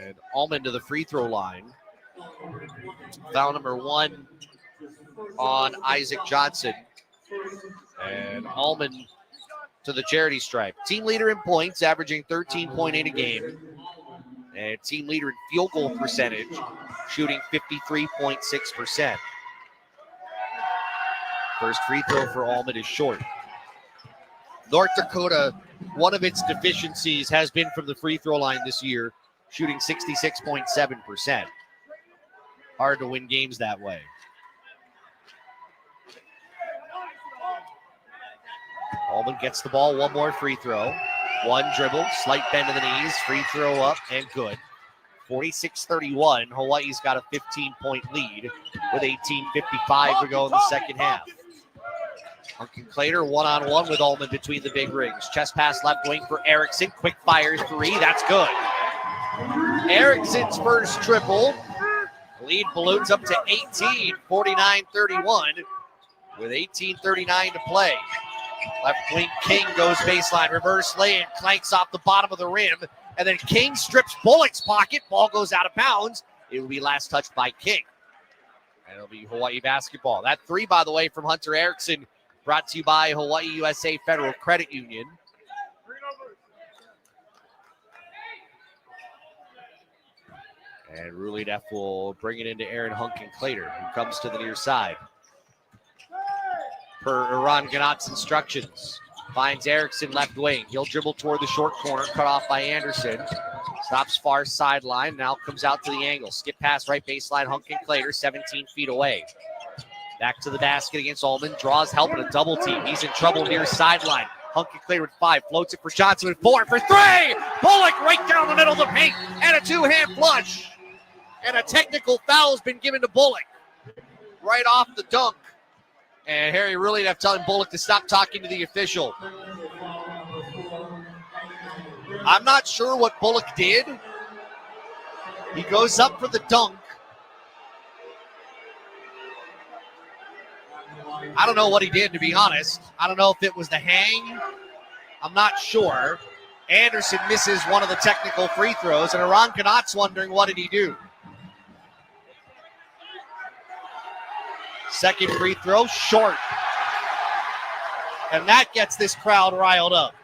And Ullman to the free throw line. Foul number 1 on Isaac Johnson. And Ullman to the charity stripe. Team leader in points, averaging 13.8 a game. And team leader in field goal percentage, shooting 53.6%. First free throw for Ullman is short. North Dakota, one of its deficiencies has been from the free throw line this year, shooting 66.7%. Hard to win games that way. Ullman gets the ball, 1 more free throw. 1 dribble, slight bend of the knees, free throw up, and good. 46-31, Hawaii's got a 15-point lead with 18:55 to go in the second half. Hunkin Clater one-on-one with Ullman between the big rings. Chest pass left wing for Erickson, quick fire 3, that's good. Erickson's first triple. Lead balloons up to 18, 49-31 with 18:39 to play. Left wing King goes baseline, reverse lay-in, clanks off the bottom of the rim, and then King strips Bullock's pocket. Ball goes out of bounds. It will be last touched by King. And it'll be Hawaii basketball. That 3, by the way, from Hunter Erickson, brought to you by Hawaii USA Federal Credit Union. And Rulidef will bring it into Aaron Hunkin Clater, who comes to the near side. Per Iran Ganat's instructions. Finds Erickson left wing. He'll dribble toward the short corner, cut off by Anderson. Stops far sideline, now comes out to the angle. Skip pass right baseline, Hunkin Clater, 17 feet away. Back to the basket against Ullman. Draws help in a double team. He's in trouble near sideline. Hunkin Clater with 5. Floats it for Johnson with 4 for 3. Bullock right down the middle of the paint. And a 2-hand flush. And a technical foul has been given to Bullock. Right off the dunk. And Harry Rulidef telling Bullock to stop talking to the official. I'm not sure what Bullock did. He goes up for the dunk. I don't know what he did, to be honest. I don't know if it was the hang. I'm not sure. Anderson misses one of the technical free throws, and Iran Ganat's wondering, what did he do? Second free throw, short. And that gets this crowd riled up.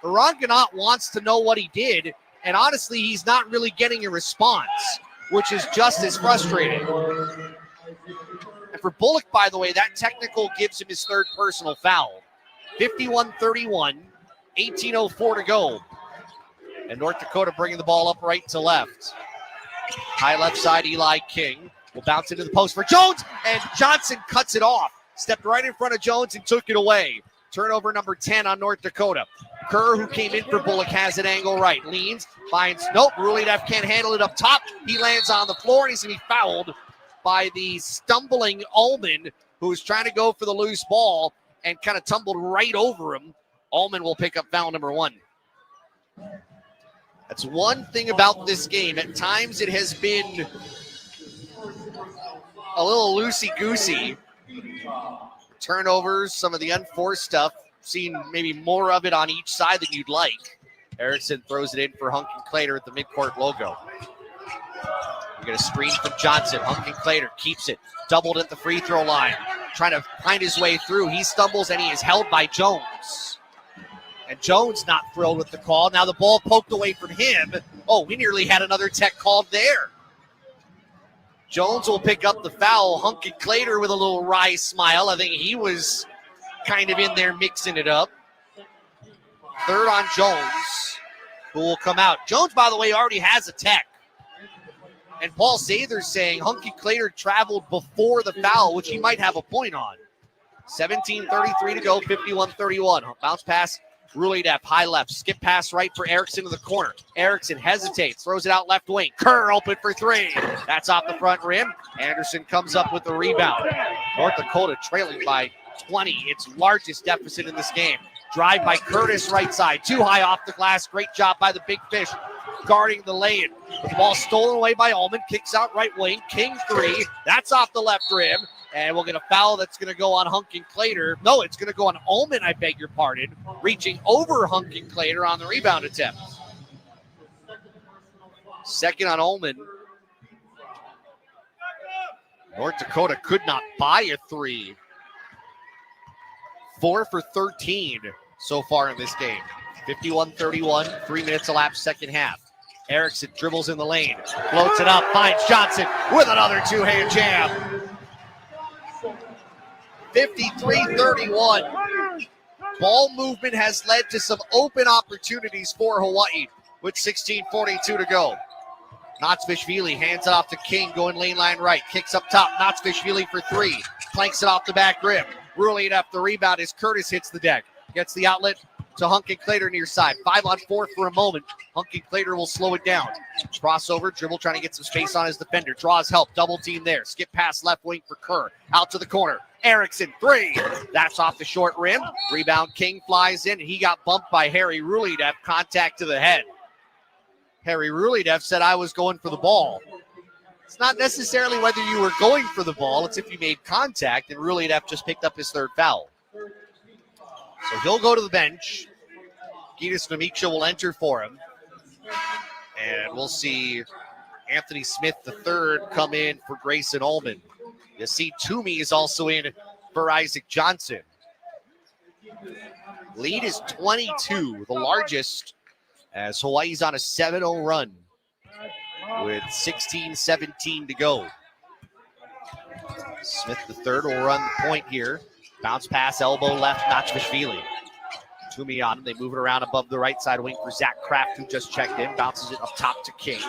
Iran Ganat wants to know what he did, and honestly, he's not really getting a response, which is just as frustrating. And for Bullock, by the way, that technical gives him his 3rd personal foul. 51-31, 18:04 to go. And North Dakota bringing the ball up right to left. High left side, Eli King will bounce into the post for Jones, and Johnson cuts it off. Stepped right in front of Jones and took it away. Turnover number 10 on North Dakota. Kerr, who came in for Bullock, has an angle right. Leans, finds, nope, Ruledev can't handle it up top. He lands on the floor, and he's going to be fouled by the stumbling Ullman, who's trying to go for the loose ball and kind of tumbled right over him. Ullman will pick up foul number 1. That's one thing about this game. At times it has been a little loosey-goosey. Turnovers, some of the unforced stuff, seen maybe more of it on each side than you'd like. Erickson throws it in for Hunkin Clater at the midcourt logo. We get a screen from Johnson. Hunkin Clater keeps it, doubled at the free throw line, trying to find his way through. He stumbles and he is held by Jones. And Jones not thrilled with the call. Now the ball poked away from him. Oh, we nearly had another tech called there. Jones will pick up the foul. Hunkin Clater with a little wry smile. I think he was kind of in there mixing it up. Third on Jones, who will come out. Jones, by the way, already has a tech. And Paul Sather's saying Hunkin Clater traveled before the foul, which he might have a point on. 17:33 to go, 51-31. Bounce pass, Ruledev, high left, skip pass right for Erickson to the corner. Erickson hesitates, throws it out left wing. Kerr open for 3. That's off the front rim. Anderson comes up with the rebound. North Dakota trailing by 20, its largest deficit in this game. Drive by Curtis, right side. Too high off the glass. Great job by the Big Fish guarding the lane. The ball stolen away by Ullman. Kicks out right wing. King 3. That's off the left rim. And we'll get a foul that's going to go on Hunkin Clater. No, it's going to go on Ullman, I beg your pardon. Reaching over Hunkin Clater on the rebound attempt. Second on Ullman. North Dakota could not buy a 3. 4 for 13 so far in this game. 51-31, 3 minutes elapsed, second half. Erickson dribbles in the lane, floats it up, finds Johnson with another two-hand jam. 53-31. Ball movement has led to some open opportunities for Hawaii with 16:42 to go. Notsvishvili hands it off to King, going lane line right. Kicks up top, Notsvishvili for 3. Planks it off the back rim. Ruling up the rebound as Curtis hits the deck. Gets the outlet to Hunkin Clater near side. 5-on-4 for a moment. Hunkin Clater will slow it down. Crossover, dribble, trying to get some space on his defender. Draws help, double team there. Skip pass left wing for Kerr. Out to the corner. Erickson, 3. That's off the short rim. Rebound, King flies in. He got bumped by Harry Ruledev. Contact to the head. Harry Ruledev said, I was going for the ball. It's not necessarily whether you were going for the ball. It's if you made contact, and Ruledev just picked up his 3rd foul. So he'll go to the bench. Gitas Namiksha will enter for him. And we'll see Anthony Smith III come in for Grayson Ullman. You see Toomey is also in for Isaac Johnson. Lead is 22, the largest, as Hawaii's on a 7-0 run with 16-17 to go. Smith III will run the point here. Bounce pass, elbow left, Notsvishvili. Toomey on him. They move it around above the right side wing for Zach Kraft, who just checked in. Bounces it up top to King.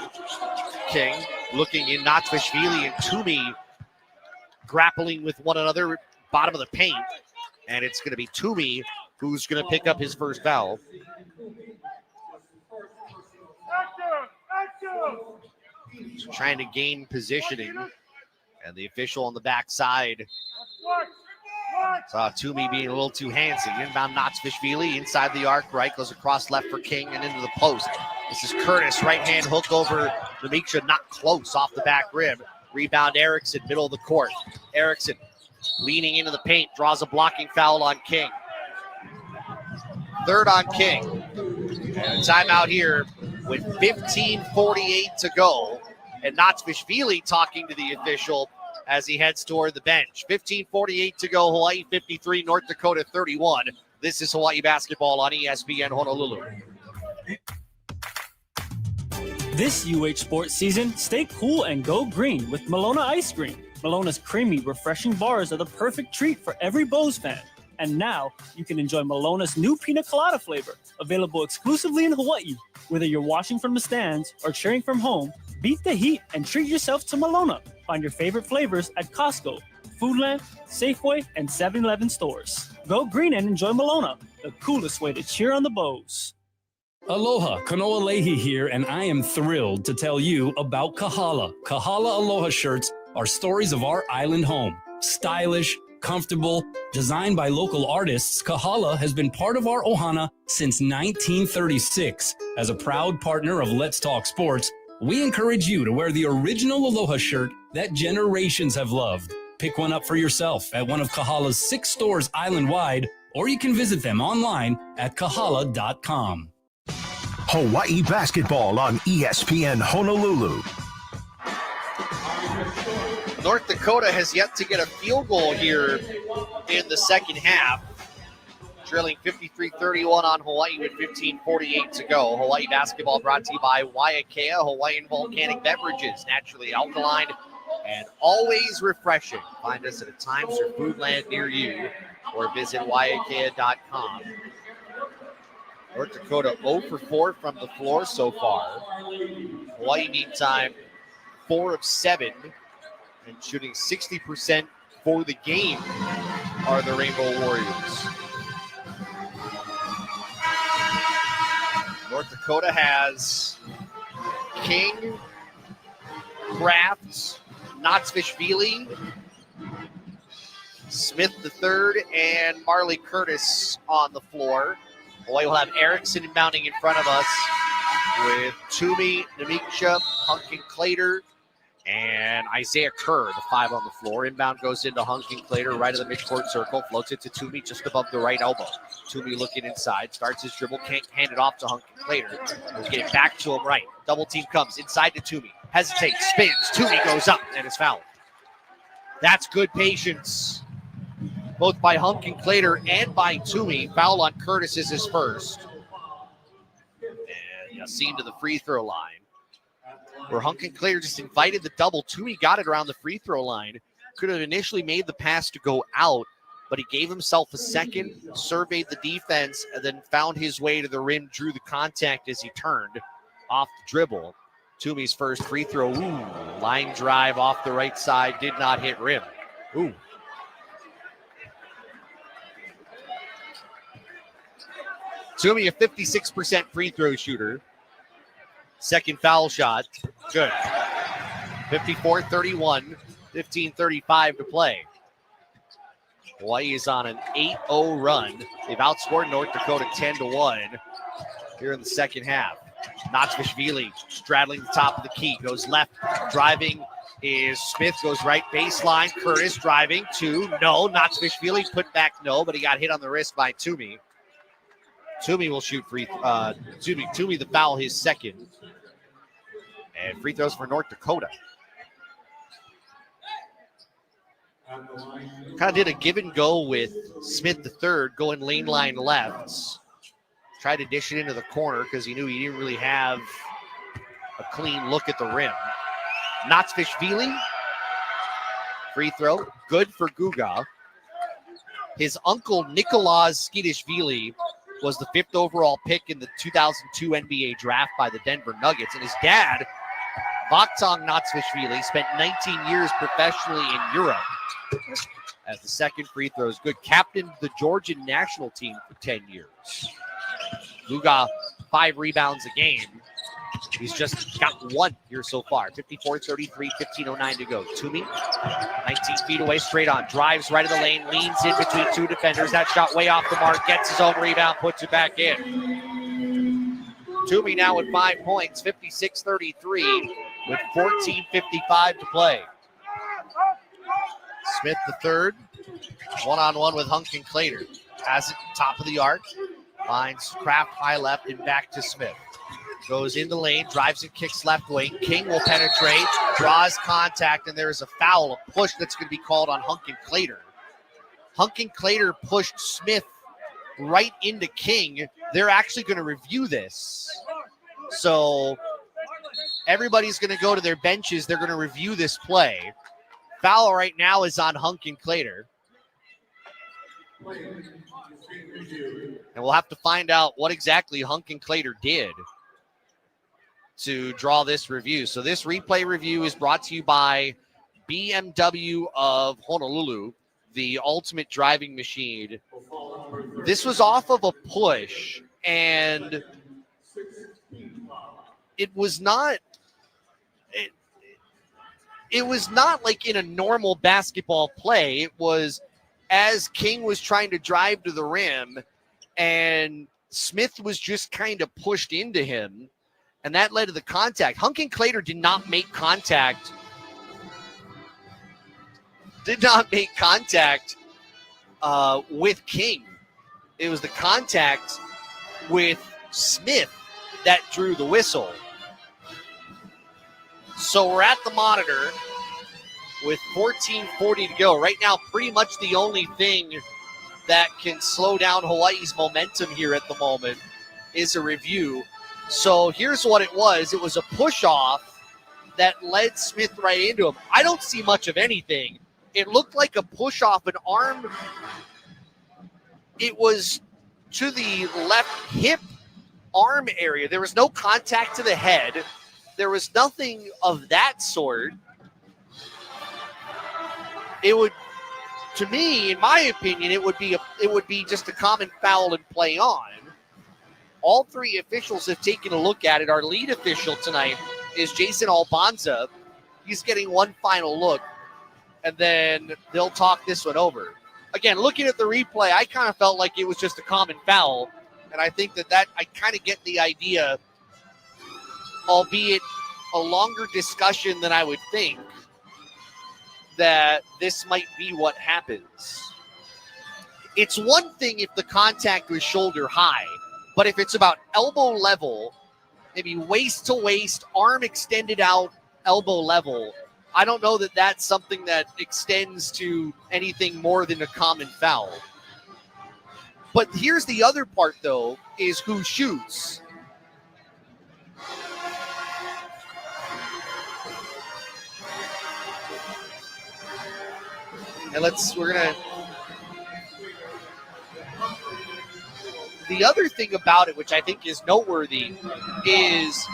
King looking in, Notsvishvili and Toomey grappling with one another, bottom of the paint. And it's going to be Toomey who's going to pick up his 1st foul. Trying to gain positioning. And the official on the backside saw Toomey being a little too handsy. Inbound Notsvishvili inside the arc right, goes across left for King and into the post. This is Curtis, right-hand hook over Namiksha, not close off the back rim. Rebound Erickson, middle of the court. Erickson leaning into the paint, draws a blocking foul on King. 3rd on King. And a timeout here with 15:48 to go. And Notsvishvili talking to the official as he heads toward the bench. 15:48 to go. Hawaii 53, North Dakota 31. This is Hawaii basketball on ESPN Honolulu. This UH sports season, stay cool and go green with Malona Ice Cream. Malona's creamy, refreshing bars are the perfect treat for every Bows fan. And now you can enjoy Melona's new pina colada flavor, available exclusively in Hawaii. Whether you're watching from the stands or cheering from home, beat the heat and treat yourself to Melona. Find your favorite flavors at Costco, Foodland, Safeway, and 7-Eleven stores. Go green and enjoy Melona, the coolest way to cheer on the Bows. Aloha, Kanoa Leahy here, and I am thrilled to tell you about Kahala. Kahala Aloha shirts are stories of our island home. Stylish, comfortable, designed by local artists, Kahala has been part of our ohana since 1936. As a proud partner of Let's Talk Sports, we encourage you to wear the original Aloha shirt that generations have loved. Pick one up for yourself at one of Kahala's 6 stores island-wide, or you can visit them online at kahala.com. Hawaii basketball on ESPN Honolulu. North Dakota has yet to get a field goal here in the second half. Trailing 53-31 on Hawaii with 15:48 to go. Hawaii basketball brought to you by Waiakea Hawaiian Volcanic Beverages. Naturally alkaline and always refreshing. Find us at a Times or Foodland near you or visit waiakea.com. North Dakota 0 for 4 from the floor so far. Hawaii, meantime, 4 of 7 and shooting 60% for the game are the Rainbow Warriors. North Dakota has King, Kraft, Knotsvishvili, Smith III, and Marley Curtis on the floor. Hawaii will have Erickson inbounding in front of us with Toomey, Namiksha, Hunkin Clater, and Isaiah Kerr, the 5 on the floor. Inbound goes into Hunkin Clater, right of the midcourt circle, floats it to Toomey just above the right elbow. Toomey looking inside, starts his dribble, can't hand it off to Hunkin Clater. He'll get it back to him right. Double team comes inside to Toomey, hesitates, spins, Toomey goes up and is fouled. That's good patience, both by Hunkin Clater and by Toomey. Foul on Curtis is his first. And Yassine to the free throw line, where Hunkin Clater just invited the double. Toomey got it around the free throw line. Could have initially made the pass to go out, but he gave himself a second, surveyed the defense, and then found his way to the rim, drew the contact as he turned off the dribble. Toomey's first free throw, line drive off the right side, did not hit rim. Toomey, a 56% free throw shooter. Second foul shot, good. 54-31, 15:35 to play. Hawaii is on an 8-0 run. They've outscored North Dakota 10-1 here in the second half. Knotsvishvili straddling the top of the key, goes left, driving is Smith, goes right baseline. Curtis driving to no. Knotsvishvili put back no, but he got hit on the wrist by Toomey. Toomey will shoot Toomey the foul, his second. And free throws for North Dakota. Kind of did a give and go with Smith III going lane line left. Tried to dish it into the corner because he knew he didn't really have a clean look at the rim. Knotsvishvili, free throw, good for Guga. His uncle Nikolaz Skidishvili was the 5th overall pick in the 2002 NBA draft by the Denver Nuggets, and his dad, Vakhtang Knotsvishvili, spent 19 years professionally in Europe. As the second free throw is good. Captained the Georgian national team for 10 years. Guga, 5 rebounds a game. He's just got 1 here so far. 54-33, 15:09 to go. Toomey, 19 feet away, straight on. Drives right of the lane, leans in between 2 defenders. That shot way off the mark. Gets his own rebound, puts it back in. Toomey now with 5 points, 56-33, with 14:55 to play. Smith III, one-on-one with Hunkin Clater. Has it top of the arc. Finds Kraft high left and back to Smith. Goes in the lane, drives and kicks left wing. King will penetrate, draws contact, and there is a foul, a push that's going to be called on Hunkin Clater. Hunkin Clater pushed Smith right into King. They're actually going to review this. So everybody's going to go to their benches. They're going to review this play. Foul right now is on Hunkin Clater. And we'll have to find out what exactly Hunkin Clater did to draw this review. So this replay review is brought to you by BMW of Honolulu, the ultimate driving machine. This was off of a push, and it was not like in a normal basketball play. It was as King was trying to drive to the rim, and Smith was just kind of pushed into him, and that led to the contact. Hunkin Clater did not make contact with King. It was the contact with Smith that drew the whistle. So we're at the monitor with 14:40 to go. Right now, pretty much the only thing that can slow down Hawaii's momentum here at the moment is a review. So here's what it was. It was a push-off that led Smith right into him. I don't see much of anything. It looked like a push-off, an arm. It was to the left hip arm area. There was no contact to the head. There was nothing of that sort. It would, to me, in my opinion, it would be just a common foul and play on. All three officials have taken a look at it. Our lead official tonight is Jason Albanza. He's getting one final look, and then they'll talk this one over. Again, looking at the replay, I kind of felt like it was just a common foul, and I think that I kind of get the idea, albeit a longer discussion than I would think, that this might be what happens. It's one thing if the contact was shoulder high, but if it's about elbow level, maybe waist to waist, arm extended out, elbow level, I don't know that that's something that extends to anything more than a common foul. But here's the other part, though, is who shoots. And the other thing about it, which I think is noteworthy, is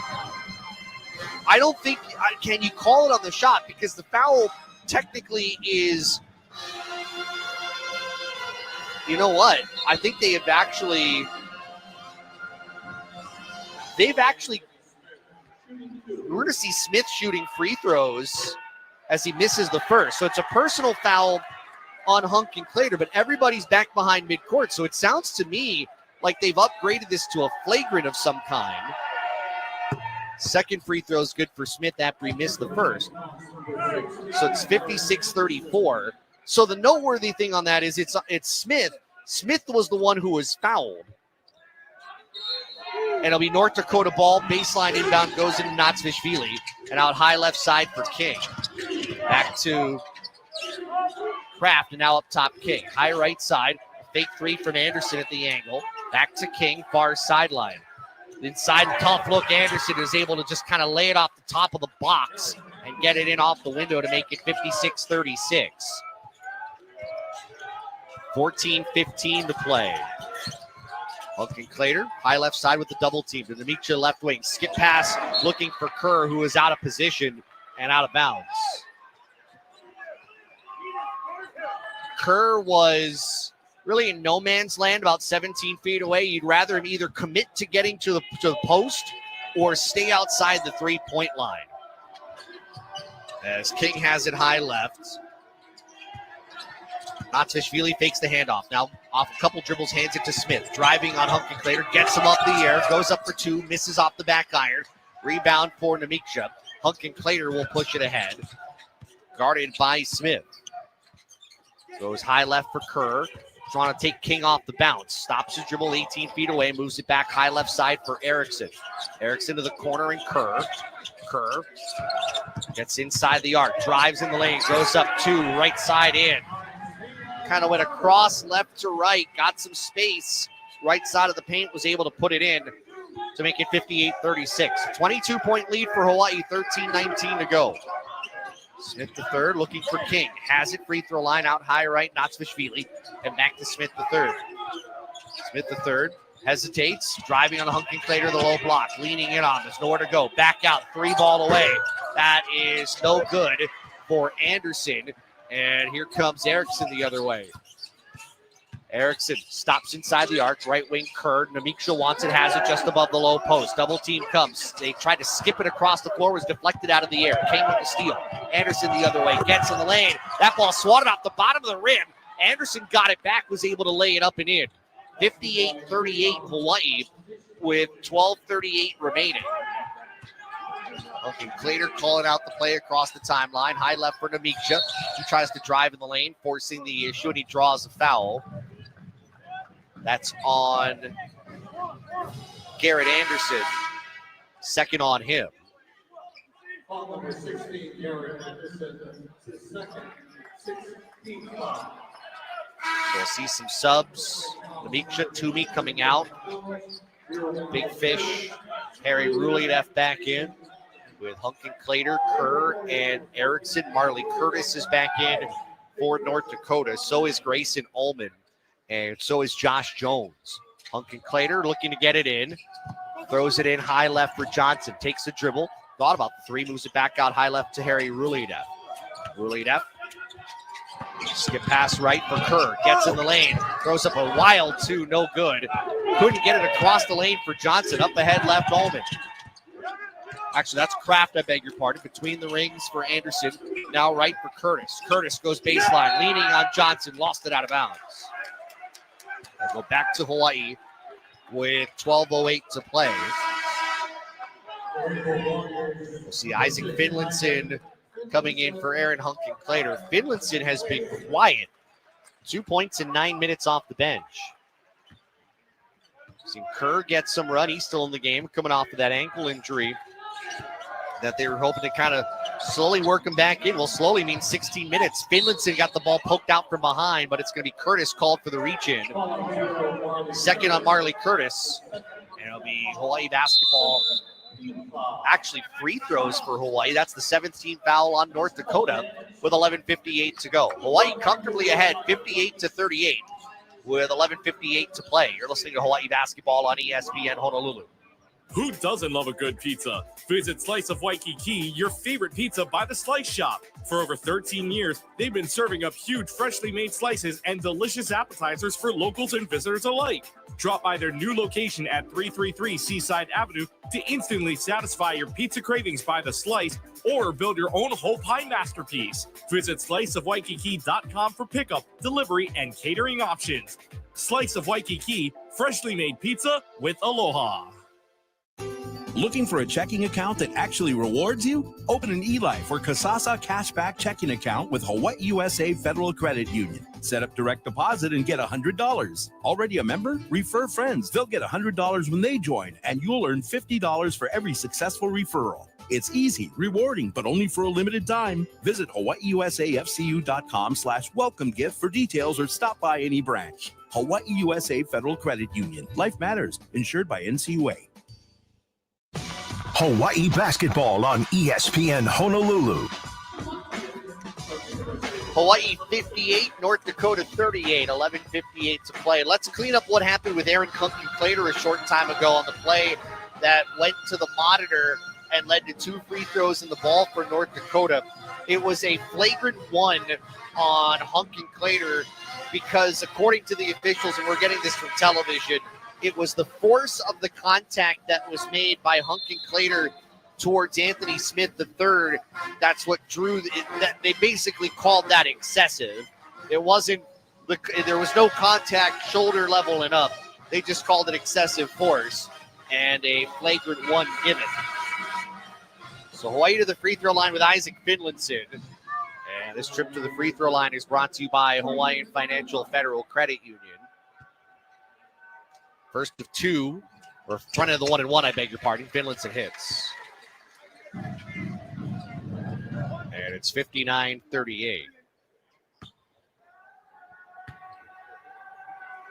I don't think, can you call it on the shot? Because the foul technically is, you know what? I think we're going to see Smith shooting free throws as he misses the first. So it's a personal foul on Hunkin Clater, but everybody's back behind midcourt. So it sounds to me like they've upgraded this to a flagrant of some kind. Second free throw is good for Smith after he missed the first. So it's 56-34. So the noteworthy thing on that is it's Smith. Smith was the one who was fouled. And it'll be North Dakota ball. Baseline inbound goes into Natsvishvili. And out high left side for King. Back to Kraft, and now up top King. High right side. Fake three from Anderson at the angle. Back to King, far sideline. Inside the tough look, Anderson is able to just kind of lay it off the top of the box and get it in off the window to make it 56-36. 14:15 to play. Hunkin Clater, high left side with the double team to the Micha left wing. Skip pass looking for Kerr, who is out of position and out of bounds. Kerr was really in no man's land, about 17 feet away. You'd rather him either commit to getting to the post or stay outside the three-point line. As King has it high left. Natsvishvili fakes the handoff. Now off a couple dribbles, hands it to Smith. Driving on Hunkin Clater, gets him up the air, goes up for two, misses off the back iron. Rebound for Namiksha. Hunkin Clater will push it ahead. Guarded by Smith. Goes high left for Kerr. Trying to take King off the bounce. Stops his dribble 18 feet away. Moves it back high left side for Erickson. Erickson to the corner and Kerr. Kerr gets inside the arc. Drives in the lane. Goes up two. Right side in. Kind of went across left to right. Got some space. Right side of the paint. Was able to put it in to make it 58-36. 22-point lead for Hawaii. 13-19 to go. Smith the third looking for King. Has it, free throw line out high right, Natsvishvili. And back to Smith the third. Smith the third hesitates, driving on Hunkin Clater, the low block, leaning in on. There's nowhere to go. Back out, 3-ball away. That is no good for Anderson. And here comes Erickson the other way. Erickson stops inside the arc, right wing Kerr. Namiksha wants it, has it just above the low post. Double team comes. They tried to skip it across the floor, was deflected out of the air. Came with the steal. Anderson the other way, gets in the lane. That ball swatted off the bottom of the rim. Anderson got it back, was able to lay it up and in. 58-38 Hawaii with 12:38 remaining. Okay, Clater calling out the play across the timeline. High left for Namiksha. He tries to drive in the lane, forcing the issue, and he draws a foul. That's on Garrett Anderson. Second on him. Number 16, Garrett Anderson. Second, 16 foul. We'll see some subs. Namiksha, Toomey coming out. Big Fish, Harry Rulieff back in with Hunkin Clater, Kerr, and Erickson. Marley Curtis is back in for North Dakota. So is Grayson Ullman, and so is Josh Jones. Hunkin Clater looking to get it in. Throws it in high left for Johnson. Takes the dribble. Thought about the three. Moves it back out high left to Harry Rulieff. Rulieff. Skip pass right for Kerr. Gets in the lane. Throws up a wild two. No good. Couldn't get it across the lane for Johnson. Up ahead left Ullman. Actually, that's Kraft, I beg your pardon. Between the rings for Anderson. Now right for Curtis. Curtis goes baseline. Leaning on Johnson. Lost it out of bounds. They'll go back to Hawaii with 12:08 to play. We'll see Isaac Finlinson coming in for Aaron Hunkin Clater. Finlinson has been quiet. 2 points in 9 minutes off the bench. Seen Kerr get some run. He's still in the game, coming off of that ankle injury that they were hoping to kind of slowly work him back in. Well, slowly means 16 minutes. Finlinson got the ball poked out from behind, but it's going to be Curtis called for the reach-in. Second on Marley Curtis. And it'll be Hawaii basketball. Actually, free throws for Hawaii. That's the 17th foul on North Dakota with 11:58 to go. Hawaii comfortably ahead, 58-38 with 11:58 to play. You're listening to Hawaii basketball on ESPN Honolulu. Who doesn't love a good pizza? Visit Slice of Waikiki, your favorite pizza by the Slice Shop. For over 13 years, they've been serving up huge, freshly made slices and delicious appetizers for locals and visitors alike. Drop by their new location at 333 Seaside Avenue to instantly satisfy your pizza cravings by the slice or build your own whole pie masterpiece. Visit sliceofwaikiki.com for pickup, delivery, and catering options. Slice of Waikiki, freshly made pizza with aloha. Looking for a checking account that actually rewards you? Open an eLife or Kasasa Cashback checking account with Hawaii USA Federal Credit Union. Set up direct deposit and get $100. Already a member? Refer friends. They'll get $100 when they join, and you'll earn $50 for every successful referral. It's easy, rewarding, but only for a limited time. Visit hawaiiusafcu.com/welcome gift for details or stop by any branch. Hawaii USA Federal Credit Union. Life matters. Insured by NCUA. Hawaii basketball on ESPN Honolulu. Hawaii 58, North Dakota 38, 11:58 to play. Let's clean up what happened with Aaron Hunkin Clater a short time ago on the play that went to the monitor and led to 2 free throws in the ball for North Dakota. It was a flagrant one on Hunkin Clater because according to the officials, and we're getting this from television, it was the force of the contact that was made by Hunkin Clater towards Anthony Smith III. That's what drew that. They basically called that excessive. It wasn't there was no contact shoulder level and up. They just called it excessive force and a flagrant one given. So Hawaii to the free throw line with Isaac Finlinson. And this trip to the free throw line is brought to you by Hawaiian Financial Federal Credit Union. First of 2, or front of the 1-and-1, I beg your pardon. Finlinson hits. And it's 59-38.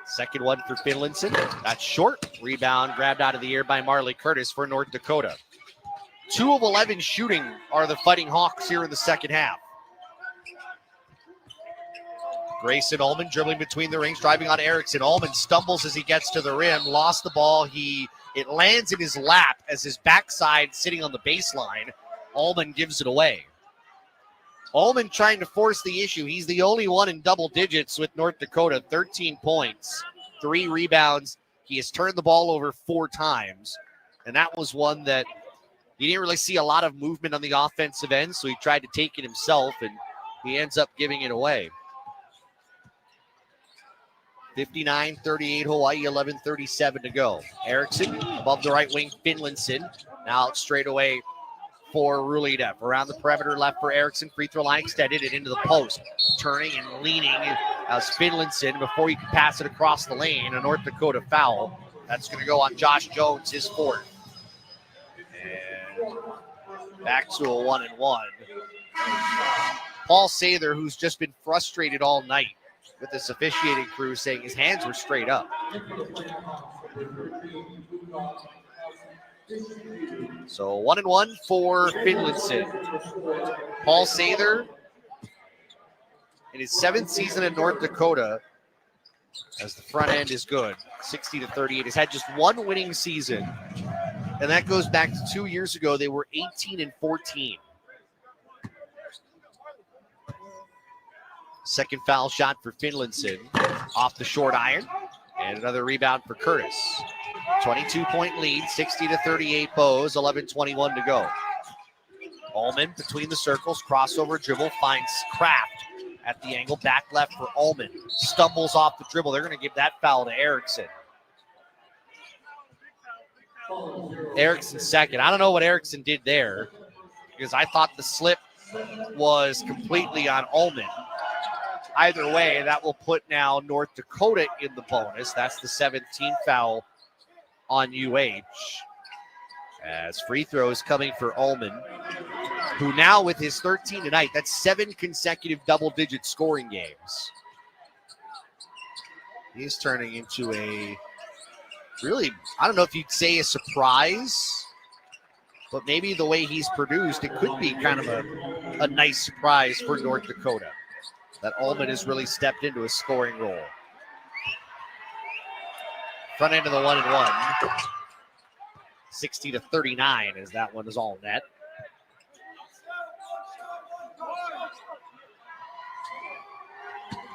Second one for Finlinson. That's short. Rebound grabbed out of the air by Marley Curtis for North Dakota. 2 of 11 shooting are the Fighting Hawks here in the second half. Grayson Ullman dribbling between the rings, driving on Erickson. Ullman stumbles as he gets to the rim, lost the ball. It lands in his lap as his backside sitting on the baseline. Ullman gives it away. Ullman trying to force the issue. He's the only one in double digits with North Dakota, 13 points, 3 rebounds. He has turned the ball over 4 times, and that was one that he didn't really see a lot of movement on the offensive end, so he tried to take it himself, and he ends up giving it away. 59-38 Hawaii, 11:37 to go. Erickson above the right wing, Finlinson. Now straight away for Rulidev. Around the perimeter left for Erickson. Free throw line extended and into the post. Turning and leaning as Finlinson before he can pass it across the lane. A North Dakota foul. That's going to go on Josh Jones, his 4th. And back to a 1-and-1. Paul Sather, who's just been frustrated all night with this officiating crew, saying his hands were straight up. So 1-and-1 for Finlinson. Paul Sather, in his 7th season in North Dakota, as the front end is good, 60-38, has had just 1 winning season, and that goes back to 2 years ago. They were 18-14. Second foul shot for Finlinson off the short iron, and another rebound for Curtis. 22-point lead, 60-38 Bows, 11:21 to go. Ullman between the circles, crossover dribble, finds Kraft at the angle, back left for Ullman. Stumbles off the dribble. They're going to give that foul to Erickson. Erickson's second. I don't know what Erickson did there, because I thought the slip was completely on Ullman. Either way, that will put now North Dakota in the bonus. That's the 17th foul on UH. As free throws coming for Ullman, who now with his 13 tonight, that's 7 consecutive double-digit scoring games. He's turning into a really, I don't know if you'd say a surprise, but maybe the way he's produced, it could be kind of a nice surprise for North Dakota, that Ullman has really stepped into a scoring role. Front end of the 1-and-1. 60-39 as that one is all net.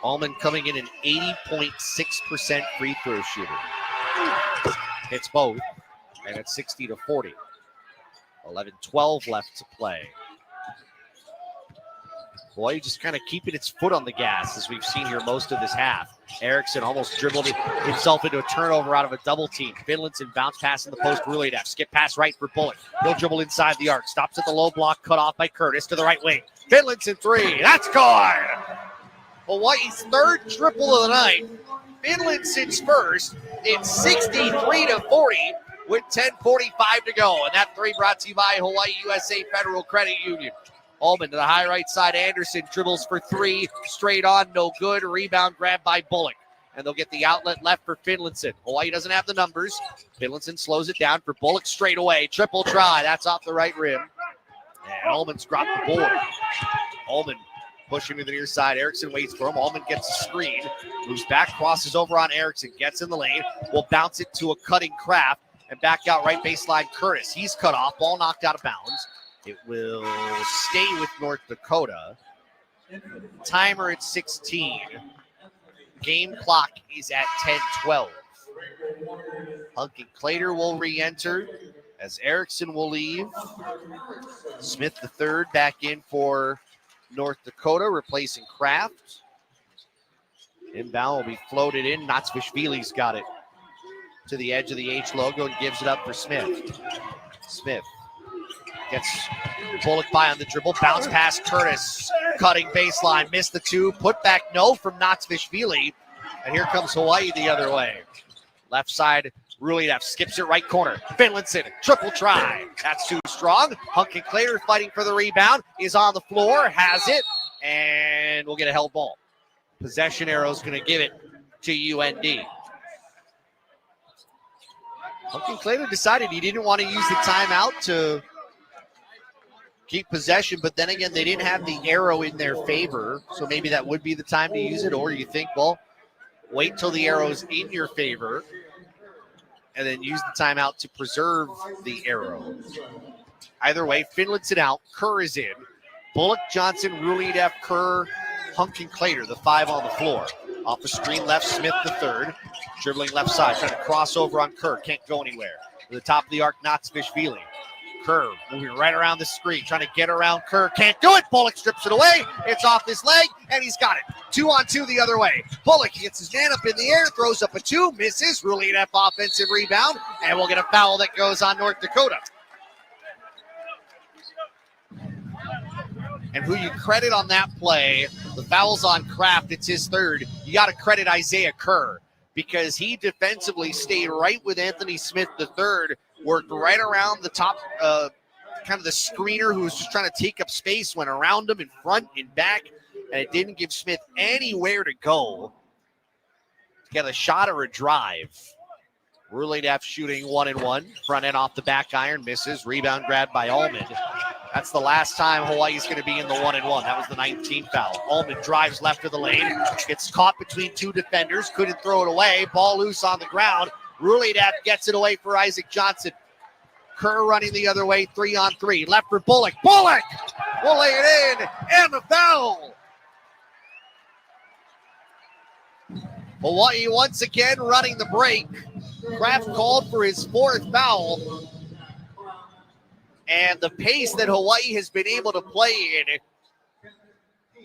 Ullman coming in an 80.6% free throw shooter. Hits both, and it's 60-40. 11-12 left to play. Boy, just kind of keeping its foot on the gas as we've seen here most of this half. Erickson almost dribbled himself into a turnover out of a double team. Finlinson bounce pass in the post. Rulidev skip pass right for Bullock. He'll dribble inside the arc. Stops at the low block, cut off by Curtis to the right wing. Finlinson 3. That's good. Hawaii's 3rd triple of the night. Finlinson's first. It's 63-40 with 10:45 to go. And that 3 brought to you by Hawaii USA Federal Credit Union. Ullman to the high right side. Anderson dribbles for 3. Straight on, no good. Rebound grab by Bullock. And they'll get the outlet left for Finlinson. Hawaii doesn't have the numbers. Finlinson slows it down for Bullock straight away. Triple try. That's off the right rim. And Ullman's dropped the board. Ullman pushing to the near side. Erickson waits for him. Ullman gets a screen. Moves back, crosses over on Erickson. Gets in the lane. Will bounce it to a cutting Kraft. And back out right baseline Curtis. He's cut off. Ball knocked out of bounds. It will stay with North Dakota. Timer at 16. Game clock is at 10:12. Hunkin Clater will re-enter as Erickson will leave. Smith the third back in for North Dakota, replacing Kraft. Inbound will be floated in. Natsvishvili's got it to the edge of the H logo and gives it up for Smith. Smith gets Bullock by on the dribble. Bounce pass Curtis. Cutting baseline. Missed the 2. Put back no from Natsvishvili. And here comes Hawaii the other way. Left side, Rulidev skips it right corner. Finlinson, triple try. That's too strong. Hunkin Clater fighting for the rebound. Is on the floor. Has it. And we'll get a held ball. Possession arrow's going to give it to UND. Hunkin Clater decided he didn't want to use the timeout to keep possession, but then again, they didn't have the arrow in their favor, so maybe that would be the time to use it, or you think, well, wait till the arrow's in your favor and then use the timeout to preserve the arrow. Either way, Finland's it out. Kerr is in. Bullock, Johnson, Ruledeff, Kerr, Hunk, and Clater, the 5 on the floor. Off the screen left, Smith the 3rd. Dribbling left side, trying to cross over on Kerr. Can't go anywhere. To the top of the arc, Natsvishvili. Kerr moving right around the screen, trying to get around Kerr. Can't do it. Bullock strips it away. It's off his leg, and he's got it. 2-on-2 the other way. Bullock gets his man up in the air, throws up a 2, misses. Ruledeff offensive rebound, and we'll get a foul that goes on North Dakota. And who you credit on that play, the foul's on Kraft. It's his 3rd. You got to credit Isaiah Kerr because he defensively stayed right with Anthony Smith the 3rd, worked right around the top, kind of the screener who was just trying to take up space, went around him in front and back, and it didn't give Smith anywhere to go to get a shot or a drive. Ruledeff shooting 1-1. Front end off the back iron, misses. Rebound grabbed by Allman. That's the last time Hawaii's going to be in the 1-1. That was the 19th foul. Allman drives left of the lane. Gets caught between 2 defenders. Couldn't throw it away. Ball loose on the ground. Ruledeff gets it away for Isaac Johnson. Kerr running the other way, 3-on-3. Left for Bullock. Bullock will lay it in, and the foul. Hawaii once again running the break. Kraft called for his 4th foul. And the pace that Hawaii has been able to play in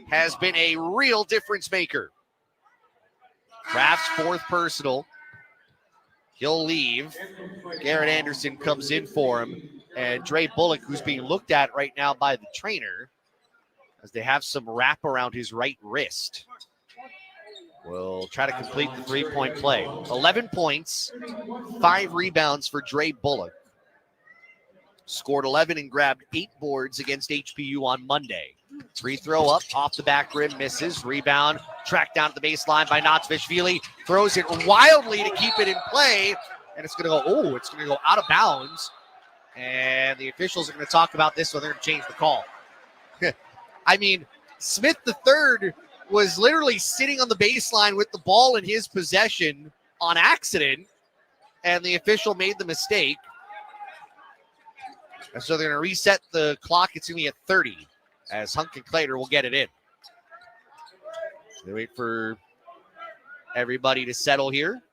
has been a real difference maker. Kraft's 4th personal. He'll leave. Garrett Anderson comes in for him. And Dre Bullock, who's being looked at right now by the trainer, as they have some wrap around his right wrist, will try to complete the 3-point play. 11 points, 5 rebounds for Dre Bullock. Scored 11 and grabbed 8 boards against HPU on Monday. Free throw up, off the back rim, misses. Rebound, tracked down to the baseline by Natsvishvili. Throws it wildly to keep it in play. And it's going to go, it's going to go out of bounds. And the officials are going to talk about this, so they're going to change the call. I mean, Smith the 3rd was literally sitting on the baseline with the ball in his possession on accident. And the official made the mistake. And so they're going to reset the clock. It's going to be at 30 as Hunk and Clater will get it in. They wait for everybody to settle here.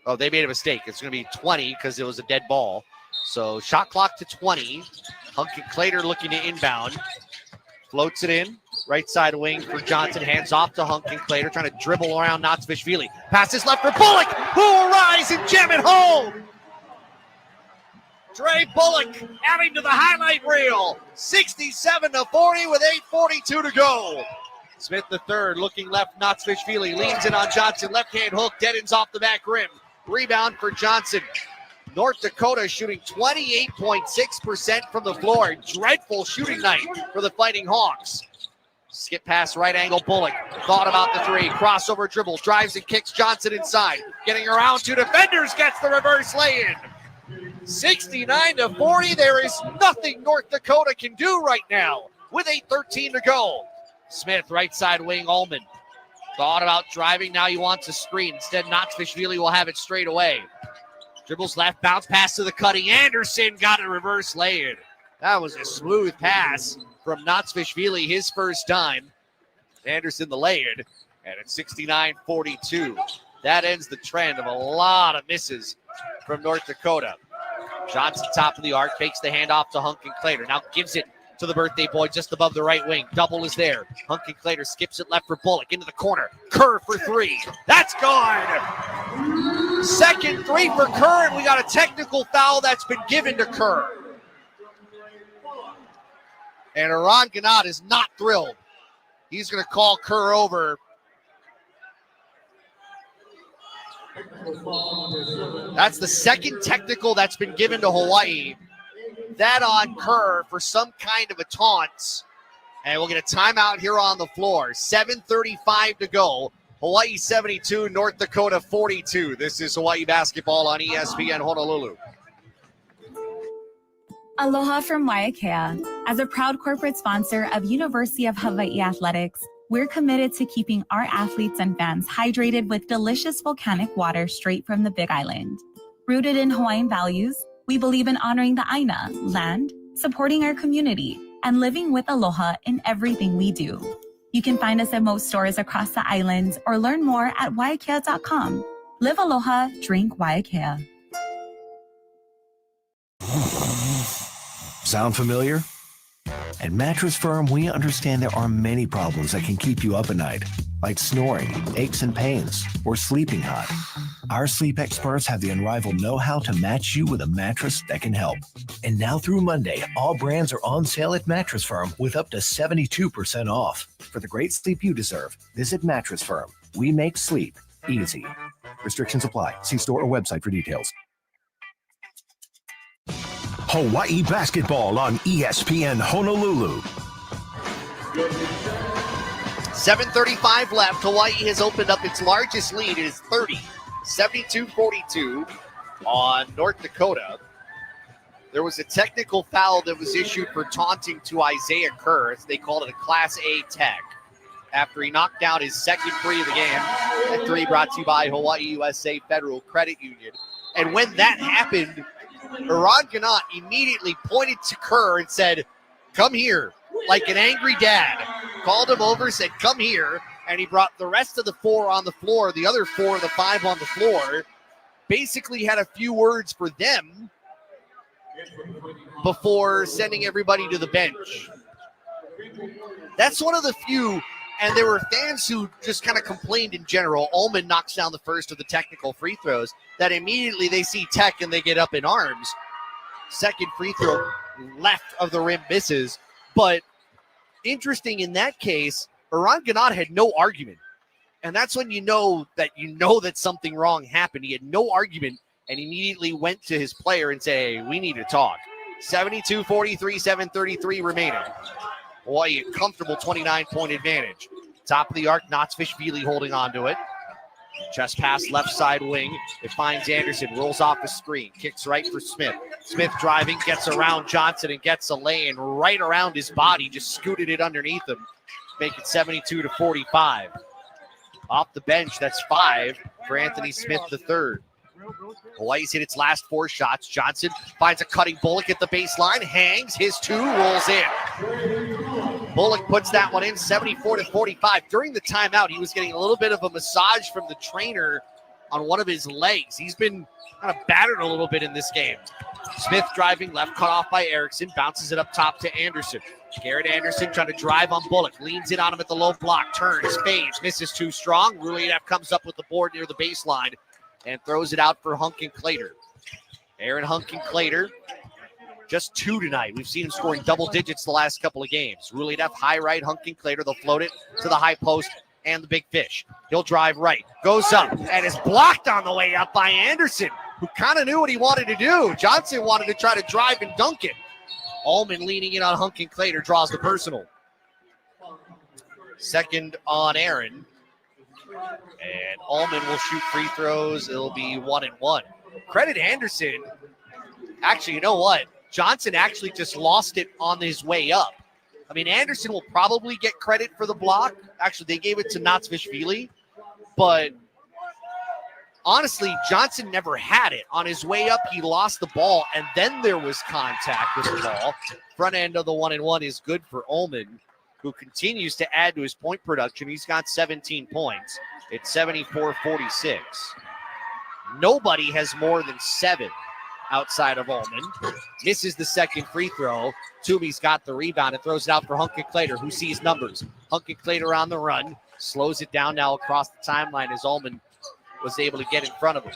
Oh, they made a mistake. It's going to be 20 because it was a dead ball. So shot clock to 20. Hunk and Clater looking to inbound. Floats it in. Right side wing for Johnson. Hands off to Hunk and Clater. Trying to dribble around Natsvishvili. Passes left for Bullock, who will rise and jam it home. Dre Bullock adding to the highlight reel. 67-40 with 8:42 to go. Smith the 3rd looking left. Natsvishvili leans in on Johnson. Left hand hook. Dead ends off the back rim. Rebound for Johnson. North Dakota shooting 28.6% from the floor. Dreadful shooting night for the Fighting Hawks. Skip pass, right angle, Bullock. Thought about the 3. Crossover dribble. Drives and kicks Johnson inside. Getting around 2 defenders. Gets the reverse lay-in. 69-40. There is nothing North Dakota can do right now with 8:13 to go. Smith, right side wing, Allman. Thought about driving. Now he wants a screen. Instead, Natsvishvili will have it straight away. Dribbles left, bounce pass to the cutting. Anderson got a reverse lay-in. That was a smooth pass from Natsvishvili, his first time. Anderson the lay-in, and it's 69-42. That ends the trend of a lot of misses from North Dakota. Johnson, top of the arc, fakes the handoff to Hunk and Clater. Now gives it to the birthday boy just above the right wing. Double is there. Hunk and Clater skips it left for Bullock into the corner. Kerr for 3. That's gone. Second 3 for Kerr, and we got a technical foul that's been given to Kerr. And Eran Ganat is not thrilled. He's going to call Kerr over. That's the second technical that's been given to Hawaii. That on Kerr for some kind of a taunt. And we'll get a timeout here on the floor. 7:35 to go. Hawaii 72, North Dakota 42. This is Hawaii basketball on ESPN Honolulu. Aloha from Waiakea. As a proud corporate sponsor of University of Hawaii Athletics, we're committed to keeping our athletes and fans hydrated with delicious volcanic water straight from the Big Island. Rooted in Hawaiian values, we believe in honoring the Aina, land, supporting our community, and living with aloha in everything we do. You can find us at most stores across the islands or learn more at waiakea.com. Live aloha, drink Waiakea. Sound familiar? At Mattress Firm, we understand there are many problems that can keep you up at night, like snoring, aches and pains, or sleeping hot. Our sleep experts have the unrivaled know-how to match you with a mattress that can help. And now through Monday, all brands are on sale at Mattress Firm with up to 72% off. For the great sleep you deserve, visit Mattress Firm. We make sleep easy. Restrictions apply. See store or website for details. Hawaii basketball on ESPN Honolulu. 7:35 left. Hawaii has opened up its largest lead. It is 30, 72-42 on North Dakota. There was a technical foul that was issued for taunting to Isaiah Kerr. They called it a Class A tech after he knocked down his second three of the game. That three brought to you by Hawaii USA Federal Credit Union. And when that happened, Eran Ganot immediately pointed to Kerr and said, "Come here," like an angry dad. Called him over, said, "Come here," and he brought the rest of the four on the floor, the other four of the five on the floor, basically had a few words for them before sending everybody to the bench. That's one of the few, and there were fans who just kind of complained in general. Ullman knocks down the first of the technical free throws, that immediately they see tech and they get up in arms. Second free throw left of the rim misses. But interesting in that case, Eran Ganot had no argument. And that's when you know that something wrong happened. He had no argument and immediately went to his player and said, "Hey, we need to talk." 72-43, 7:33 remaining. Hawaii, a comfortable 29-point advantage. Top of the arc, Knotsfish-Veely holding on to it. Chest pass left side wing. It finds Anderson, rolls off the screen, kicks right for Smith. Smith driving, gets around Johnson and gets a lay-in right around his body, just scooted it underneath him. Make it 72-45. Off the bench, that's 5 for Anthony Smith III. Hawaii's hit its last 4 shots. Johnson finds a cutting Bullock at the baseline, hangs, his 2, rolls in. Bullock puts that one in, 74-45. During the timeout, he was getting a little bit of a massage from the trainer on one of his legs. He's been kind of battered a little bit in this game. Smith driving left, cut off by Erickson, bounces it up top to Anderson. Garrett Anderson trying to drive on Bullock, leans in on him at the low block, turns, fades, misses too strong. Rulianev comes up with the board near the baseline and throws it out for Hunkin-Clater. Aaron Hunkin-Clater, just 2 tonight. We've seen him scoring double digits the last couple of games. Rulianev, high right, Hunkin-Clater. They'll float it to the high post and the big fish. He'll drive right, goes up, and is blocked on the way up by Anderson, who kind of knew what he wanted to do. Johnson wanted to try to drive and dunk it. Allman leaning in on Hunkin-Clater, draws the personal. Second on Aaron. And Allman will shoot free throws. It'll be 1-1. Credit Anderson. Actually, you know what? Johnson actually just lost it on his way up. I mean, Anderson will probably get credit for the block. Actually, they gave it to Knotsfish-Veely. But honestly, Johnson never had it. On his way up, he lost the ball, and then there was contact with the ball. Front end of the 1-1 is good for Ullman, who continues to add to his point production. He's got 17 points. It's 74-46. Nobody has more than 7 outside of Ullman. Misses the second free throw. Toomey's got the rebound and throws it out for Hunkin-Clater, who sees numbers. Hunkin-Clater on the run. Slows it down now across the timeline as Ullman was able to get in front of him.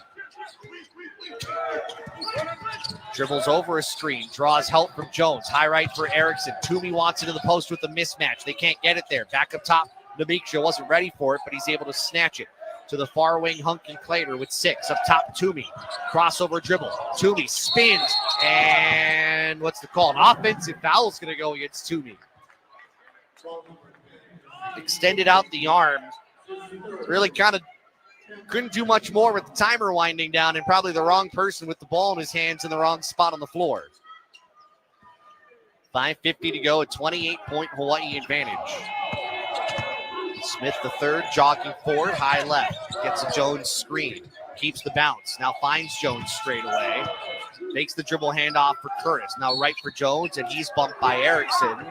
Dribbles over a screen, draws help from Jones. High right for Erickson. Toomey wants it to the post with a mismatch. They can't get it there. Back up top, Namiksha wasn't ready for it, but he's able to snatch it. To the far wing, Hunkin-Clater with 6. Up top, Toomey. Crossover dribble. Toomey spins, and what's the call? An offensive foul is going to go against Toomey. Extended out the arm really kind of couldn't do much more with the timer winding down and probably the wrong person with the ball in his hands in the wrong spot on the floor. 5:50 to go, a 28-point Hawaii advantage. Smith the third, jogging forward, high left. Gets a Jones screen, keeps the bounce. Now finds Jones straight away. Makes the dribble handoff for Curtis. Now right for Jones, and he's bumped by Erickson.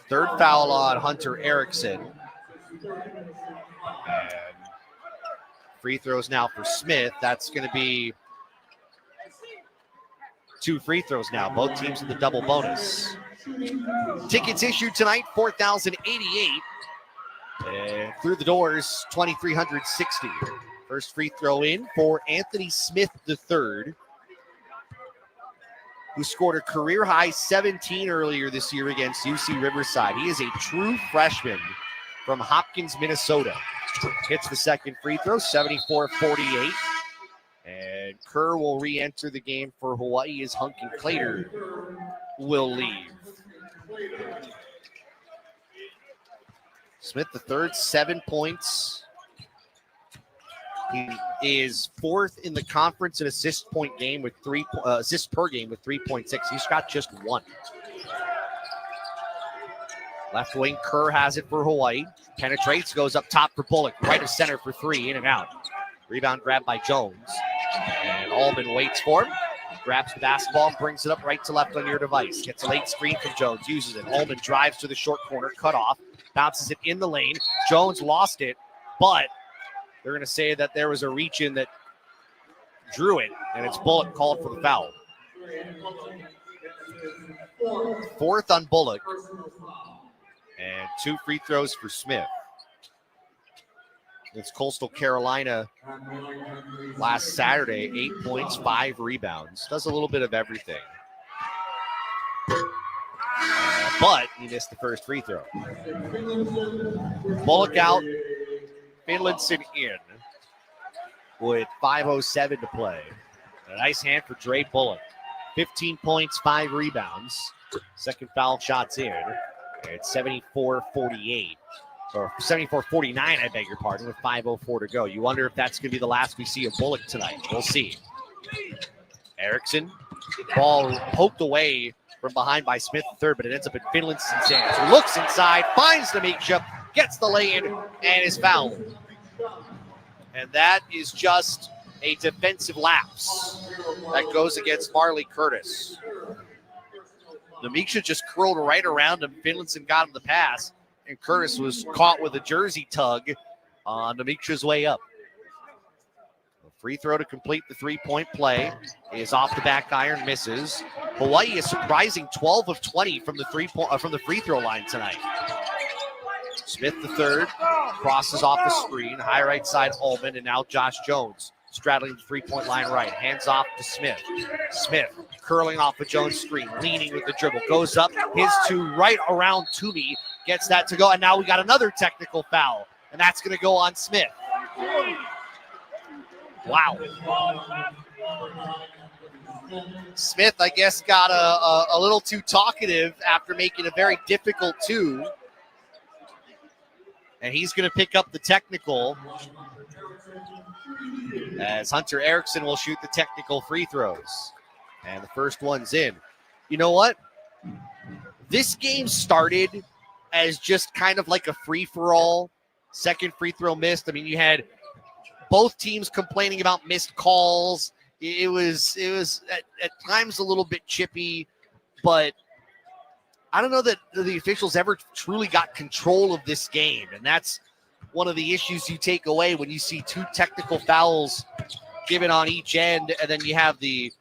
Third foul on Hunter Erickson. And free throws now for Smith. That's going to be 2 free throws now. Both teams in the double bonus. Tickets issued tonight, 4,088. And through the doors, 2,360. First free throw in for Anthony Smith III, who scored a career-high 17 earlier this year against UC Riverside. He is a true freshman from Hopkins, Minnesota. Hits the second free throw, 74-48. And Kerr will re-enter the game for Hawaii as Hunk and Clater will leave. Smith the third, 7 points. He is fourth in the conference in assist per game with 3.6. He's got just 1. Left wing, Kerr has it for Hawaii. Penetrates, goes up top for Bullock. Right of center for 3, in and out. Rebound grabbed by Jones. And Allman waits for him. Grabs the basketball, brings it up right to left on your device. Gets a late screen from Jones, uses it. Allman drives to the short corner, cut off. Bounces it in the lane. Jones lost it, but they're going to say that there was a reach in that drew it, and it's Bullock called for the foul. Fourth on Bullock. And 2 free throws for Smith. It's Coastal Carolina last Saturday, 8 points, 5 rebounds. Does a little bit of everything. But he missed the first free throw. Bullock out, Finlayson in with 5:07 to play. A nice hand for Dre Bullock. 15 points, 5 rebounds. Second foul shot's in. It's 74-48. Or 74-49, I beg your pardon, with 5:04 to go. You wonder if that's going to be the last we see of Bullock tonight. We'll see. Erickson, ball poked away from behind by Smith III, but it ends up in Finlayson's hands. He looks inside, finds Namiksha, gets the lay-in, and is fouled. And that is just a defensive lapse that goes against Marley Curtis. Namiksha just curled right around him. Finlayson got him the pass, and Curtis was caught with a jersey tug on Namiksha's way up. A free throw to complete the 3-point play is off the back iron, misses. Hawaii is surprising 12 of 20 from the free throw line tonight. Smith the third crosses off the screen, high right side Allman, and now Josh Jones straddling the 3-point line right. Hands off to Smith. Smith curling off a Jones screen, leaning with the dribble, goes up, his 2 right around Toomey, gets that to go, and now we got another technical foul, and that's going to go on Smith. Wow. Smith, I guess, got a little too talkative after making a very difficult 2. And he's going to pick up the technical as Hunter Erickson will shoot the technical free throws. And the first one's in. You know what? This game started as just kind of like a free-for-all. Second free throw missed. I mean, you had both teams complaining about missed calls. It was at times a little bit chippy, but I don't know that the officials ever truly got control of this game, and that's one of the issues you take away when you see 2 technical fouls given on each end, and then you have the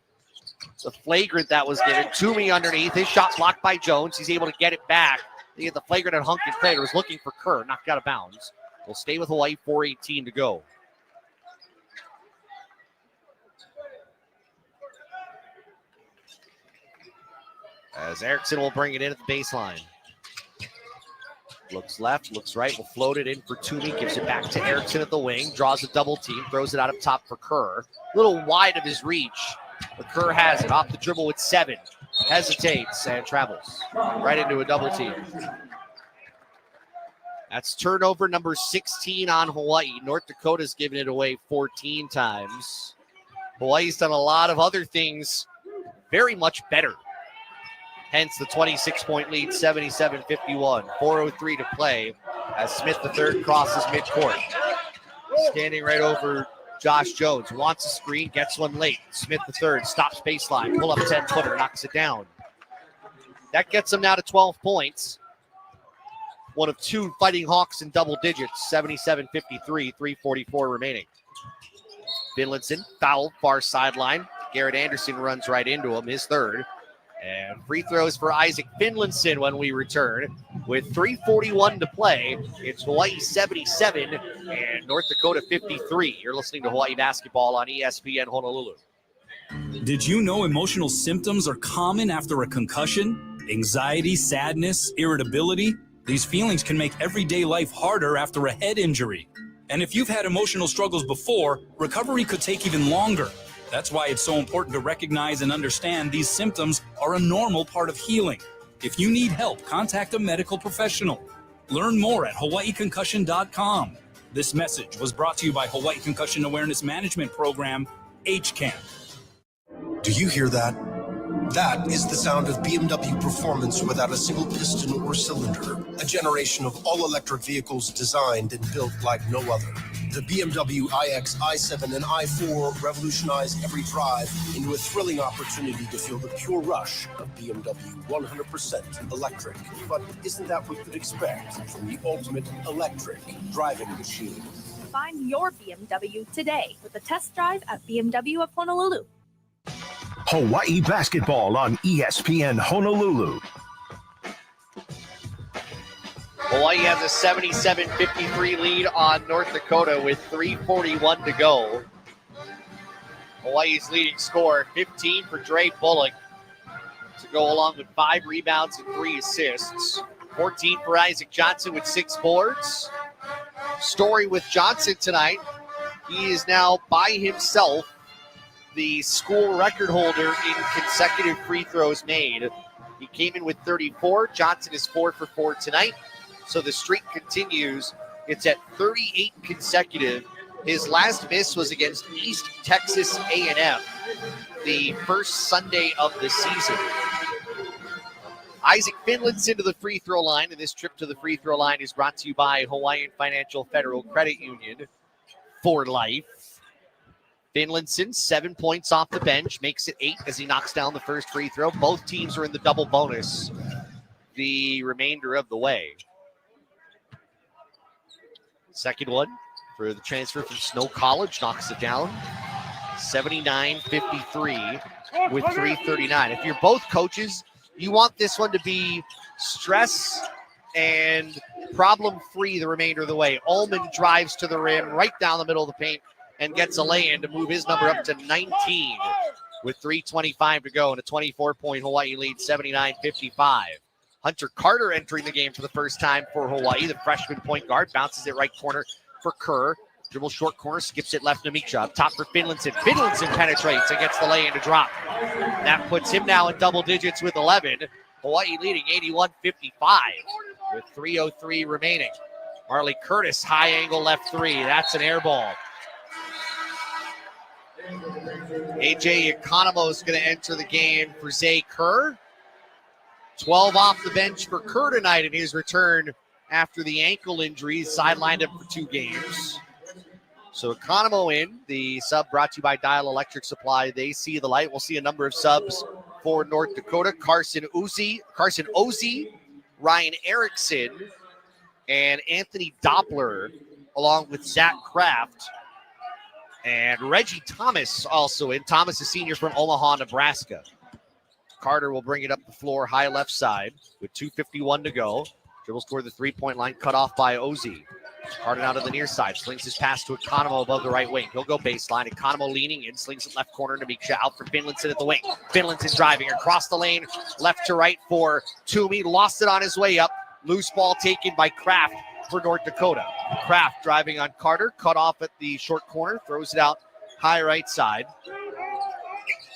flagrant that was given. Toomey underneath, his shot blocked by Jones. He's able to get it back. They get the flagrant, and Hunk and Clater was looking for Kerr, knocked out of bounds. We'll stay with Hawaii, 4:18 to go. As Erickson will bring it in at the baseline. Looks left, looks right, will float it in for Toomey, gives it back to Erickson at the wing, draws a double team, throws it out up top for Kerr. A little wide of his reach, but Kerr has it off the dribble with 7. Hesitates and travels right into a double team. That's turnover number 16 on Hawaii. North Dakota's given it away 14 times. Hawaii's done a lot of other things very much better. Hence the 26-point lead, 77-51. 4:03 to play as Smith III crosses midcourt. Standing right over Josh Jones. Wants a screen, gets one late. Smith III stops baseline. Pull up 10-footer, knocks it down. That gets him now to 12 points. One of two Fighting Hawks in double digits. 77-53, 3:44 remaining. Finlinson foul, far sideline. Garrett Anderson runs right into him, his third. And free throws for Isaac Finlinson when we return. With 3:41 to play, it's Hawaii 77 and North Dakota 53. You're listening to Hawaii Basketball on ESPN Honolulu. Did you know emotional symptoms are common after a concussion? Anxiety, sadness, irritability? These feelings can make everyday life harder after a head injury. And if you've had emotional struggles before, recovery could take even longer. That's why it's so important to recognize and understand these symptoms are a normal part of healing. If you need help, contact a medical professional. Learn more at hawaiiconcussion.com. This message was brought to you by Hawaii Concussion Awareness Management Program, HCAM. Do you hear that? That is the sound of BMW performance without a single piston or cylinder. A generation of all-electric vehicles designed and built like no other. The BMW iX, i7, and i4 revolutionize every drive into a thrilling opportunity to feel the pure rush of BMW 100% electric. But isn't that what you'd expect from the ultimate electric driving machine? Find your BMW today with a test drive at BMW of Honolulu. Hawaii basketball on ESPN Honolulu. Hawaii has a 77-53 lead on North Dakota with 3:41 to go. Hawaii's leading scorer, 15 for Dre Bullock, to go along with 5 rebounds and 3 assists. 14 for Isaac Johnson with 6 boards. Story with Johnson tonight. He is now by himself the school record holder in consecutive free throws made. He came in with 34. Johnson is 4 for 4 tonight. So the streak continues. It's at 38 consecutive. His last miss was against East Texas A&M, the first Sunday of the season. Isaac Finlinson to the free throw line, and this trip to the free throw line is brought to you by Hawaiian Financial Federal Credit Union for life. Finlinson, 7 points off the bench, makes it 8 as he knocks down the first free throw. Both teams are in the double bonus the remainder of the way. Second one for the transfer from Snow College, knocks it down. 79-53 with 3:39. If you're both coaches, you want this one to be stress and problem-free the remainder of the way. Ullman drives to the rim, right down the middle of the paint, and gets a lay-in to move his number up to 19 with 3:25 to go and a 24-point Hawaii lead, 79-55. Hunter Carter entering the game for the first time for Hawaii. The freshman point guard bounces it right corner for Kerr. Dribble short corner, skips it left to Miksha. Up top for Finlinson. Finlinson penetrates and gets the lay-in to drop. That puts him now in double digits with 11. Hawaii leading 81-55 with 3:03 remaining. Marley Curtis, high angle left three. That's an air ball. AJ Economo is going to enter the game for Zay Kerr. 12 off the bench for Kerr tonight in his return after the ankle injury. Sidelined him for 2 games. So Economo in, the sub brought to you by Dial Electric Supply. They see the light. We'll see a number of subs for North Dakota. Carson Ozzie, Ryan Erickson, and Anthony Doppler, along with Zach Kraft. And Reggie Thomas also in. Thomas, a senior from Omaha, Nebraska. Carter will bring it up the floor, high left side, with 2:51 to go. Dribbles toward the three-point line, cut off by Ozzie. Carter out of the near side, slings his pass to Economo above the right wing. He'll go baseline. Economo leaning in, slings it left corner to Miksha, out for Finlinson at the wing. Finlinson driving across the lane, left to right for Toomey. Lost it on his way up. Loose ball taken by Kraft for North Dakota. Kraft driving on Carter, cut off at the short corner, throws it out high right side.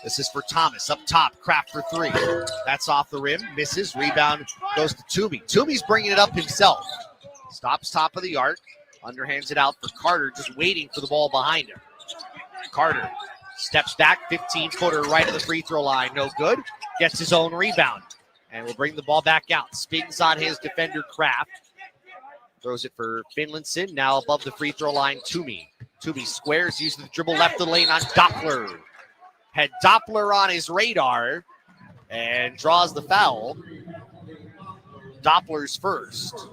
This is for Thomas, up top, Kraft for 3. That's off the rim, misses, rebound goes to Toomey. Toomey's bringing it up himself. Stops top of the arc. Underhands it out for Carter, just waiting for the ball behind him. Carter steps back, 15-footer right of the free throw line. No good. Gets his own rebound. And will bring the ball back out. Spins on his defender, Kraft. Throws it for Finlinson. Now above the free throw line, Toomey. Toomey squares, using the dribble left of the lane on Doppler. Had Doppler on his radar and draws the foul. Doppler's first.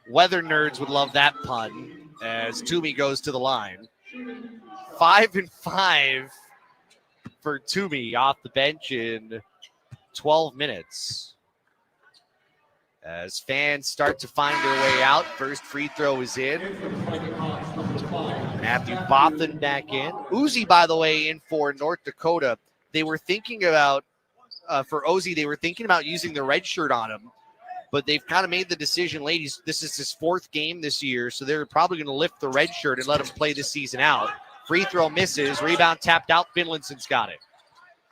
Weather nerds would love that pun as Toomey goes to the line. 5 and 5 for Toomey off the bench in 12 minutes. As fans start to find their way out, first free throw is in. Matthew Bothan back in. Uzi, by the way, in for North Dakota. They were thinking about, for Ozzy, they were thinking about using the red shirt on him, but they've kind of made the decision, ladies, this is his 4th game this year, so they're probably going to lift the red shirt and let him play this season out. Free throw misses, rebound tapped out, Finlinson's got it.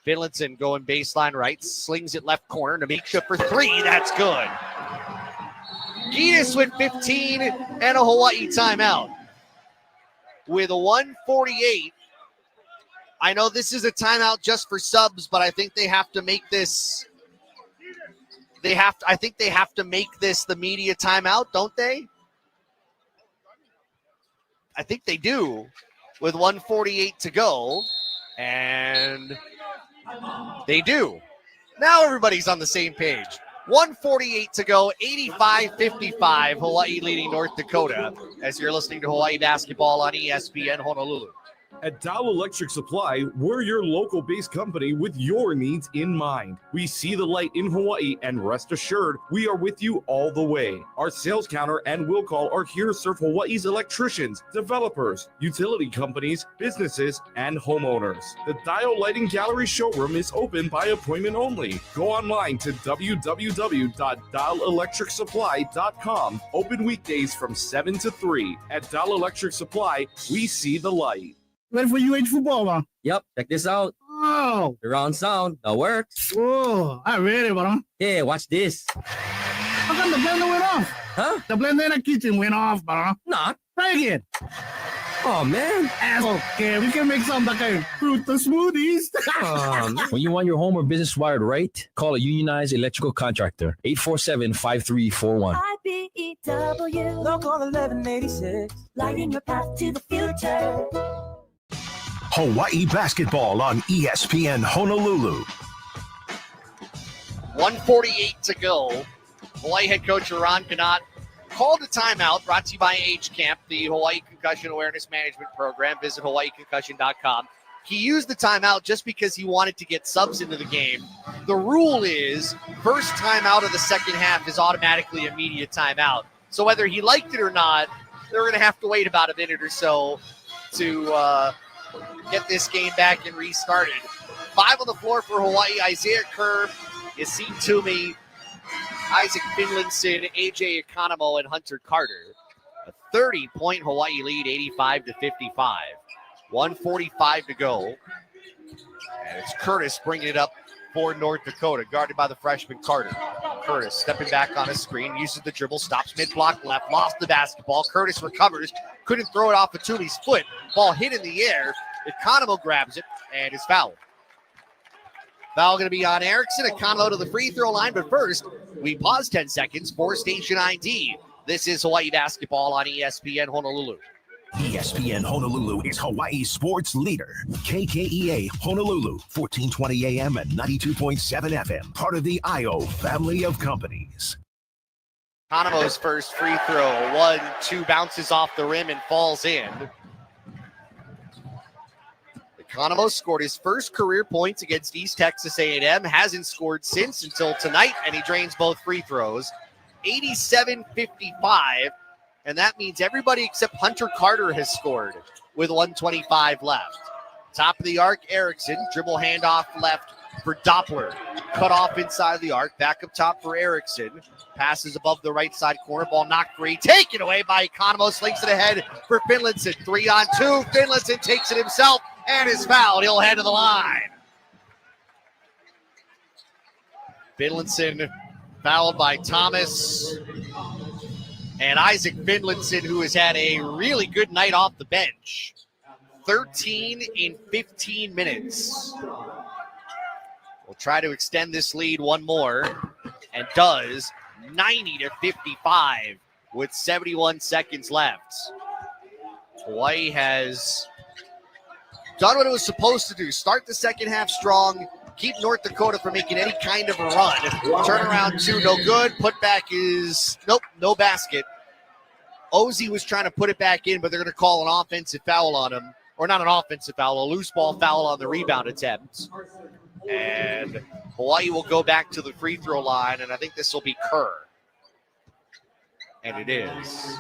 Finlinson going baseline right, slings it left corner, Namiksha for 3, that's good. Giannis with 15 and a Hawaii timeout. With a 1:48, I know this is a timeout just for subs, but I think they have to make this. I think they have to make this the media timeout, don't they? I think they do. With 1:48 to go, and they do. Now everybody's on the same page. 1:48 to go, 85-55, Hawaii leading North Dakota, as you're listening to Hawaii basketball on ESPN Honolulu. At Dow Electric Supply, we're your local-based company with your needs in mind. We see the light in Hawaii, and rest assured, we are with you all the way. Our sales counter and will call are here to serve Hawaii's electricians, developers, utility companies, businesses, and homeowners. The Dial Lighting Gallery showroom is open by appointment only. Go online to www.dialelectricsupply.com. Open weekdays from 7 to 3. At Dial Electric Supply, we see the light. Ready for UH football, man? Yep, check this out. Oh. The round sound. That works. Whoa, I'm ready, bro. Hey, watch this. How come the blender went off? Huh? The blender in the kitchen went off, bro. Nah. Try again. Oh, man. Okay, we can make some like a fruit smoothies. When you want your home or business wired right, call a unionized electrical contractor. 847-5341. IBEW, Local 1186, lighting your path to the future. Hawaii basketball on ESPN Honolulu. 1:48 to go. Hawaii head coach Ron Kanat called a timeout, brought to you by H-Camp, the Hawaii Concussion Awareness Management Program. Visit hawaiiconcussion.com. He used the timeout just because he wanted to get subs into the game. The rule is first timeout of the second half is automatically immediate timeout. So whether he liked it or not, they're going to have to wait about a minute or so to get this game back and restarted. 5 on the floor for Hawaii. Isaiah Kerr, Yassine Toomey, Isaac Finlinson, AJ Economo, and Hunter Carter. A 30-point Hawaii lead, 85-55. 1:45 to go. And it's Curtis bringing it up for North Dakota, guarded by the freshman Carter. Curtis stepping back on a screen, uses the dribble, stops mid-block left, lost the basketball. Curtis recovers, couldn't throw it off of Toomey's foot. Ball hit in the air. Economo grabs it and is fouled. Foul going to be on Erickson. Economo to the free throw line, but first, we pause 10 seconds for station ID. This is Hawaii basketball on ESPN Honolulu. ESPN Honolulu is Hawaii's sports leader. KKEA Honolulu, 1420 AM and 92.7 FM. Part of the IO family of companies. Economo's first free throw, 1-2, bounces off the rim and falls in. Economo scored his first career points against East Texas A&M, hasn't scored since until tonight, and he drains both free throws. 87-55, and that means everybody except Hunter Carter has scored with 1:25 left. Top of the arc, Erickson, dribble handoff left for Doppler. Cut off inside the arc, back up top for Erickson. Passes above the right side corner, ball knocked free, taken away by Economo, slings it ahead for Finlinson. 3-on-2, Finlinson takes it himself and is fouled. He'll head to the line. Finlinson Fouled by Thomas. And Isaac Finlinson, who has had a really good night off the bench. 13 in 15 minutes. Will try to extend this lead one more, and does, 90-55 with 71 seconds left. Hawaii has done what it was supposed to do. Start the second half strong, keep North Dakota from making any kind of a run. Turnaround two, no good. Putback is, nope, no basket. Ozzie was trying to put it back in, but they're going to call an offensive foul on him. Or not an offensive foul, a loose ball foul on the rebound attempt. And Hawaii will go back to the free throw line, and I think this will be Kerr. And it is.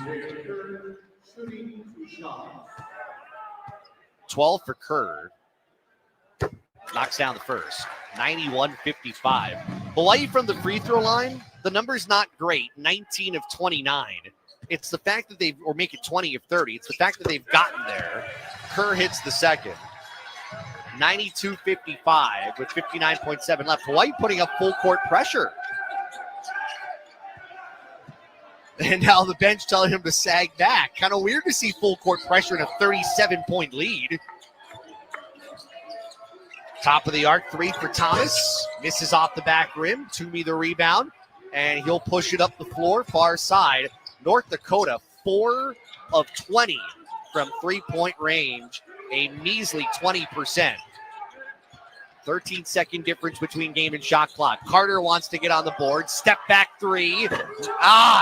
12 for Kerr. Knocks down the first. 91-55. Hawaii from the free throw line, the number's not great, 19 of 29. It's the fact that or make it 20 of 30. It's the fact that they've gotten there. Kerr hits the second. 92-55 with 59.7 left. Hawaii putting up full court pressure. And now the bench telling him to sag back. Kind of weird to see full court pressure in a 37-point lead. Top of the arc, three for Thomas. Misses off the back rim. Toomey the rebound. And he'll push it up the floor, far side. North Dakota, 4 of 20 from three-point range. A measly 20%. 13-second difference between game and shot clock. Carter wants to get on the board. Step back three.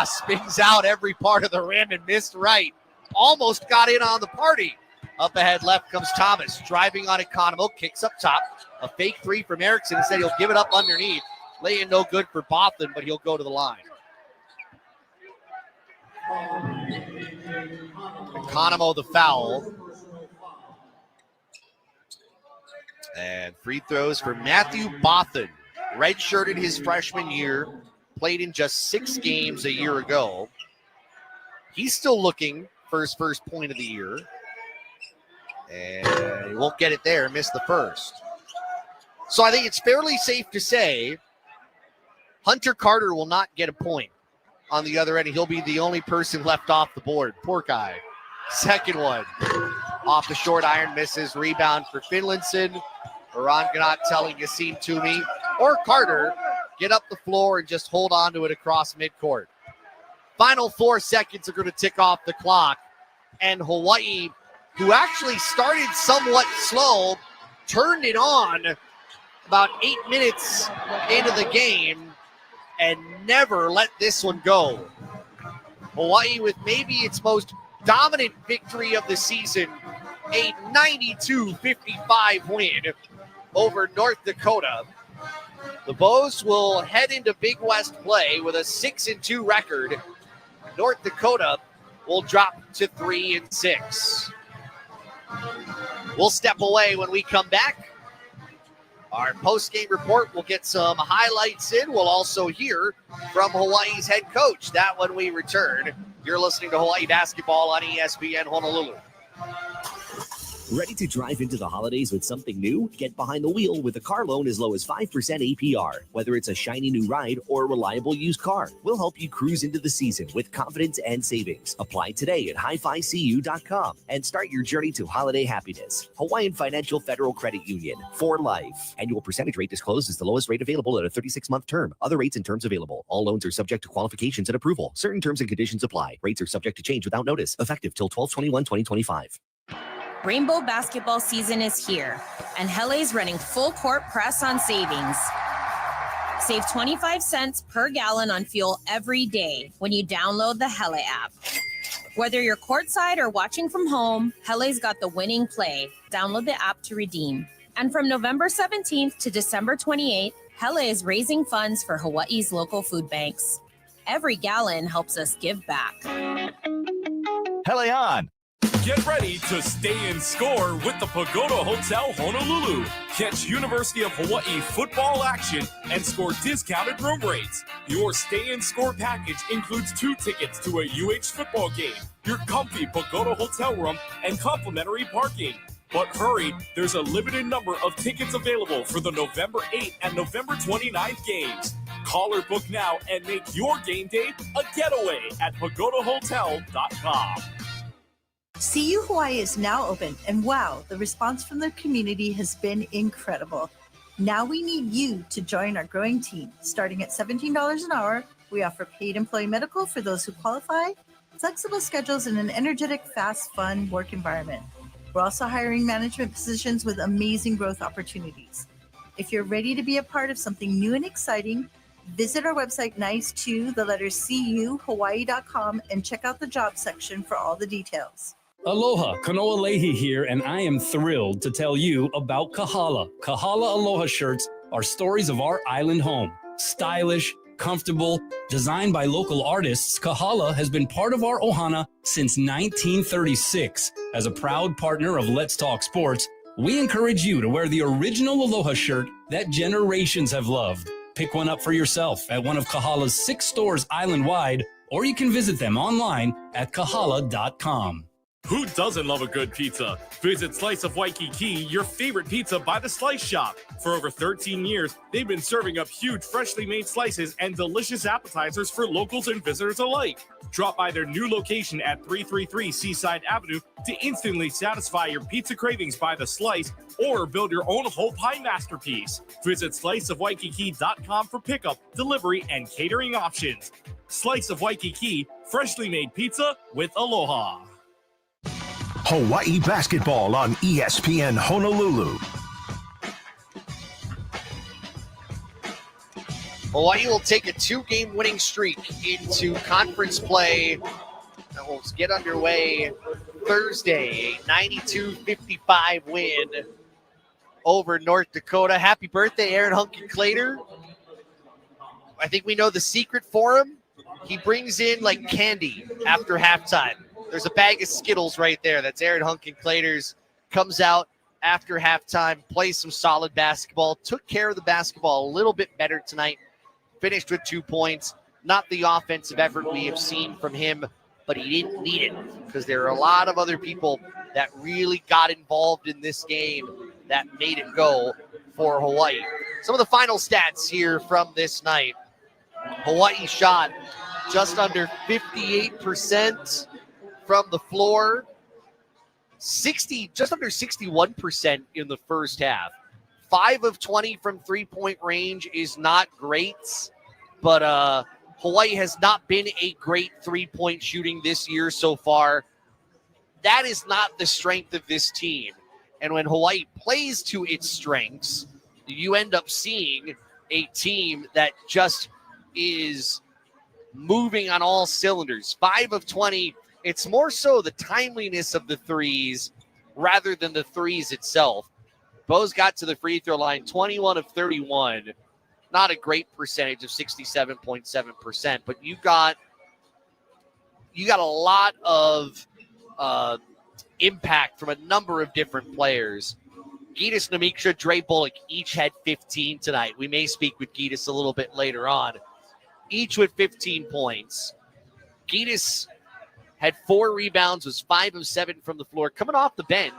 Spins out every part of the rim and missed right. Almost got in on the party. Up ahead left comes Thomas. Driving on Economo. Kicks up top. A fake three from Erickson. Instead, he'll give it up underneath. Lay in no good for Bothan, but he'll go to the line. Economo the foul. And free throws for Matthew Bothan. Redshirted his freshman year. Played in just 6 games a year ago. He's still looking for his first point of the year. And he won't get it there. Missed the first. So I think it's fairly safe to say Hunter Carter will not get a point on the other end. He'll be the only person left off the board. Poor guy. Second one. Off the short iron, misses. Rebound for Finlinson. Eran Ganot telling Yassine Toomey or Carter, get up the floor and just hold on to it across midcourt. Final 4 seconds are going to tick off the clock. And Hawaii, who actually started somewhat slow, turned it on about 8 minutes into the game and never let this one go. Hawaii with maybe its most dominant victory of the season, a 92-55 win over North Dakota. The Bows will head into Big West play with a 6-2 record. North Dakota will drop to 3-6. We'll step away when we come back. Our post-game report, we'll get some highlights in. We'll also hear from Hawaii's head coach. That when we return. You're listening to Hawaii Basketball on ESPN Honolulu. Ready to drive into the holidays with something new? Get behind the wheel with a car loan as low as 5% APR. Whether it's a shiny new ride or a reliable used car, we'll help you cruise into the season with confidence and savings. Apply today at hificu.com and start your journey to holiday happiness. Hawaiian Financial Federal Credit Union, for life. Annual percentage rate disclosed is the lowest rate available at a 36-month term. Other rates and terms available. All loans are subject to qualifications and approval. Certain terms and conditions apply. Rates are subject to change without notice. Effective till 12/21/2025. Rainbow basketball season is here, and Helle's running full court press on savings. Save 25 cents per gallon on fuel every day when you download the Hele app. Whether you're courtside or watching from home, Helle's got the winning play. Download the app to redeem. And from November 17th to December 28th, Hele is raising funds for Hawaii's local food banks. Every gallon helps us give back. Hele on. Get ready to stay in score with the Pagoda Hotel Honolulu. Catch University of Hawaii football action and score discounted room rates. Your stay in score package includes 2 tickets to a UH football game, your comfy Pagoda hotel room, and complimentary parking. But hurry, there's a limited number of tickets available for the November 8th and November 29th games. Call or book now and make your game day a getaway at pagodahotel.com. CU Hawaii is now open, and wow, the response from the community has been incredible. Now we need you to join our growing team. Starting at $17 an hour, we offer paid employee medical for those who qualify, flexible schedules, and an energetic, fast, fun work environment. We're also hiring management positions with amazing growth opportunities. If you're ready to be a part of something new and exciting, visit our website, cuhawaii.com, and check out the job section for all the details. Aloha, Kanoa Leahy here, and I am thrilled to tell you about Kahala. Kahala Aloha shirts are stories of our island home. Stylish, comfortable, designed by local artists, Kahala has been part of our ohana since 1936. As a proud partner of Let's Talk Sports, we encourage you to wear the original Aloha shirt that generations have loved. Pick one up for yourself at one of Kahala's 6 stores island-wide, or you can visit them online at kahala.com. Who doesn't love a good pizza? Visit Slice of Waikiki, your favorite pizza by the Slice Shop. For over 13 years, they've been serving up huge, freshly made slices and delicious appetizers for locals and visitors alike. Drop by their new location at 333 Seaside Avenue to instantly satisfy your pizza cravings by the slice or build your own whole pie masterpiece. Visit sliceofwaikiki.com for pickup, delivery, and catering options. Slice of Waikiki, freshly made pizza with aloha. Hawaii basketball on ESPN Honolulu. Hawaii will take a 2-game winning streak into conference play that will get underway Thursday. A 92-55 win over North Dakota. Happy birthday, Aaron Hunkin-Clater. I think we know the secret for him. He brings in like candy after halftime. There's a bag of Skittles right there. That's Aaron Hunkin-Clater's. Comes out after halftime, plays some solid basketball, took care of the basketball a little bit better tonight, finished with 2 points. Not the offensive effort we have seen from him, but he didn't need it because there are a lot of other people that really got involved in this game that made it go for Hawaii. Some of the final stats here from this night. Hawaii shot just under 58% from the floor, just under 61% in the first half. 5 of 20 from three-point range is not great, but Hawaii has not been a great three-point shooting this year so far. That is not the strength of this team. And when Hawaii plays to its strengths, you end up seeing a team that just is moving on all cylinders. 5 of 20. It's more so the timeliness of the threes rather than the threes itself. Bo's got to the free throw line, 21 of 31. Not a great percentage of 67.7%, but you got a lot of impact from a number of different players. Gitas Namiksha, Dre Bullock each had 15 tonight. We may speak with Gitas a little bit later on. Each with 15 points. Gitas had 4 rebounds, was 5 of 7 from the floor. Coming off the bench,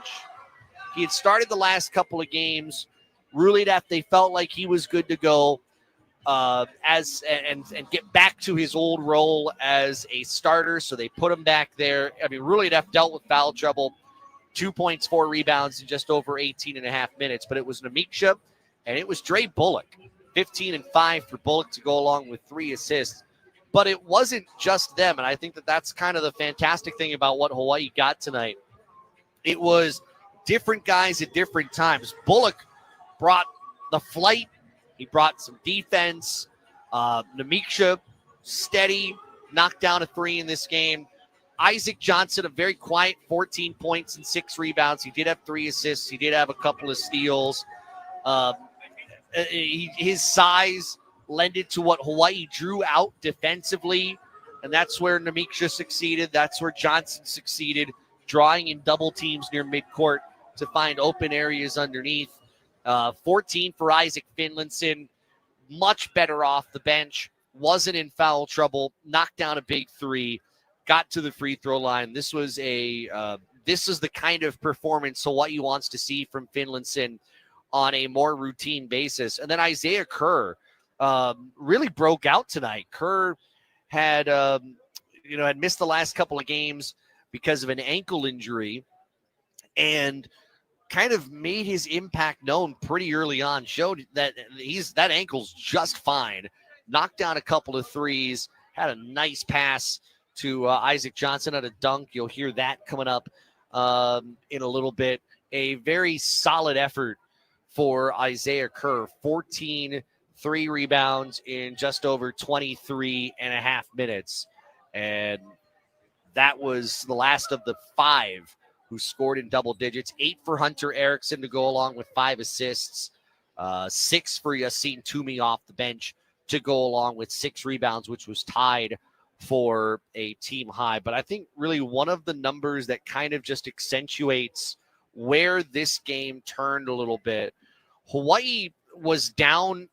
he had started the last couple of games, ruled after they felt like he was good to go and get back to his old role as a starter, so they put him back there. I mean, Rulev dealt with foul trouble, 2 points, 4 rebounds in just over 18 and a half minutes, but it was Namiksha and it was Dre Bullock, 15 and 5 for Bullock to go along with 3 assists. But it wasn't just them, and I think that that's kind of the fantastic thing about what Hawaii got tonight. It was different guys at different times. Bullock brought the flight. He brought some defense. Namiksha, steady, knocked down a 3 in this game. Isaac Johnson, a very quiet 14 points and 6 rebounds. He did have 3 assists. He did have a couple of steals. His size lended to what Hawaii drew out defensively, and that's where Namiksha succeeded. That's where Johnson succeeded, drawing in double teams near midcourt to find open areas underneath. 14 for Isaac Finlinson, much better off the bench, wasn't in foul trouble, knocked down a big 3, got to the free throw line. This is the kind of performance Hawaii wants to see from Finlinson on a more routine basis. And then Isaiah Kerr, really broke out tonight. Kerr had missed the last couple of games because of an ankle injury, and kind of made his impact known pretty early on. Showed that that ankle's just fine. Knocked down a couple of threes. Had a nice pass to Isaac Johnson at a dunk. You'll hear that coming up in a little bit. A very solid effort for Isaiah Kerr. 14 3 rebounds in just over 23 and a half minutes. And that was the last of the 5 who scored in double digits. 8 for Hunter Erickson to go along with 5 assists. 6 for Yassine Toomey off the bench to go along with 6 rebounds, which was tied for a team high. But I think really one of the numbers that kind of just accentuates where this game turned a little bit. Hawaii was down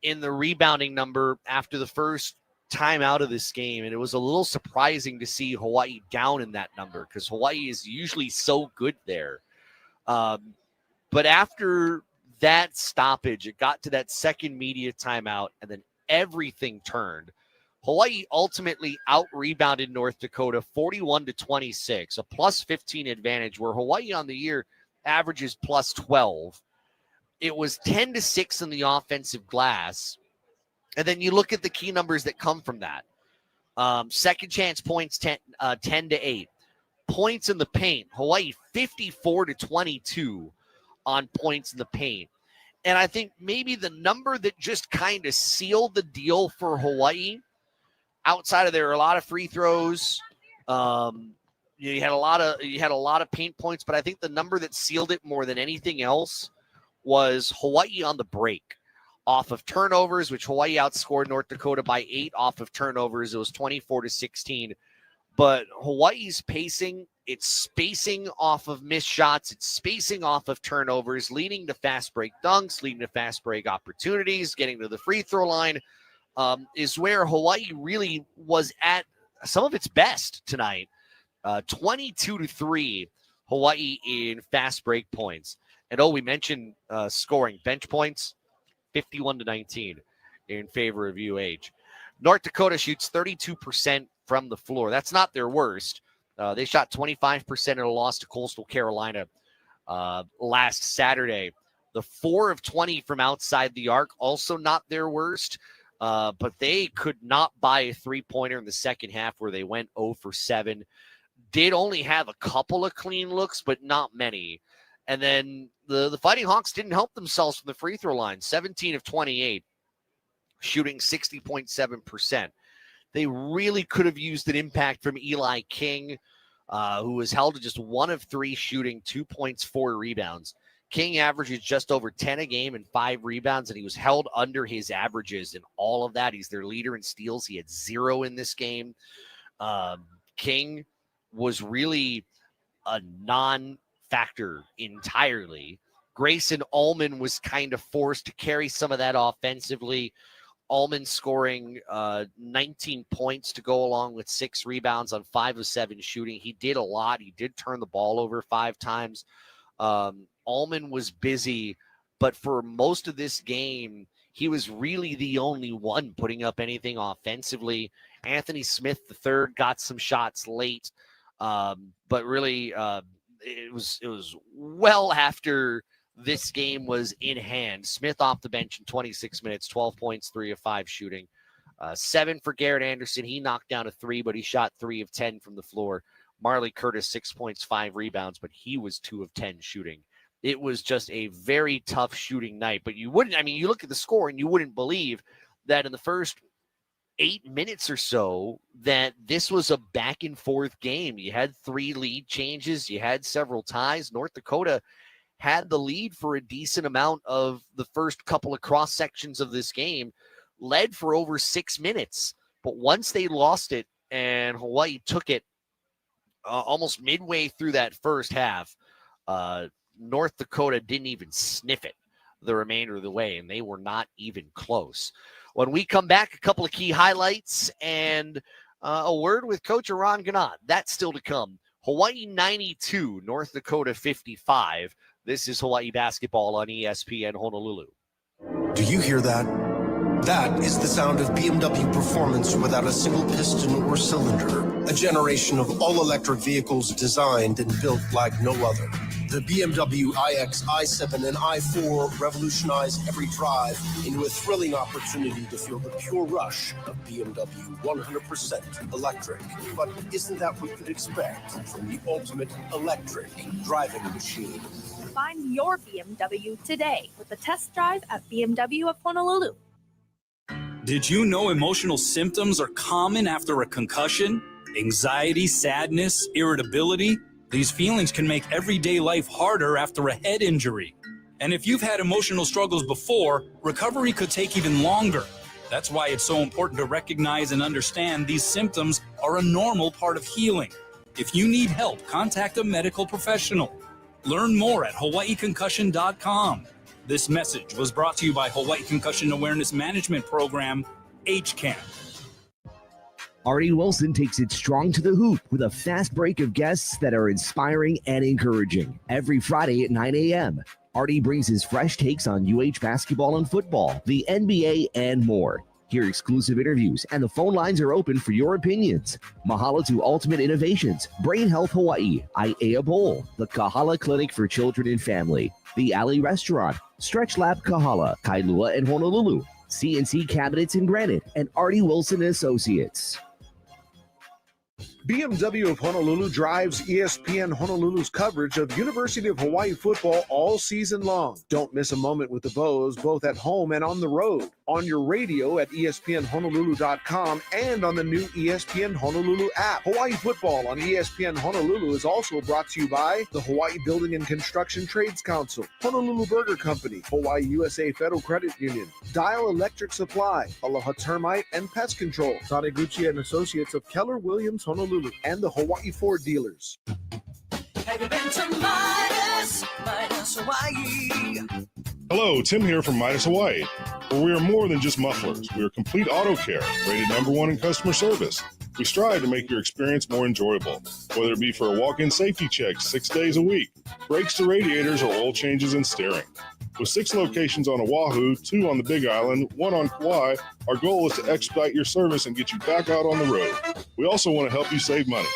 in the rebounding number after the first time out of this game, and it was a little surprising to see Hawaii down in that number because Hawaii is usually so good there. But after that stoppage, it got to that second media timeout, and then everything turned. Hawaii ultimately out-rebounded North Dakota 41-26, a plus 15 advantage, where Hawaii on the year averages plus 12. It was 10-6 in the offensive glass. And then you look at the key numbers that come from that. Second chance points, 10-8. Points in the paint, Hawaii 54-22 on points in the paint. And I think maybe the number that just kind of sealed the deal for Hawaii, outside of there are a lot of free throws. You had a lot of paint points, but I think the number that sealed it more than anything else was Hawaii on the break. Off of turnovers, which Hawaii outscored North Dakota by 8 off of turnovers. It was 24-16. But Hawaii's pacing, it's spacing off of missed shots, it's spacing off of turnovers, leading to fast break dunks, leading to fast break opportunities, getting to the free throw line, is where Hawaii really was at some of its best tonight. 22-3, Hawaii in fast break points. And we mentioned scoring bench points, 51-19 in favor of UH. North Dakota shoots 32% from the floor. That's not their worst. They shot 25% in a loss to Coastal Carolina last Saturday. The 4 of 20 from outside the arc, also not their worst. But they could not buy a three-pointer in the second half where they went 0 for 7. Did only have a couple of clean looks, but not many. And then the Fighting Hawks didn't help themselves from the free throw line. 17 of 28, shooting 60.7%. They really could have used an impact from Eli King, who was held to just 1 of 3 shooting, 2 points, 4 rebounds. King averages just over 10 a game and 5 rebounds, and he was held under his averages in all of that. He's their leader in steals. He had 0 in this game. King was really a non-factor entirely. Grayson Allman was kind of forced to carry some of that offensively. Allman scoring 19 points to go along with 6 rebounds on 5 of 7 shooting. He did a lot. He did turn the ball over 5 times. Allman was busy, but for most of this game, he was really the only one putting up anything offensively. Anthony Smith III got some shots late, but really it was well after this game was in hand. Smith off the bench in 26 minutes, 12 points, 3 of 5 shooting. 7 for Garrett Anderson. He knocked down a 3, but he shot 3 of 10 from the floor. Marley Curtis, 6 points, 5 rebounds, but he was 2 of 10 shooting. It was just a very tough shooting night. But you look at the score and you wouldn't believe that in the first 8 minutes or so that this was a back and forth game. You had 3 lead changes. You had several ties. North Dakota had the lead for a decent amount of the first couple of cross sections of this game, led for over 6 minutes. But once they lost it and Hawaii took it almost midway through that first half, North Dakota didn't even sniff it the remainder of the way, and they were not even close. When we come back, a couple of key highlights and a word with Coach Eran Ganot. That's still to come. Hawaii 92, North Dakota 55. This is Hawaii basketball on ESPN Honolulu. Do you hear that? That is the sound of BMW performance without a single piston or cylinder. A generation of all-electric vehicles designed and built like no other. The BMW iX, i7, and i4 revolutionize every drive into a thrilling opportunity to feel the pure rush of BMW 100% electric. But isn't that what you'd expect from the ultimate electric driving machine? Find your BMW today with a test drive at BMW of Honolulu. Did you know emotional symptoms are common after a concussion? Anxiety, sadness, irritability? These feelings can make everyday life harder after a head injury. And if you've had emotional struggles before, recovery could take even longer. That's why it's so important to recognize and understand these symptoms are a normal part of healing. If you need help, contact a medical professional. Learn more at hawaiiconcussion.com. This message was brought to you by Hawaii Concussion Awareness Management Program, HCAM. Artie Wilson takes it strong to the hoop with a fast break of guests that are inspiring and encouraging. Every Friday at 9 a.m., Artie brings his fresh takes on UH basketball and football, the NBA, and more. Hear exclusive interviews, and the phone lines are open for your opinions. Mahalo to Ultimate Innovations, Brain Health Hawaii, Aiea Bowl, the Kahala Clinic for Children and Family, the Alley Restaurant, Stretch Lab Kahala, Kailua and Honolulu, CNC Cabinets and Granite, and Artie Wilson Associates. BMW of Honolulu drives ESPN Honolulu's coverage of University of Hawaii football all season long. Don't miss a moment with the Bows, both at home and on the road. On your radio at ESPNHonolulu.com and on the new ESPN Honolulu app. Hawaii football on ESPN Honolulu is also brought to you by the Hawaii Building and Construction Trades Council, Honolulu Burger Company, Hawaii USA Federal Credit Union, Dial Electric Supply, Aloha Termite and Pest Control, Taneguchi and Associates of Keller Williams Honolulu, and the Hawaii Ford dealers. Have you been to Midas Hawaii? Hello, Tim here from Midas Hawaii, where we are more than just mufflers. We are complete auto care, rated #1 in customer service. We strive to make your experience more enjoyable, whether it be for a walk-in safety check 6 days a week, brakes to radiators, or oil changes and steering. With 6 locations on Oahu, 2 on the Big Island, 1 on Kauai, our goal is to expedite your service and get you back out on the road. We also want to help you save money.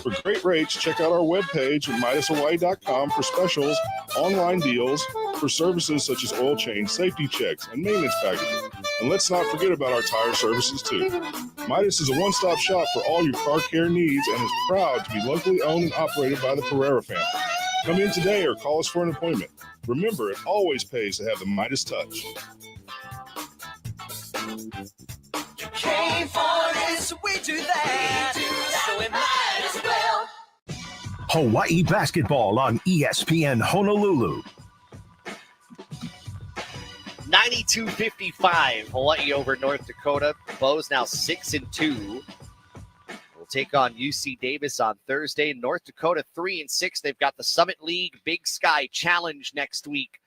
For great rates, check out our webpage at MidasHawaii.com for specials, online deals, for services such as oil change, safety checks, and maintenance packages. And let's not forget about our tire services too. Midas is a one-stop shop for all your car care needs and is proud to be locally owned and operated by the Pereira family. Come in today or call us for an appointment. Remember, it always pays to have the Midas touch. You came for this, we do that. So we might as well. Hawaii basketball on ESPN Honolulu. 92-55, Hawaii over North Dakota. Bows now 6-2. We'll take on UC Davis on Thursday. North Dakota 3-6. They've got the Summit League Big Sky Challenge next week.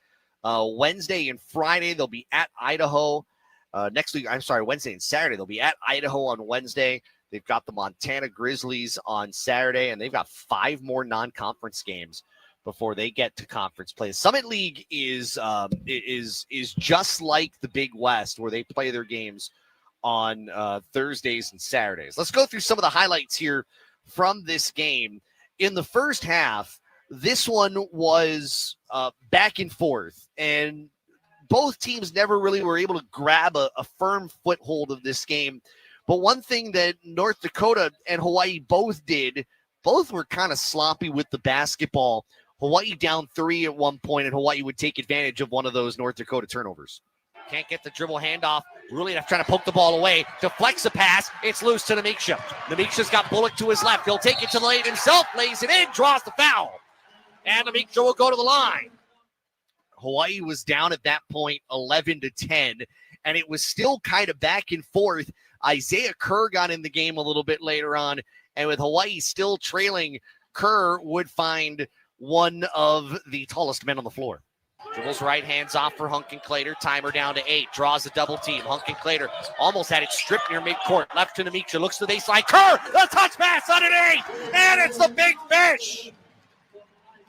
Wednesday and Friday, they'll be at Idaho. Wednesday and Saturday, they'll be at Idaho on Wednesday. They've got the Montana Grizzlies on Saturday, and they've got 5 more non-conference games before they get to conference play. The Summit League is just like the Big West, where they play their games on Thursdays and Saturdays. Let's go through some of the highlights here from this game. In the first half, this one was back and forth, and both teams never really were able to grab a firm foothold of this game. But one thing that North Dakota and Hawaii both did, both were kind of sloppy with the basketball. Hawaii down 3 at one point, and Hawaii would take advantage of one of those North Dakota turnovers. Can't get the dribble handoff. Rulianoff trying to poke the ball away. Deflects a pass. It's loose to Namiksha. Namiksha's got Bullock to his left. He'll take it to the lane himself. Lays it in. Draws the foul. And Namiksha will go to the line. Hawaii was down at that point 11-10. And it was still kind of back and forth. Isaiah Kerr got in the game a little bit later on. And with Hawaii still trailing, Kerr would find one of the tallest men on the floor. Dribbles right, hands off for Hunkin-Clater. Timer down to 8. Draws a double team. Hunkin-Clater almost had it stripped near midcourt. Left to Namiksha. Looks to the baseline. Kerr! The touch pass underneath! And it's the big fish!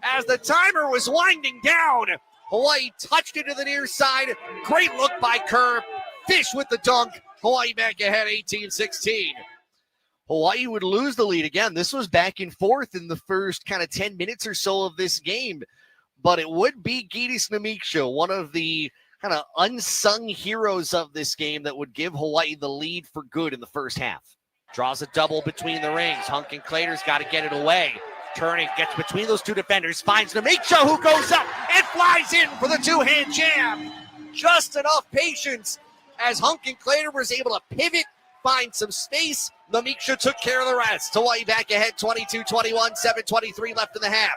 As the timer was winding down, Hawaii touched it to the near side. Great look by Kerr. Fish with the dunk. Hawaii back ahead 18-16. Hawaii would lose the lead again. This was back and forth in the first kind of 10 minutes or so of this game. But it would be Giedis Namiksha, one of the kind of unsung heroes of this game, that would give Hawaii the lead for good in the first half. Draws a double between the rings. Hunkin Clater's got to get it away. Turning, gets between those two defenders, finds Namiksha, who goes up and flies in for the two-hand jam. Just enough patience as Hunkin Clater was able to pivot, find some space. Namiksha took care of the rest. Hawaii back ahead 22-21, 7:23 left in the half.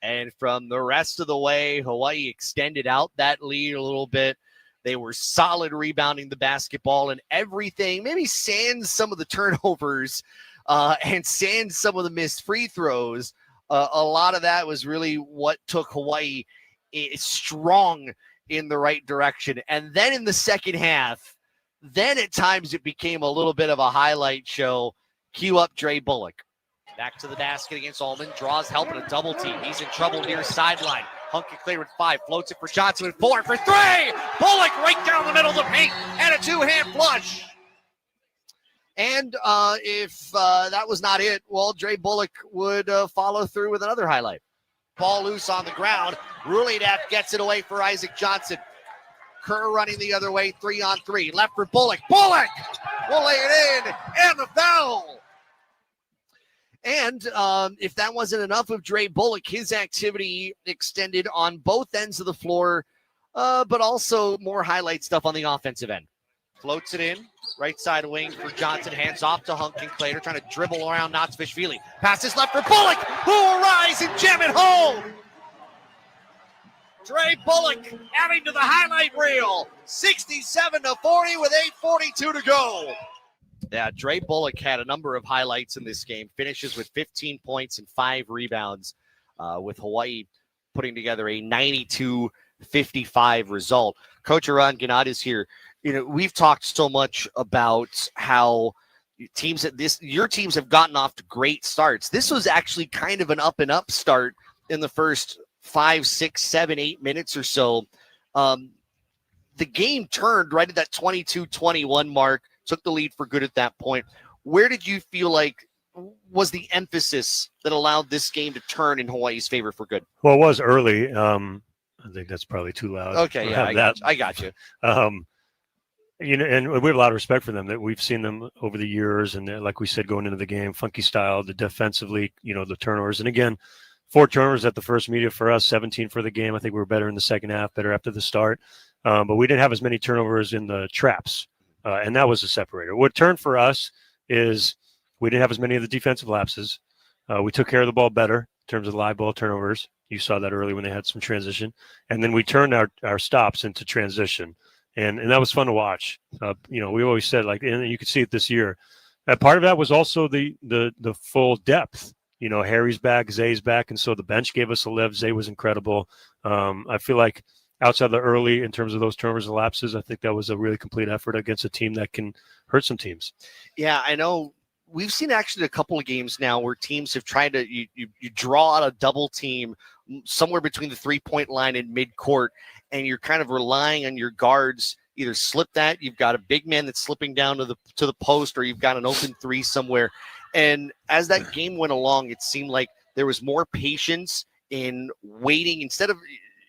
And from the rest of the way, Hawaii extended out that lead a little bit. They were solid rebounding the basketball and everything, maybe sans some of the turnovers and sans some of the missed free throws. A lot of that was really what took Hawaii strong in the right direction. And then in the second half, then at times it became a little bit of a highlight show. Cue up Dre Bullock. Back to the basket against Allman. Draws help in a double team. He's in trouble near sideline. Hunkin Clater with 5. Floats it for Johnson with 4 for 3. Bullock right down the middle of the paint and a two-hand flush. And if that was not it, well, Dre Bullock would follow through with another highlight. Ball loose on the ground. Rulinap gets it away for Isaac Johnson. Kerr running the other way, 3-on-3. Left for Bullock. Bullock will lay it in, and the foul. And if that wasn't enough of Dre Bullock, his activity extended on both ends of the floor, but also more highlight stuff on the offensive end. Floats it in, right side wing for Johnson, hands off to Hunkin Clater, trying to dribble around Natsvishvili. Passes left for Bullock, who will rise and jam it home. Dre Bullock adding to the highlight reel, 67-40 with 8:42 to go. Yeah, Dre Bullock had a number of highlights in this game, finishes with 15 points and 5 rebounds, with Hawaii putting together a 92-55 result. Coach Aran Ganad is here. You know, we've talked so much about how your teams have gotten off to great starts. This was actually kind of an up and up start in the first 5, 6, 7, 8 minutes or so. The game turned right at that 22-21 mark, took the lead for good at that point. Where did you feel like was the emphasis that allowed this game to turn in Hawaii's favor for good? Well, it was early. I think that's probably too loud. Okay, yeah, I got you. You know, and we have a lot of respect for them. That we've seen them over the years, and like we said, going into the game, funky style, the defensively, you know, the turnovers, and again, 4 turnovers at the first media for us, 17 for the game. I think we were better in the second half, better after the start, but we didn't have as many turnovers in the traps, and that was a separator. What turned for us is we didn't have as many of the defensive lapses. We took care of the ball better in terms of live ball turnovers. You saw that early when they had some transition, and then we turned our stops into transition. And that was fun to watch. You know, we always said, like, and you could see it this year. Part of that was also the full depth. You know, Harry's back, Zay's back, and so the bench gave us a lift. Zay was incredible. I feel like outside the early, in terms of those turnovers and lapses, I think that was a really complete effort against a team that can hurt some teams. Yeah, I know. We've seen actually a couple of games now where teams have tried to you draw out a double team somewhere between the 3-point line and midcourt, and you're kind of relying on your guards either slip that, you've got a big man that's slipping down to the post, or you've got an open 3 somewhere. And as that game went along, it seemed like there was more patience in waiting instead of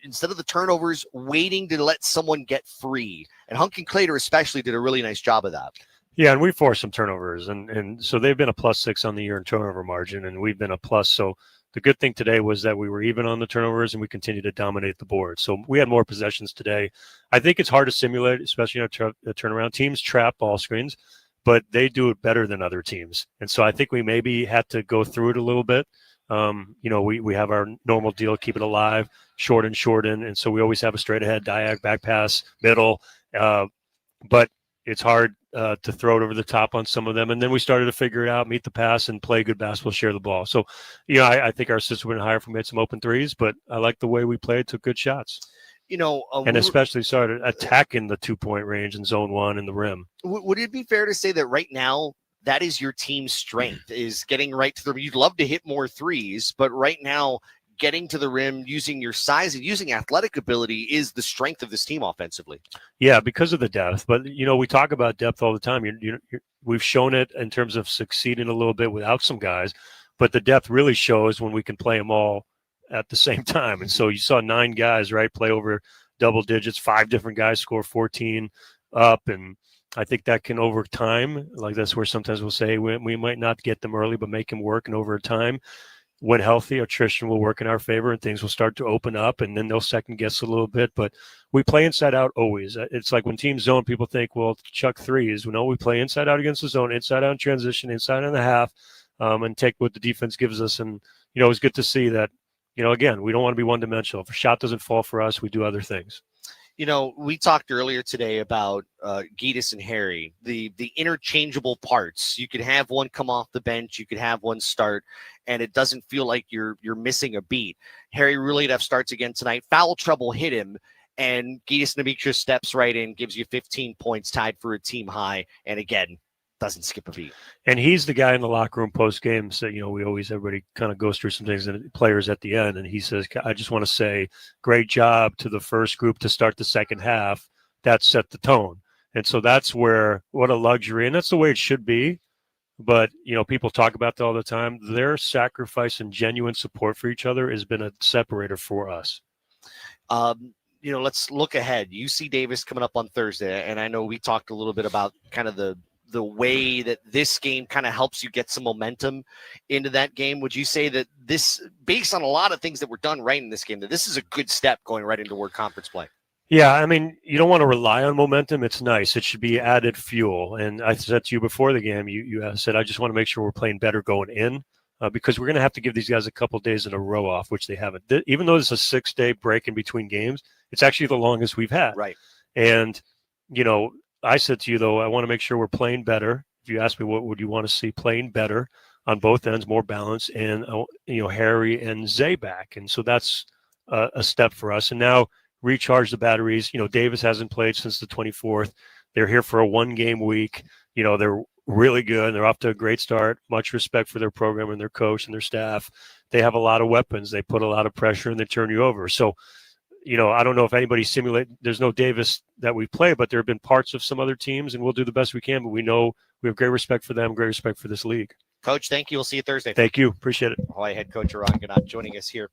the turnovers, waiting to let someone get free. And Hunkin Clater especially did a really nice job of that. Yeah, and we forced some turnovers, and so they've been a +6 on the year in turnover margin, and we've been a plus. So the good thing today was that we were even on the turnovers, and we continue to dominate the board. So we had more possessions today. I think it's hard to simulate, especially in a turnaround. Teams trap ball screens, but they do it better than other teams. And so I think we maybe had to go through it a little bit. You know, we have our normal deal, keep it alive, shorten. And so we always have a straight ahead, diag, back pass, middle. But it's hard to throw it over the top on some of them. And then we started to figure it out, meet the pass, and play good basketball, share the ball. So, you know, I think our assist would have been higher if we made some open threes, but I like the way we played, took good shots. You know, and especially started attacking the 2-point range in zone 1 and the rim. Would it be fair to say that right now that is your team's strength, is getting right to the – you'd love to hit more threes, but right now getting to the rim, using your size and using athletic ability is the strength of this team offensively. Yeah, because of the depth. But, we talk about depth all the time. We've shown it in terms of succeeding a little bit without some guys, but the depth really shows when we can play them all at the same time. And so you saw 9 guys, right, play over double digits, 5 different guys score 14 up. And I think that can, over time, like that's where sometimes we'll say we might not get them early, but make them work. And over time, when healthy, attrition will work in our favor and things will start to open up, and then they'll second guess a little bit. But we play inside out always. It's like when teams zone, people think, well, chuck threes. No, we play inside out against the zone, inside out in transition, inside in the half, and take what the defense gives us. And, it's good to see that, again, we don't want to be one dimensional. If a shot doesn't fall for us, we do other things. We talked earlier today about Gitas and Harry, the interchangeable parts. You could have one come off the bench, you could have one start, and it doesn't feel like you're missing a beat. Harry Rulev starts again tonight. Foul trouble hit him, and Gitas Nemikja steps right in, gives you 15 points, tied for a team high, and again, doesn't skip a beat. And he's the guy in the locker room post game. So, everybody kind of goes through some things and players at the end. And he says, I just want to say great job to the first group to start the second half. That set the tone. And so that's what a luxury. And that's the way it should be. But, people talk about that all the time. Their sacrifice and genuine support for each other has been a separator for us. Let's look ahead. UC Davis coming up on Thursday. And I know we talked a little bit about kind of the way that this game kind of helps you get some momentum into that game. Would you say that this, based on a lot of things that were done right in this game, that this is a good step going right into World Conference play? Yeah, I mean, you don't want to rely on momentum. It's nice. It should be added fuel. And I said to you before the game, you said, I just want to make sure we're playing better going in because we're going to have to give these guys a couple of days in a row off, which they haven't. Even though it's a 6-day break in between games, it's actually the longest we've had. Right. And, I said to you, though, I want to make sure we're playing better. If you ask me what would you want to see, playing better on both ends, more balance, and, Harry and Zay back. And so that's a step for us. And now recharge the batteries. Davis hasn't played since the 24th. They're here for a 1-game week. They're really good. They're off to a great start. Much respect for their program and their coach and their staff. They have a lot of weapons. They put a lot of pressure and they turn you over. So, I don't know if anybody there's no Davis that we play, but there have been parts of some other teams, and we'll do the best we can. But we know we have great respect for them, great respect for this league. Coach, thank you. We'll see you Thursday. Thank you. Appreciate it. Hawaii head coach Ron Ganot joining us here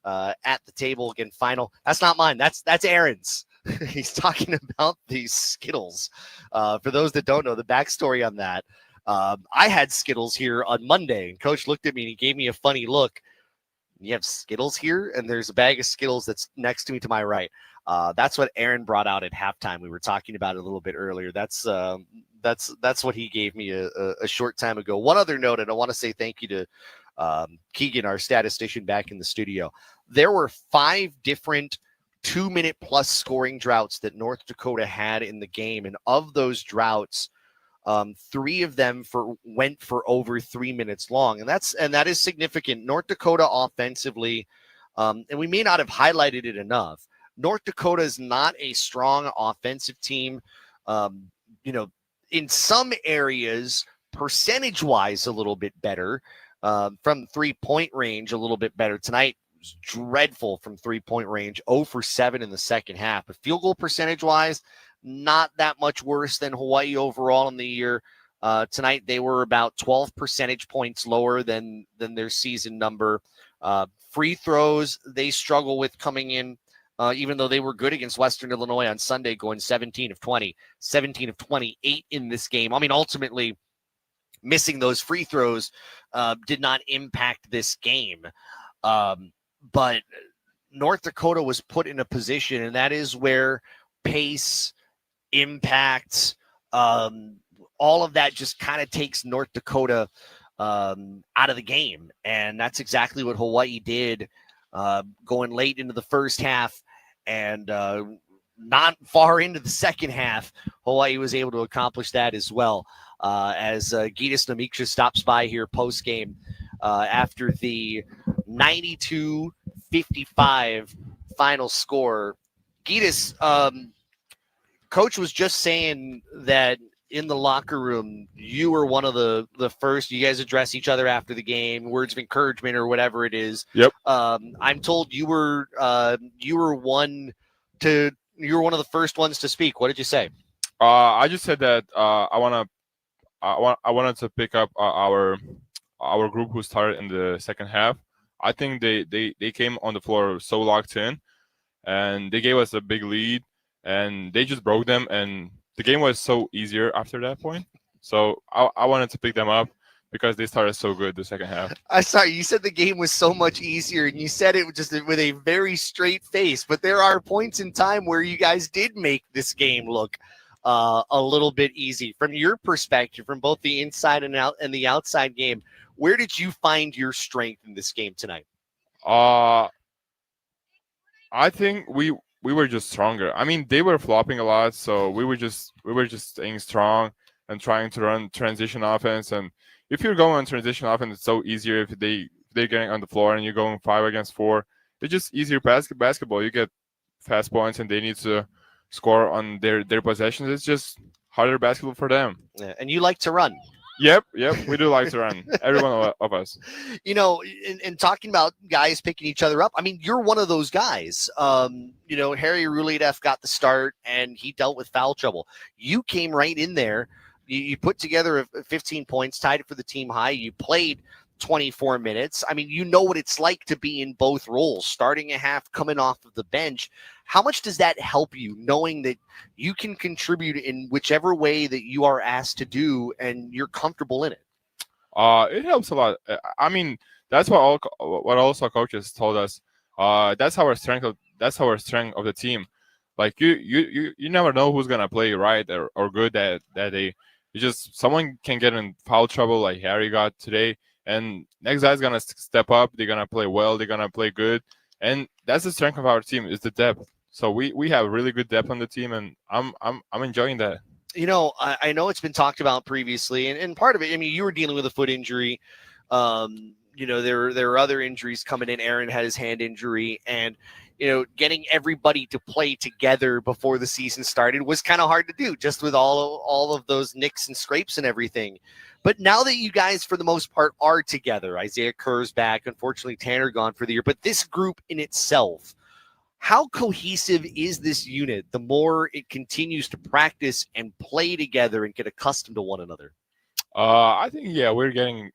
at the table. Again, final. That's not mine. That's Aaron's. He's talking about these Skittles. For those that don't know, the backstory on that, I had Skittles here on Monday, and Coach looked at me and he gave me a funny look. You have Skittles here, and there's a bag of Skittles that's next to me to my right. That's what Aaron brought out at halftime. We were talking about it a little bit earlier. That's what he gave me a short time ago. One other note, and I want to say thank you to Keegan, our statistician back in the studio. There were 5 different 2-minute plus scoring droughts that North Dakota had in the game, and of those droughts, 3 of them went for over 3 minutes long, and that is significant. North Dakota offensively, and we may not have highlighted it enough. North Dakota is not a strong offensive team. In some areas, percentage-wise, a little bit better. From 3-point range, a little bit better. Tonight was dreadful from 3-point range, 0 for 7 in the second half. But field goal percentage-wise, not that much worse than Hawaii overall in the year. Tonight, they were about 12 percentage points lower than their season number. Free throws, they struggle with coming in, even though they were good against Western Illinois on Sunday, going 17 of 20, 17 of 28 in this game. I mean, ultimately, missing those free throws did not impact this game. But North Dakota was put in a position, and that is where pace, impact, all of that just kind of takes North Dakota out of the game. And that's exactly what Hawaii did going late into the first half. And not far into the second half, Hawaii was able to accomplish that as well. As Gitas Nemikja stops by here post-game after the 92-55 final score. Gitas, Coach was just saying that in the locker room, you were one of the first. You guys address each other after the game, words of encouragement or whatever it is. Yep. I'm told you were one of the first ones to speak. What did you say? I just said that I wanted to pick up our group who started in the second half. I think they came on the floor so locked in, and they gave us a big lead, and they just broke them, and the game was so easier after that point. So I wanted to pick them up because they started so good the second half. I'm sorry, you said the game was so much easier, and you said it just with a very straight face. But there are points in time where you guys did make this game look a little bit easy. From your perspective, from both the inside and the outside game, where did you find your strength in this game tonight? I think we were just stronger. I mean, they were flopping a lot, so we were just staying strong and trying to run transition offense. And if you're going on transition offense, it's so easier if they're getting on the floor and you're going 5 against 4. It's just easier basketball. You get fast points and they need to score on their possessions. It's just harder basketball for them. Yeah, and you like to run. Yep, we do like to run. Every one of us. You know, in talking about guys picking each other up, I mean, you're one of those guys. You know, Harry Ruledev got the start, and he dealt with foul trouble. You came right in there. You put together 15 points, tied it for the team high. You played 24 minutes. I mean, you know what it's like to be in both roles, starting a half, coming off of the bench. How much does that help you, knowing that you can contribute in whichever way that you are asked to do and you're comfortable in it? It helps a lot. I mean, that's what also coaches told us. That's our strength of the team. Like you never know who's gonna play right or good that day. You just someone can get in foul trouble like Harry got today, and next guy's gonna step up. They're gonna play well. They're gonna play good, and that's the strength of our team is the depth. So we have really good depth on the team, and I'm enjoying that. You know, I know it's been talked about previously, and part of it, I mean, you were dealing with a foot injury. You know, there were other injuries coming in. Aaron had his hand injury, and you know, getting everybody to play together before the season started was kind of hard to do, just with all of those nicks and scrapes and everything. But now that you guys, for the most part, are together, Isaiah Kerr's back. Unfortunately, Tanner gone for the year. But this group in itself, how cohesive is this unit the more it continues to practice and play together and get accustomed to one another? I think we're getting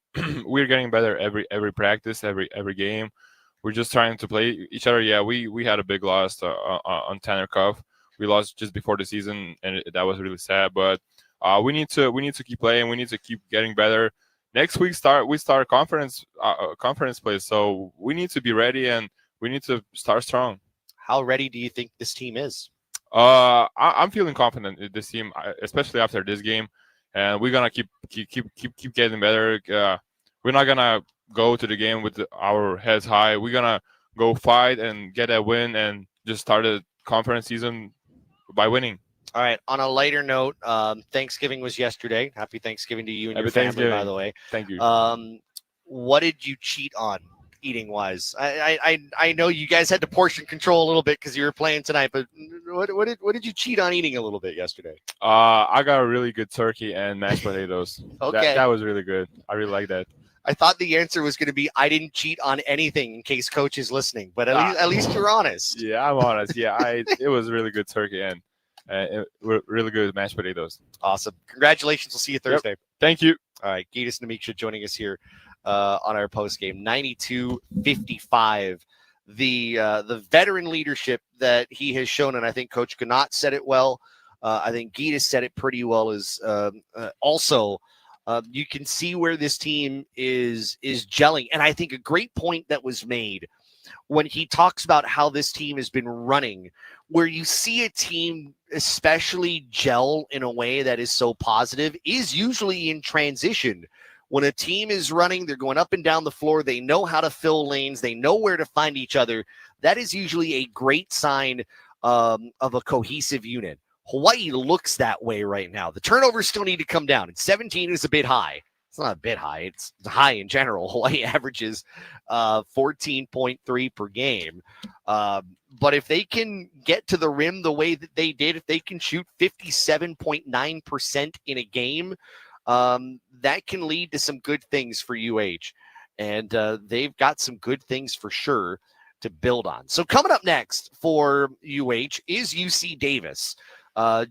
better every practice, every game. We're just trying to play each other. Yeah, we had a big loss on Tanner Cuff. We lost just before the season, and that was really sad. But we need to keep playing. We need to keep getting better. Next week we start conference play, so we need to be ready and we need to start strong. How ready do you think this team is? I'm feeling confident in this team, especially after this game, and we're gonna keep getting better. We're not gonna go to the game with our heads high. We're gonna go fight and get a win and just start the conference season by winning. All right. On a lighter note, Thanksgiving was yesterday. Happy Thanksgiving to you and Happy your family, by the way. Thank you. What did you cheat on eating wise? I know you guys had to portion control a little bit because you were playing tonight, but what did you cheat on eating a little bit yesterday? I got a really good turkey and mashed potatoes. Okay. That was really good. I really like that. I thought the answer was going to be I didn't cheat on anything in case coach is listening, but at least you're honest. Yeah, I'm honest. Yeah, it was really good turkey and really good mashed potatoes. Awesome. Congratulations. We'll see you Thursday. Yep. Thank you. All right. Gitas Namiksha joining us here on our post game. 92-55. The veteran leadership that he has shown, and I think Coach Ganot said it well. I think Gitas said it pretty well. Is also you can see where this team is gelling, and I think a great point that was made when he talks about how this team has been running, where you see a team especially gel in a way that is so positive, is usually in transition. When a team is running, they're going up and down the floor. They know how to fill lanes. They know where to find each other. That is usually a great sign of a cohesive unit. Hawaii looks that way right now. The turnovers still need to come down. And 17 is a bit high. it's not a bit high. It's high in general. Hawaii averages 14.3 per game. But if they can get to the rim the way that they did, if they can shoot 57.9% in a game, that can lead to some good things for UH. And they've got some good things for sure to build on. So coming up next for UH is UC Davis.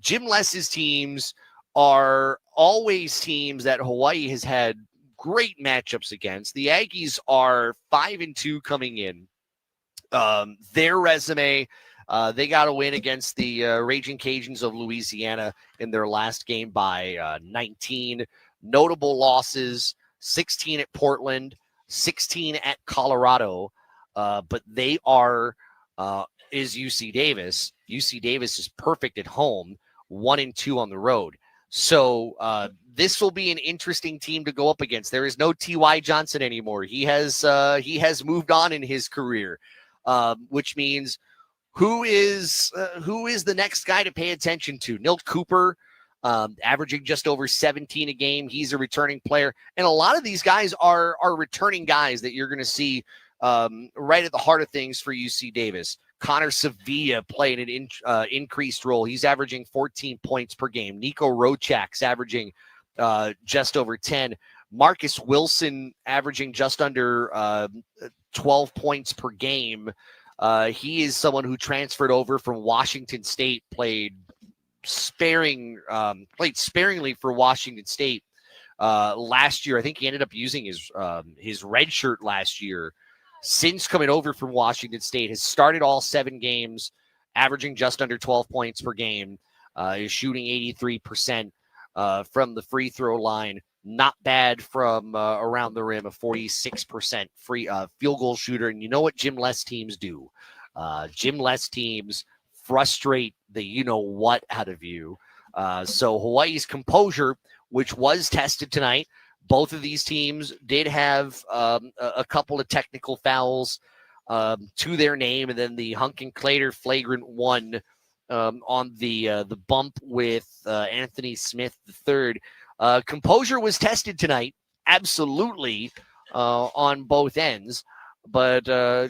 Jim Less's teams are always teams that Hawaii has had great matchups against. The Aggies are 5-2 coming in. Their resume, they got a win against the Raging Cajuns of Louisiana in their last game by 19. Notable losses, 16 at Portland, 16 at Colorado. But they is UC Davis. UC Davis is perfect at home, 1-2 on the road. So this will be an interesting team to go up against. There is no T.Y. Johnson anymore. He has moved on in his career, which means who is the next guy to pay attention to? Nilt Cooper, averaging just over 17 a game. He's a returning player, and a lot of these guys are returning guys that you're going to see right at the heart of things for UC Davis. Connor Sevilla playing an increased role. He's averaging 14 points per game. Nico Rochak's averaging just over 10. Marcus Wilson averaging just under 12 points per game. He is someone who transferred over from Washington State, played sparingly for Washington State last year. I think he ended up using his red shirt last year. Since coming over from Washington State, has started all 7 games, averaging just under 12 points per game, is shooting 83% from the free throw line. Not bad from around the rim, a 46% free field goal shooter. And you know what Jim Less teams do? Jim Less teams frustrate the you-know-what out of you. So Hawaii's composure, which was tested tonight, both of these teams did have a couple of technical fouls to their name, and then the Hunkin Clater flagrant one on the bump with Anthony Smith III. Composure was tested tonight, absolutely, on both ends. But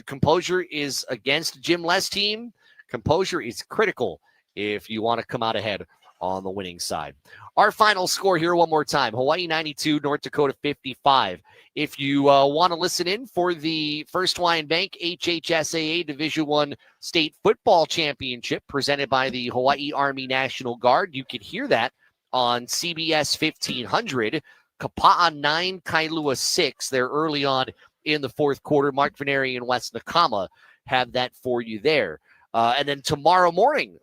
composure is against Jim Less team. Composure is critical if you want to come out ahead on the winning side. Our final score here one more time. Hawaii 92, North Dakota 55. If you want to listen in for the First Hawaiian Bank HHSAA Division I State Football Championship presented by the Hawaii Army National Guard, you can hear that on CBS 1500. Kapa'a 9, Kailua 6. They're early on in the fourth quarter. Mark Veneri and West Nakama have that for you there. And then tomorrow morning,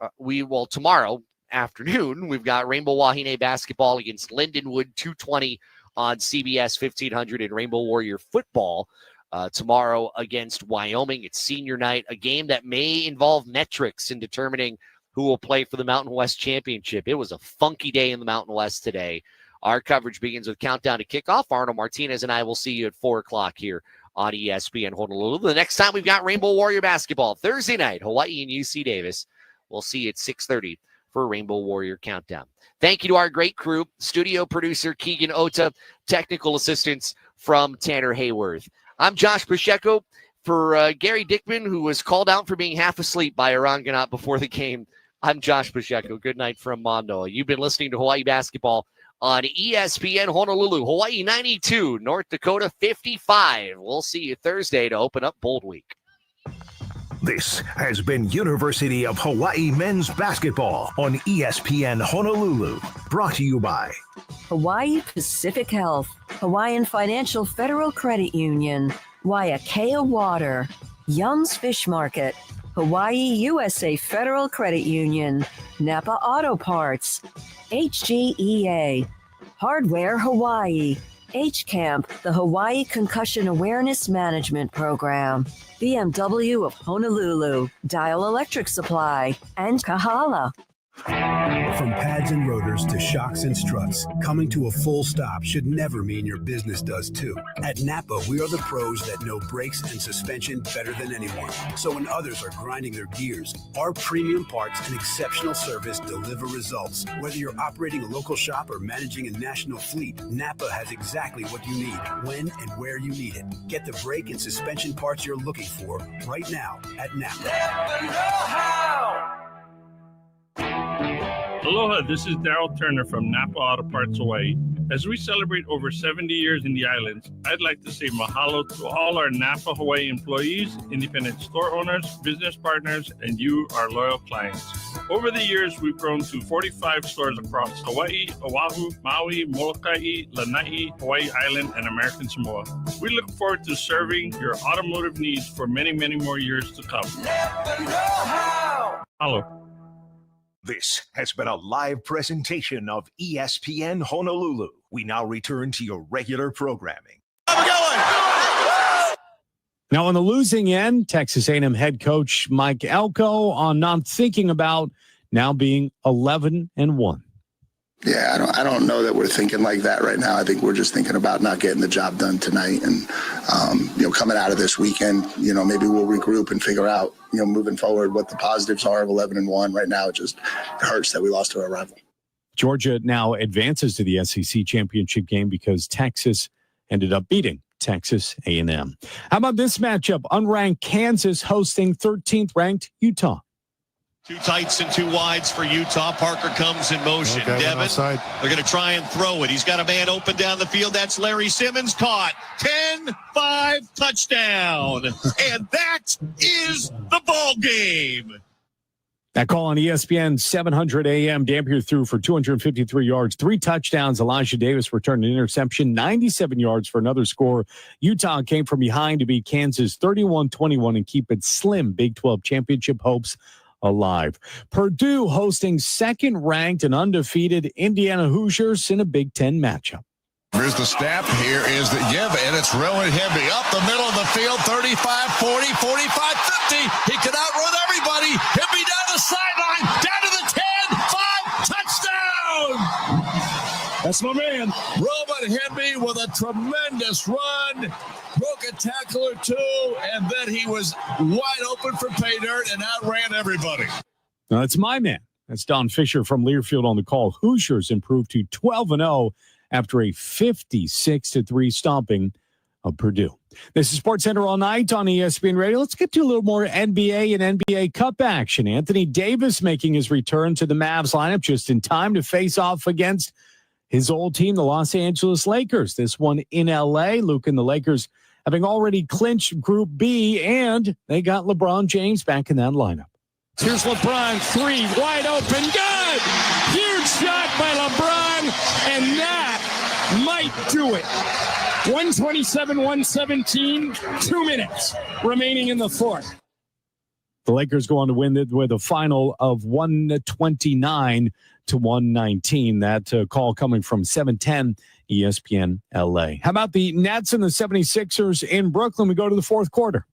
tomorrow afternoon, we've got Rainbow Wahine basketball against Lindenwood, 2:20 on CBS 1500, and Rainbow Warrior football tomorrow against Wyoming. It's senior night, a game that may involve metrics in determining who will play for the Mountain West Championship. It was a funky day in the Mountain West today. Our coverage begins with countdown to kickoff. Arnold Martinez and I will see you at 4 o'clock here on ESPN Honolulu. The next time we've got Rainbow Warrior basketball, Thursday night, Hawaii and UC Davis. We'll see you at 6:30 for Rainbow Warrior Countdown. Thank you to our great crew, studio producer Keegan Ota, technical assistance from Tanner Hayworth. I'm Josh Pacheco for Gary Dickman, who was called out for being half asleep by Aranganat before the game. I'm Josh Pacheco. Good night from Mondo. You've been listening to Hawaii basketball on ESPN Honolulu. Hawaii 92, North Dakota 55. We'll see you Thursday to open up Bold Week. This has been University of Hawaii men's basketball on ESPN Honolulu. Brought to you by Hawaii Pacific Health, Hawaiian Financial Federal Credit Union, Waiakea Water, Young's Fish Market, Hawaii USA Federal Credit Union, Napa Auto Parts, HGEA, Hardware Hawaii, HCAMP, the Hawaii Concussion Awareness Management Program, BMW of Honolulu, Dial Electric Supply, and Kahala. From pads and rotors to shocks and struts, coming to a full stop should never mean your business does too. At Napa, we are the pros that know brakes and suspension better than anyone. So when others are grinding their gears, our premium parts and exceptional service deliver results. Whether you're operating a local shop or managing a national fleet, Napa has exactly what you need, when and where you need it. Get the brake and suspension parts you're looking for right now at Napa. Never know-how. Aloha, this is Daryl Turner from Napa Auto Parts Hawaii. As we celebrate over 70 years in the islands, I'd like to say mahalo to all our Napa Hawaii employees, independent store owners, business partners, and you, our loyal clients. Over the years, we've grown to 45 stores across Hawaii, Oahu, Maui, Molokai, Lanai, Hawaii Island, and American Samoa. We look forward to serving your automotive needs for many, many more years to come. Never know-how. Hello. This has been a live presentation of ESPN Honolulu. We now return to your regular programming. Now, on the losing end, Texas A&M head coach Mike Elko on not thinking about now being 11-1. Yeah, I don't know that we're thinking like that right now. I think we're just thinking about not getting the job done tonight, and coming out of this weekend, maybe we'll regroup and figure out, moving forward, what the positives are of 11-1. Right now, it just hurts that we lost to our rival. Georgia now advances to the SEC championship game because Texas ended up beating Texas A&M. How about this matchup? Unranked Kansas hosting 13th ranked Utah. Two tights and two wides for Utah. Parker comes in motion. Okay, Devin, they're going to try and throw it. He's got a man open down the field. That's Larry Simmons. Caught. 10-5 touchdown. And that is the ball game. That call on ESPN 700 AM. Dampier threw for 253 yards, 3 touchdowns. Elijah Davis returned an interception, 97 yards for another score. Utah came from behind to beat Kansas 31-21 and keep its slim Big 12 championship hopes alive. Purdue hosting second-ranked and undefeated Indiana Hoosiers in a Big Ten matchup. Here's the snap. Here is the give, and it's Rowan Hemby up the middle of the field, 35, 40, 45, 50. He can outrun everybody. Hemby down the sideline, down to the 10, 5, touchdown! That's my man. Rowan Hemby with a tremendous run. Broke a tackle or two, and then he was wide open for pay dirt and outran everybody. Now, that's my man. That's Don Fisher from Learfield on the call. Hoosiers improved to 12-0 after a 56-3 stomping of Purdue. This is SportsCenter All Night on ESPN Radio. Let's get to a little more NBA and NBA Cup action. Anthony Davis making his return to the Mavs lineup just in time to face off against his old team, the Los Angeles Lakers. This one in L.A. Luke and the Lakers having already clinched Group B, and they got LeBron James back in that lineup. Here's LeBron, 3, wide open, good! Huge shot by LeBron, and that might do it. 127-117, 2 minutes remaining in the fourth. The Lakers go on to win it with a final of 129-119. That call coming from 710 ESPN LA. How about the Nets and the 76ers in Brooklyn? We go to the fourth quarter.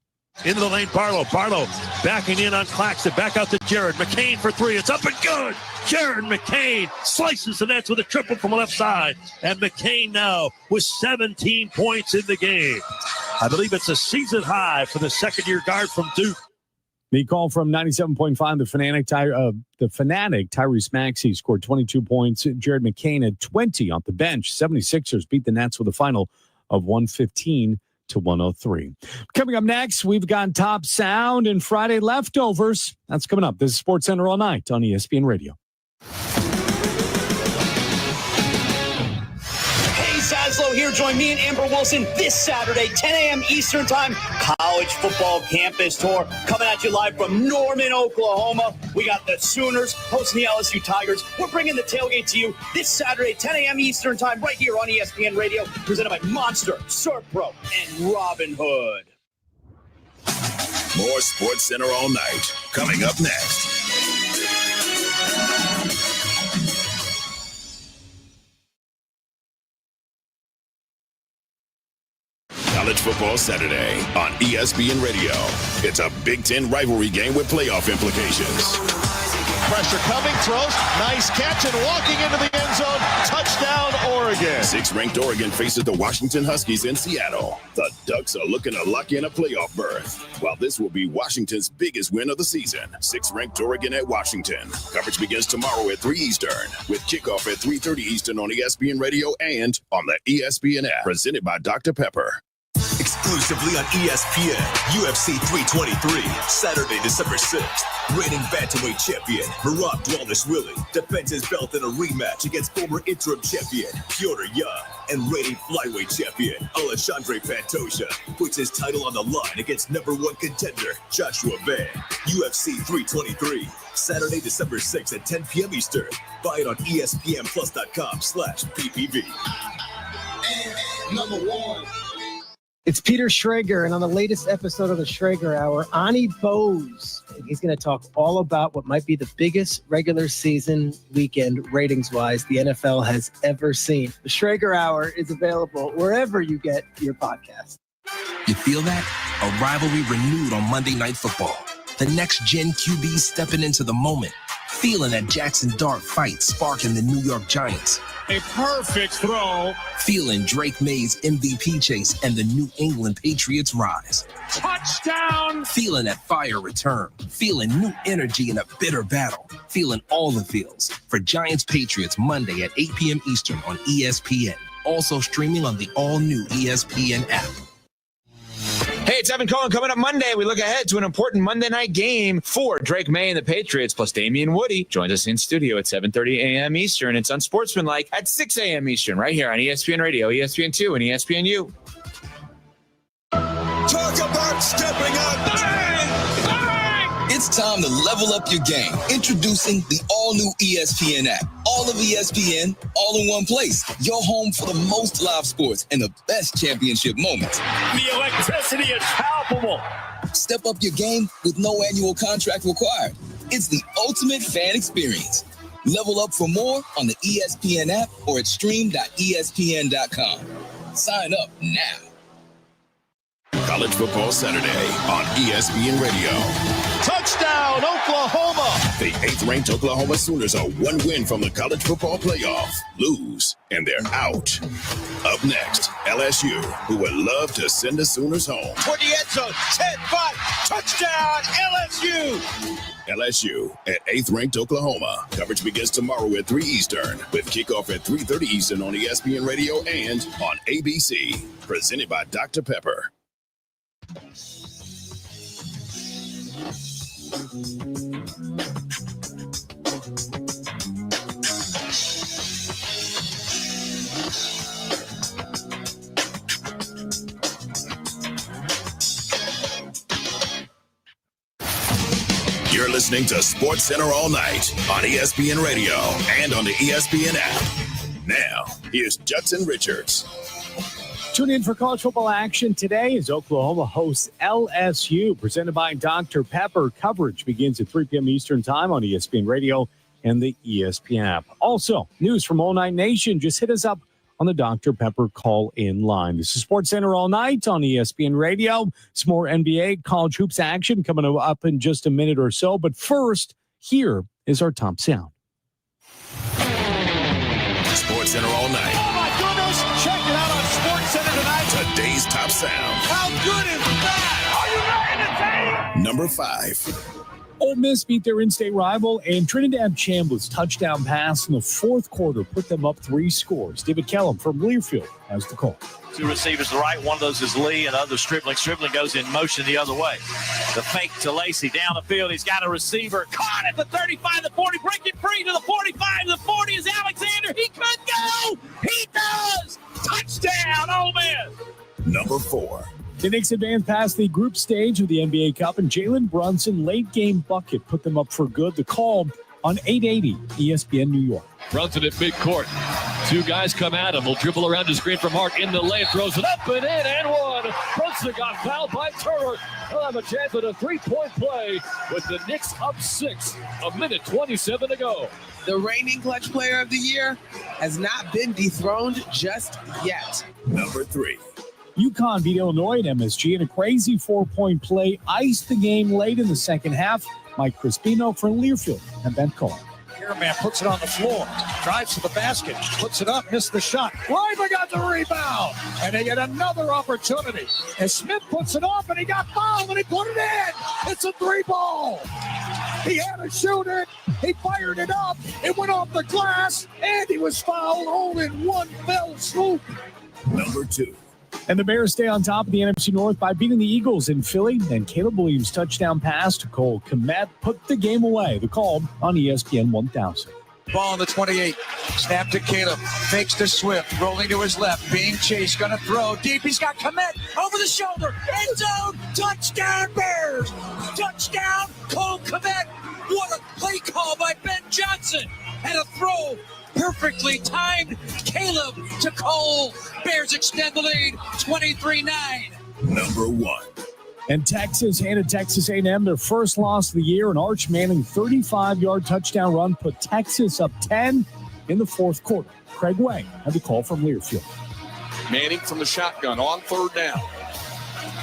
Into the lane, Barlow. Barlow backing in on Claxton. Back out to Jared. McCain for 3. It's up and good. Jared McCain slices the Nets with a triple from the left side. And McCain now with 17 points in the game. I believe it's a season high for the second-year guard from Duke. The call from 97.5, the Fanatic, Tyrese Maxey scored 22 points. Jared McCain had 20 off the bench. 76ers beat the Nets with a final of 115-103. Coming up next, we've got Top Sound and Friday Leftovers. That's coming up. This is SportsCenter All Night on ESPN Radio. Saslow here. Join me and Amber Wilson this Saturday, 10 a.m. Eastern Time. College football campus tour coming at you live from Norman, Oklahoma. We got the Sooners hosting the LSU Tigers. We're bringing the tailgate to you this Saturday, 10 a.m. Eastern Time, right here on ESPN Radio, presented by Monster, Surf Pro, and Robin Hood. More SportsCenter All Night coming up next. College Football Saturday on ESPN Radio. It's a Big Ten rivalry game with playoff implications. pressure coming, throws, nice catch, and walking into the end zone. Touchdown, Oregon. 6th ranked Oregon faces the Washington Huskies in Seattle. The Ducks are looking to lock in a playoff berth. While this will be Washington's biggest win of the season, 6th ranked Oregon at Washington. Coverage begins tomorrow at 3 Eastern, with kickoff at 3:30 Eastern on ESPN Radio and on the ESPN app. Presented by Dr. Pepper. Exclusively on ESPN, UFC 323, Saturday, December 6th. Reigning bantamweight champion Merab Dvalishvili defends his belt in a rematch against former interim champion Piotr Yan, and reigning flyweight champion Alexandre Pantoja puts his title on the line against #1 contender Joshua Van. UFC 323, Saturday, December 6th at 10 p.m. Eastern. Buy it on ESPNplus.com/PPV. Number 1. It's Peter Schrager, and on the latest episode of the Schrager Hour, Ani Bose. He's going to talk all about what might be the biggest regular season weekend, ratings-wise, the NFL has ever seen. The Schrager Hour is available wherever you get your podcast. You feel that? A rivalry renewed on Monday Night Football. The next-gen QBs stepping into the moment. Feeling that Jackson Dart fight sparking the New York Giants. A perfect throw. Feeling Drake May's MVP chase and the New England Patriots rise. Touchdown! Feeling that fire return. Feeling new energy in a bitter battle. Feeling all the feels for Giants Patriots Monday at 8 p.m. Eastern on ESPN. Also streaming on the all-new ESPN app. Hey, it's Evan Cohen. Coming up Monday, we look ahead to an important Monday night game for Drake May and the Patriots, plus Damian Woody joins us in studio at 7:30 a.m. Eastern. It's Unsportsmanlike at 6 a.m. Eastern, right here on ESPN Radio, ESPN2, and ESPNU. Talk about stepping up. It's time to level up your game. Introducing the all-new ESPN app. All of ESPN, all in one place. Your home for the most live sports and the best championship moments. The electricity is palpable. Step up your game with no annual contract required. It's the ultimate fan experience. Level up for more on the ESPN app or at stream.espn.com. Sign up now. College Football Saturday on ESPN Radio. Touchdown, Oklahoma! The 8th ranked Oklahoma Sooners are one win from the college football playoff. Lose, and they're out. Up next, LSU, who would love to send the Sooners home. Toward the end zone, 10-5, touchdown, LSU! LSU at 8th ranked Oklahoma. Coverage begins tomorrow at 3 Eastern, with kickoff at 3:30 Eastern on ESPN Radio and on ABC. Presented by Dr. Pepper. You're listening to Sports Center all night on ESPN Radio and on the ESPN app. Now, here's Judson Richards. Tune in for college football action today as Oklahoma hosts LSU, presented by Dr. Pepper. Coverage begins at 3 p.m. Eastern Time on ESPN Radio and the ESPN app. Also, news from All Night Nation. Just hit us up on the Dr. Pepper call-in line. This is Sports Center all night on ESPN Radio. Some more NBA college hoops action coming up in just a minute or so. But first, here is our top sound. Sports Center all night. Oh, my goodness! Check it out on SportsCenter tonight. Today's top sound. How good is that? Are you ready to take? Number 5. Ole Miss beat their in-state rival, and Trinidad Chambliss' touchdown pass in the fourth quarter put them up 3 scores. David Kellum from Learfield has the call. 2 receivers to the right. One of those is Lee, and the other Stribling. Stribling goes in motion the other way. The fake to Lacey down the field. He's got a receiver caught at the 35, the 40, breaking free to the 45. The 40 is Alexander. He could go. He does. Touchdown, Ole Miss. Number 4. The Knicks advanced past the group stage of the NBA Cup, and Jalen Brunson late-game bucket put them up for good. The call on 880 ESPN New York. Brunson at midcourt. 2 guys come at him. Will dribble around the screen from Hart in the lane. Throws it up and in and one. Brunson got fouled by Turner. He'll have a chance at a 3-point play with the Knicks up 6. A minute 27 to go. The reigning clutch player of the year has not been dethroned just yet. Number 3. UConn beat Illinois at MSG in a crazy 4-point play, iced the game late in the second half. Mike Crispino for Learfield and Ben Cole. Man puts it on the floor, drives to the basket, puts it up, missed the shot. Reimer got the rebound, and they get another opportunity. And Smith puts it off, and he got fouled, and he put it in. It's a 3-ball. He had to shoot it. He fired it up. It went off the glass, and he was fouled all in one fell swoop. Number 2. And the Bears stay on top of the NFC North by beating the Eagles in Philly. And Caleb Williams' touchdown pass to Cole Kmet put the game away. The call on ESPN 1000. Ball on the 28. Snap to Caleb. Fakes to Swift. Rolling to his left. Being chased. Going to throw deep. He's got Kmet over the shoulder. End zone. Touchdown Bears. Touchdown Cole Kmet. What a play call by Ben Johnson. And a throw. Perfectly timed. Caleb to Cole. Bears extend the lead. 23-9. Number 1. And Texas handed Texas A&M their first loss of the year. An Arch Manning 35-yard touchdown run put Texas up 10 in the fourth quarter. Craig Way had the call from Learfield. Manning from the shotgun on third down.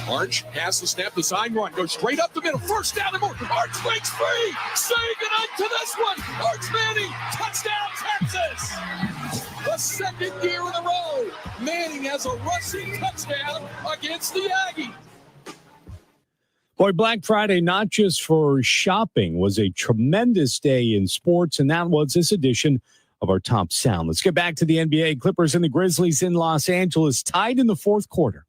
Arch has the snap, the sign run, goes straight up the middle. First down and more. Arch breaks free. Say goodnight to this one. Arch Manning, touchdown Texas. The second year in a row, Manning has a rushing touchdown against the Aggies. Boy, Black Friday, not just for shopping, was a tremendous day in sports, and that was this edition of our Top Sound. Let's get back to the NBA. Clippers and the Grizzlies in Los Angeles tied in the fourth quarter.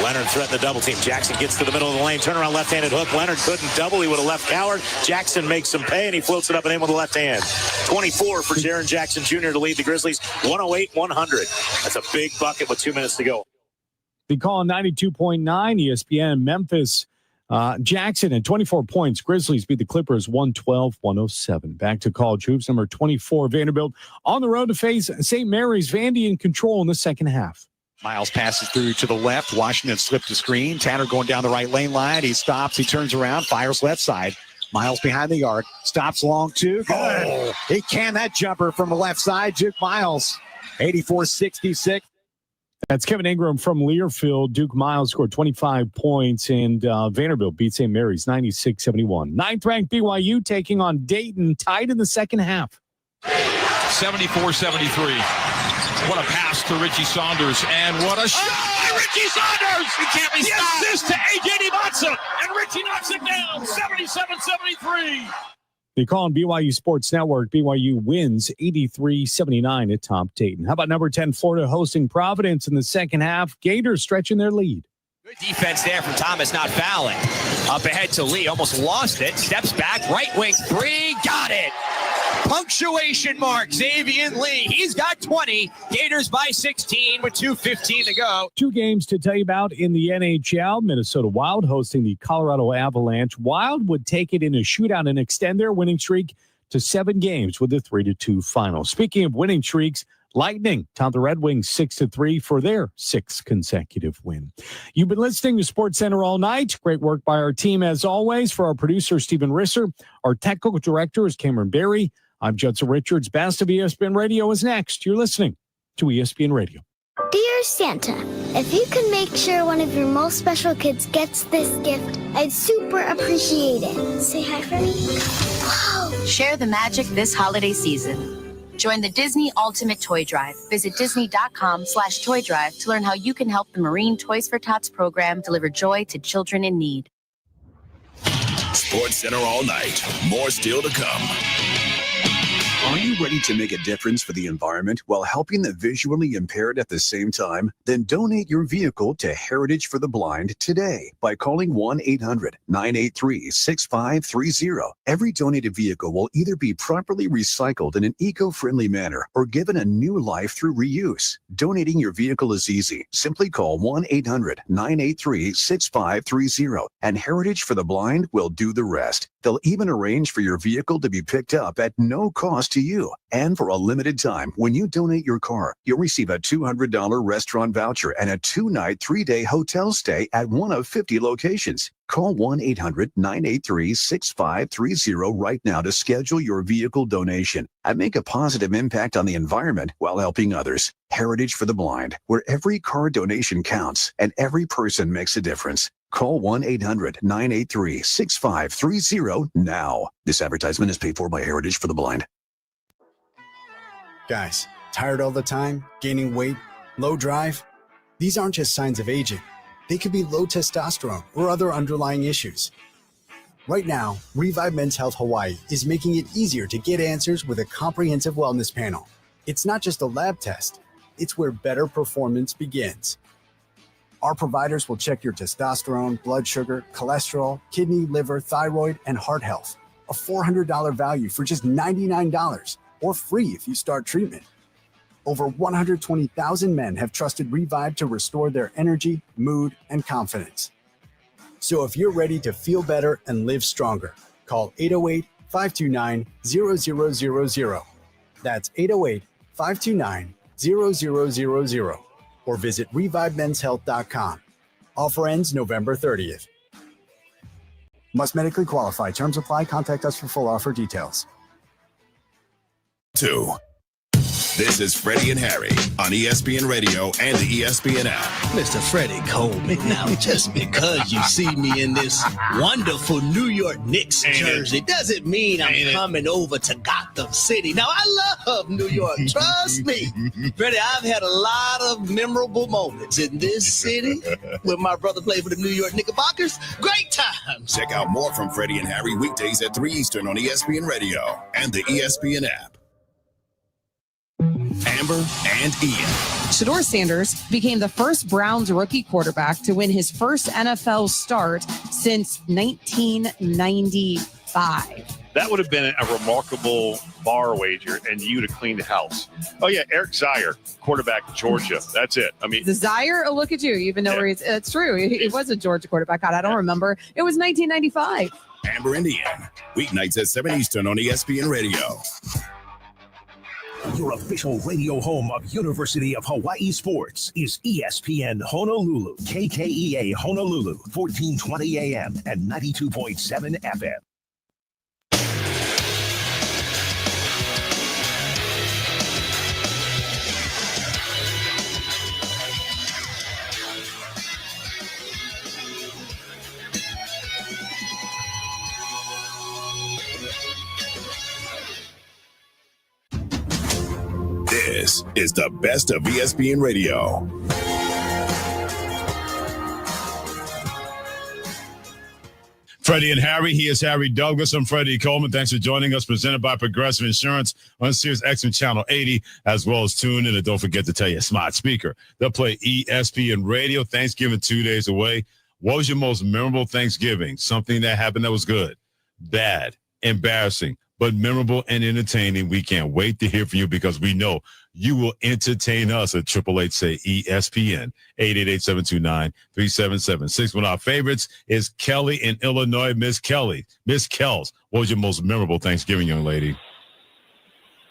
Leonard threatened the double team. Jackson gets to the middle of the lane. Turnaround left-handed hook. Leonard couldn't double. He would have left Coward. Jackson makes some pay, and he floats it up and in with the left hand. 24 for Jaren Jackson Jr. to lead the Grizzlies. 108-100. That's a big bucket with 2 minutes to go. The call on 92.9 ESPN. Memphis Jackson at 24 points. Grizzlies beat the Clippers 112-107. Back to college hoops. Number 24, Vanderbilt on the road to face St. Mary's. Vandy in control in the second half. Miles passes through to the left. Washington slipped the screen. Tanner going down the right lane line. He stops. He turns around. Fires left side. Miles behind the arc. Stops long two. Good. Oh. He canned that jumper from the left side. Duke Miles. 84-66. That's Kevin Ingram from Learfield. Duke Miles scored 25 points, and Vanderbilt beat St. Mary's 96-71. Ninth-ranked BYU taking on Dayton, tied in the second half. 74-73. What a pass to Richie Saunders, and what a shot by Richie Saunders! He can't be stopped. The assist to A.J. Divatsa, and Richie knocks it down, 77-73. They call on BYU Sports Network. BYU wins 83-79 at top Dayton. How about number 10, Florida hosting Providence in the second half? Gators stretching their lead. Good defense there from Thomas, not fouling. Up ahead to Lee, almost lost it. Steps back, right wing three, got it. Punctuation mark, Xavier Lee. He's got 20. Gators by 16 with 2:15 to go. Two games to tell you about in the NHL. Minnesota Wild hosting the Colorado Avalanche. Wild would take it in a shootout and extend their winning streak to 7 games with a 3-2 final. Speaking of winning streaks, Lightning top the Red Wings 6-3 for their 6th consecutive win. You've been listening to SportsCenter all night. Great work by our team as always. For our producer, Stephen Risser, our technical director is Cameron Barry. I'm Judson Richards. Best of ESPN Radio is next. You're listening to ESPN Radio. Dear Santa, if you could make sure one of your most special kids gets this gift, I'd super appreciate it. Say hi for me. Whoa. Share the magic this holiday season. Join the Disney Ultimate Toy Drive. Visit Disney.com/Toy Drive to learn how you can help the Marine Toys for Tots program deliver joy to children in need. SportsCenter all night. More still to come. Are you ready to make a difference for the environment while helping the visually impaired at the same time? Then donate your vehicle to Heritage for the Blind today by calling 1-800-983-6530. Every donated vehicle will either be properly recycled in an eco-friendly manner or given a new life through reuse. Donating your vehicle is easy. Simply call 1-800-983-6530 and Heritage for the Blind will do the rest. They'll even arrange for your vehicle to be picked up at no cost to you. And for a limited time, when you donate your car, you'll receive a $200 restaurant voucher and a 2-night, 3-day hotel stay at one of 50 locations. Call 1-800-983-6530 right now to schedule your vehicle donation and make a positive impact on the environment while helping others. Heritage for the Blind, where every car donation counts and every person makes a difference. Call 1-800-983-6530 now. This advertisement is paid for by Heritage for the Blind. Guys, tired all the time, gaining weight, low drive? These aren't just signs of aging. They could be low testosterone or other underlying issues. Right now, Revive Men's Health Hawaii is making it easier to get answers with a comprehensive wellness panel. It's not just a lab test. It's where better performance begins. Our providers will check your testosterone, blood sugar, cholesterol, kidney, liver, thyroid, and heart health. A $400 value for just $99, or free if you start treatment. Over 120,000 men have trusted Revive to restore their energy, mood, and confidence. So if you're ready to feel better and live stronger, call 808-529-0000. That's 808-529-0000. Or visit ReviveMen'sHealth.com. Offer ends November 30th. Must medically qualify. Terms apply. Contact us for full offer details. 2. This is Freddie and Harry on ESPN Radio and the ESPN app. Mr. Freddie Coleman, now just because you see me in this wonderful New York Knicks jersey doesn't mean I'm coming over to Gotham City. Now, I love New York, trust me. Freddie, I've had a lot of memorable moments in this city when my brother played for the New York Knickerbockers. Great times. Check out more from Freddie and Harry weekdays at 3 Eastern on ESPN Radio and the ESPN app. Amber and Ian. Shedeur Sanders became the first Browns rookie quarterback to win his first NFL start since 1995. That would have been a remarkable bar wager, and you would have cleaned the house. Oh, yeah, Eric Zier, quarterback, Georgia. That's it. I mean, the Zier, oh, look at you, even though it's true. He was a Georgia quarterback. God, I don't remember. It was 1995. Amber and Ian, weeknights at 7 Eastern on ESPN Radio. Your official radio home of University of Hawaii Sports is ESPN Honolulu, KKEA Honolulu, 1420 AM and 92.7 FM. This is the best of ESPN Radio. Freddie and Harry. He is Harry Douglas. I'm Freddie Coleman. Thanks for joining us. Presented by Progressive Insurance on Sirius XM Channel 80, as well as tune in. And don't forget to tell your smart speaker. They'll play ESPN Radio. Thanksgiving 2 days away. What was your most memorable Thanksgiving? Something that happened that was good, bad, embarrassing, but memorable and entertaining. We can't wait to hear from you because we know you will entertain us at 888-SAY-ESPN, 888-729-3776. One of our favorites is Kelly in Illinois. Miss Kelly, Miss Kells, what was your most memorable Thanksgiving, young lady?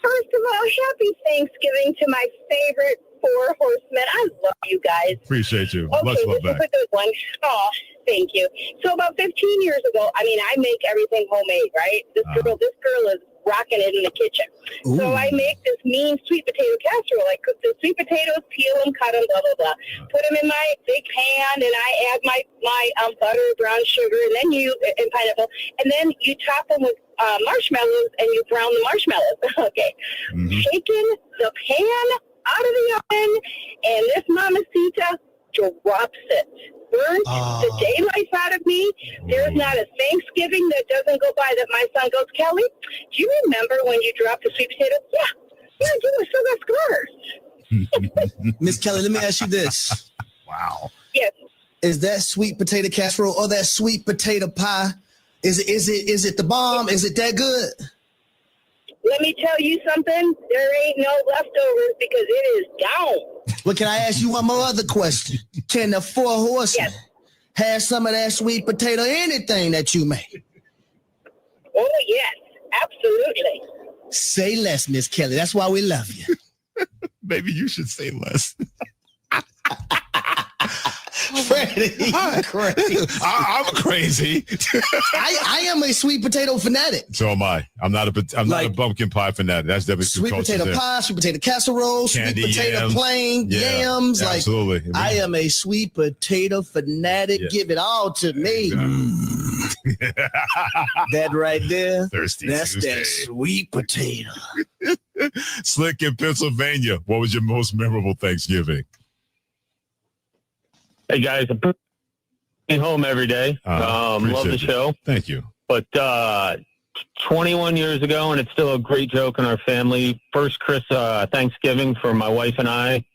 First of all, happy Thanksgiving to my favorite four horsemen. I love you guys. Appreciate you. Okay, Much love this back. is a good one. Oh, thank you. So about 15 years ago, I make everything homemade, right? This girl is rocking it in the kitchen. Ooh. So I make this mean sweet potato casserole. I cook the sweet potatoes, peel them, cut them, blah, blah, blah. Put them in my big pan, and I add my butter, brown sugar, and pineapple. And then you top them with marshmallows, and you brown the marshmallows. Okay. Mm-hmm. Shaking the pan out of the oven, and this mamacita drops it. Burns the daylights out of me. There's not a Thanksgiving that doesn't go by that my son goes, Kelly, do you remember when you dropped the sweet potato? Yeah, I do. I still got scars. Miss Kelly, let me ask you this. Wow. Yes. Is that sweet potato casserole or that sweet potato pie? Is it the bomb? Is it that good? Let me tell you something. There ain't no leftovers because it is down. Well, can I ask you one more other question? Can the four horsemen have some of that sweet potato anything that you make? Oh, yes. Absolutely. Say less, Miss Kelly. That's why we love you. Maybe you should say less. Freddie, you crazy. I'm crazy. I am a sweet potato fanatic. So am I. I'm not a pumpkin pie fanatic. That's definitely Sweet potato pie, sweet potato casserole, Candy sweet potato yams. plain, Yeah, yams. Like absolutely. I am a sweet potato fanatic. Yeah. Give it all to me. That right there. Thirsty That's Tuesday. that sweet potato. Slick in Pennsylvania. What was your most memorable Thanksgiving? Hey guys, I'm home every day. Love the appreciate it. show. Thank you. But 21 years ago, and it's still a great joke in our family. First Thanksgiving for my wife and I,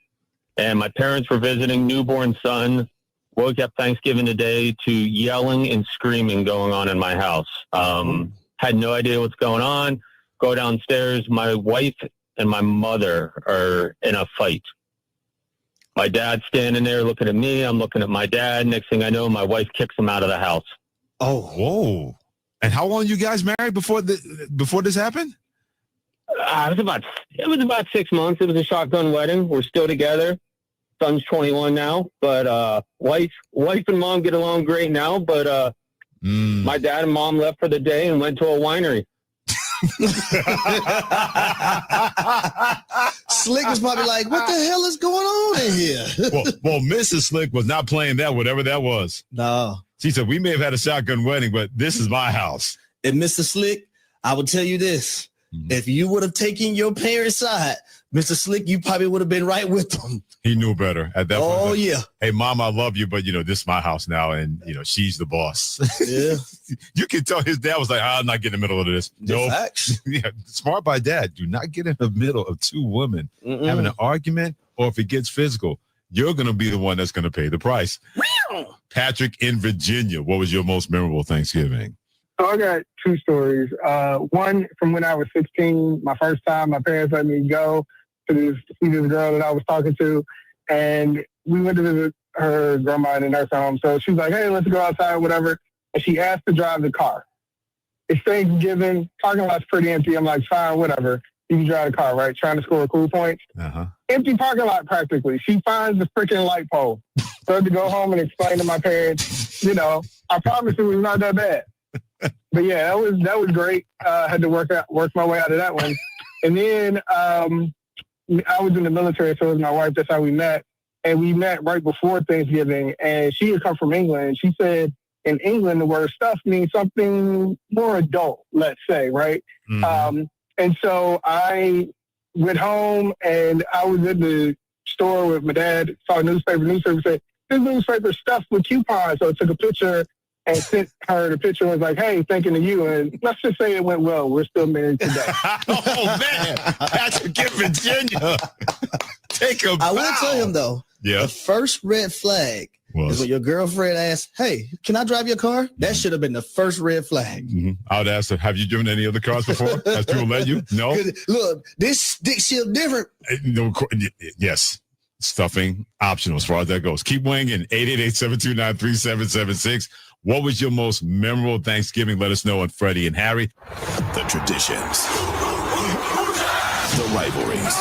and my parents were visiting newborn son. Woke up Thanksgiving today to yelling and screaming going on in my house. Had no idea what's going on. Go downstairs. My wife and my mother are in a fight. My dad's standing there looking at me. I'm looking at my dad. Next thing I know, my wife kicks him out of the house. Oh, whoa! And how long you guys married before this happened? It was about 6 months. It was a shotgun wedding. We're still together. Son's 21 now, but wife and mom get along great now. But my dad and mom left for the day and went to a winery. Slick was probably like, what the hell is going on in here? well, Mrs. Slick was not playing that, whatever that was. No. She said, we may have had a shotgun wedding, but this is my house. And Mr. Slick, I will tell you this. If you would have taken your parents' side, Mr. Slick, you probably would have been right with them. He knew better at that point. Oh, yeah. Hey, Mom, I love you, but, this is my house now, and, she's the boss. Yeah. You can tell his dad was like, I'm not getting in the middle of this. No. Facts. Yeah, smart by dad. Do not get in the middle of two women having an argument, or if it gets physical, you're going to be the one that's going to pay the price. Patrick in Virginia, what was your most memorable Thanksgiving? So I got two stories. One from when I was 16, my first time, my parents let me go to see this girl that I was talking to. And we went to visit her grandma in the nursing home. So she was like, hey, let's go outside, whatever. And she asked to drive the car. It's Thanksgiving. Parking lot's pretty empty. I'm like, fine, whatever. You can drive the car, right? Trying to score cool points. Empty parking lot practically. She finds the freaking light pole. So I had to go home and explain to my parents, I promise it was not that bad. But yeah, that was great. Had to work my way out of that one. And then I was in the military, so was my wife. That's how we met. And we met right before Thanksgiving. And she had come from England. She said in England, the word stuff means something more adult, let's say, right? And so I went home and I was in the store with my dad, saw a newspaper said, this newspaper stuffed with coupons. So I took a picture and sent her the picture and was like, hey, thinking of you. And let's just say it went well. We're still married today. Oh, man. Patrick in Virginia. Take a bow. I will tell him, though, the first red flag is when your girlfriend asks, hey, can I drive your car? That should have been the first red flag. I would ask her, have you driven any other cars before? Has people let you? No? Look, this stick shift different. No, yes. Stuffing optional as far as that goes. Keep winging. 888-729-3776. What was your most memorable Thanksgiving? Let us know on Freddie and Harry. The traditions. The rivalries.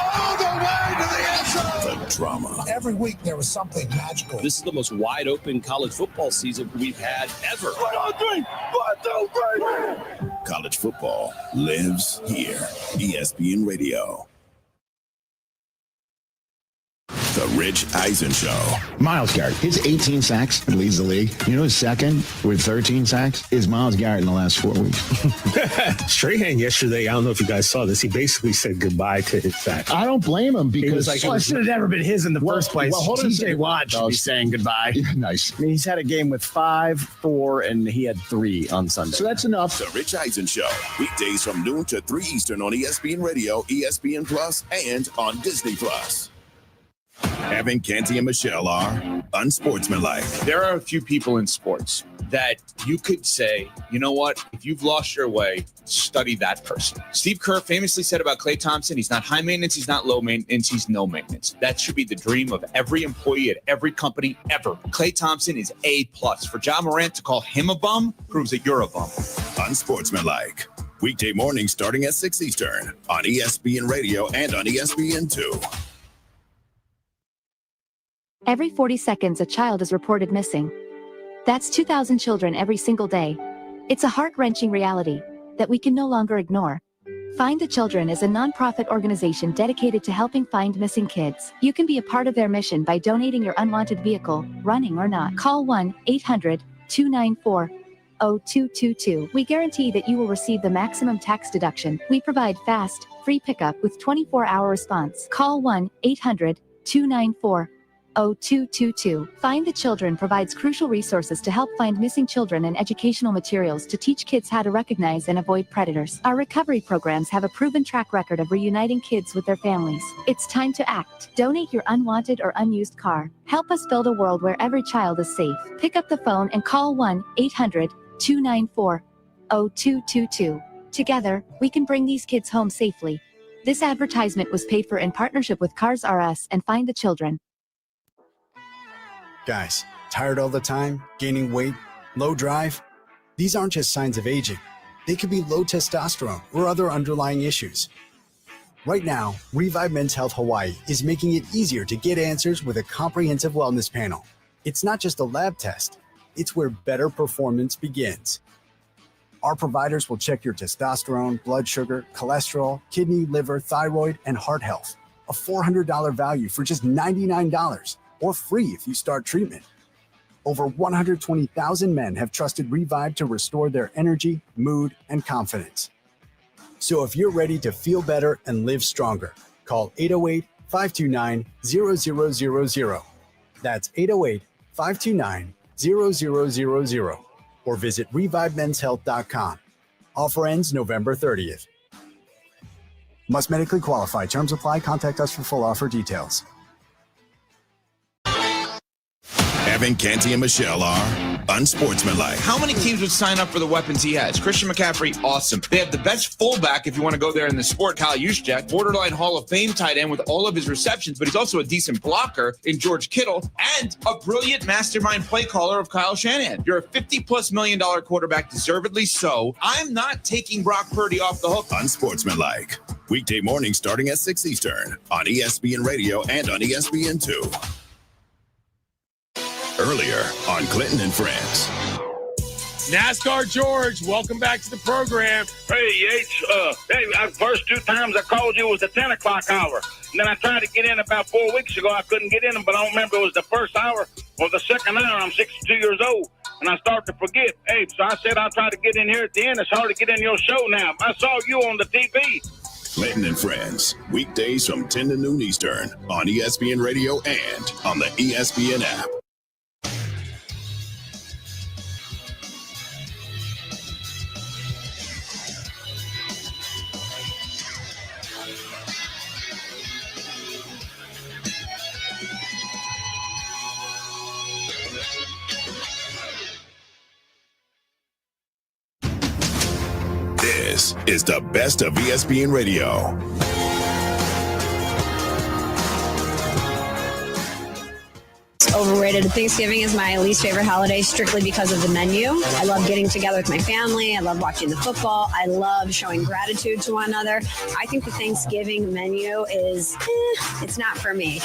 All the way to the end zone. The drama. Every week there was something magical. This is the most wide open college football season we've had ever. 1, 2, 3. College football lives here. ESPN Radio. The Rich Eisen Show. Myles Garrett, his 18 sacks leads the league. You know, his second with 13 sacks is Myles Garrett in the last 4 weeks. Strahan yesterday, I don't know if you guys saw this, he basically said goodbye to his sack. I don't blame him because it should have never been his in the first place. Well, hold on a TJ second. Watt should be saying goodbye. Nice. I mean, he's had a game with 5, 4, and he had 3 on Sunday. So that's enough. The Rich Eisen Show. Weekdays from noon to 3 Eastern on ESPN Radio, ESPN Plus, and on Disney Plus. Evan, Canty, and Michelle are unsportsmanlike. There are a few people in sports that you could say, you know what? If you've lost your way, study that person. Steve Kerr famously said about Klay Thompson, he's not high maintenance, he's not low maintenance, he's no maintenance. That should be the dream of every employee at every company ever. Klay Thompson is A+. For Ja Morant to call him a bum proves that you're a bum. Unsportsmanlike. Weekday mornings starting at 6 Eastern on ESPN Radio and on ESPN2. Every 40 seconds, a child is reported missing. That's 2,000 children every single day. It's a heart-wrenching reality that we can no longer ignore. Find the Children is a nonprofit organization dedicated to helping find missing kids. You can be a part of their mission by donating your unwanted vehicle, running or not. Call 1-800-294-0222. We guarantee that you will receive the maximum tax deduction. We provide fast, free pickup with 24-hour response. Call 1-800-294-0222. Find the Children provides crucial resources to help find missing children and educational materials to teach kids how to recognize and avoid predators. Our recovery programs have a proven track record of reuniting kids with their families. It's time to act. Donate your unwanted or unused car. Help us build a world where every child is safe. Pick up the phone and call 1-800-294-0222. Together, we can bring these kids home safely. This advertisement was paid for in partnership with Cars R Us and Find the Children. Guys, tired all the time, gaining weight, low drive? These aren't just signs of aging. They could be low testosterone or other underlying issues. Right now, Revive Men's Health Hawaii is making it easier to get answers with a comprehensive wellness panel. It's not just a lab test. It's where better performance begins. Our providers will check your testosterone, blood sugar, cholesterol, kidney, liver, thyroid, and heart health. A $400 value for just $99. Or free if you start treatment. Over 120,000 men have trusted Revive to restore their energy, mood, and confidence. So if you're ready to feel better and live stronger, call 808-529-0000. That's 808-529-0000. Or visit ReviveMen'sHealth.com. Offer ends November 30th. Must medically qualify. Terms apply. Contact us for full offer details. Evan, Canty, and Michelle are unsportsmanlike. How many teams would sign up for the weapons he has? Christian McCaffrey, awesome. They have the best fullback, if you want to go there in the sport, Kyle Juszczyk, borderline Hall of Fame tight end with all of his receptions, but he's also a decent blocker in George Kittle and a brilliant mastermind play caller of Kyle Shanahan. You're a $50+ million quarterback, deservedly so. I'm not taking Brock Purdy off the hook. Unsportsmanlike. Weekday mornings starting at 6 Eastern on ESPN Radio and on ESPN2. Earlier on Clinton and Friends. NASCAR George, welcome back to the program. Hey, Yates, first two times I called you was the 10 o'clock hour. And then I tried to get in about 4 weeks ago. I couldn't get in, but I don't remember it was the first hour or the second hour. I'm 62 years old, and I start to forget. Hey, so I said I'll try to get in here at the end. It's hard to get in your show now. I saw you on the TV. Clinton and Friends, weekdays from 10 to noon Eastern on ESPN Radio and on the ESPN app. This is the best of ESPN Radio. Overrated. Thanksgiving is my least favorite holiday strictly because of the menu. I love getting together with my family. I love watching the football. I love showing gratitude to one another. I think the Thanksgiving menu is, it's not for me.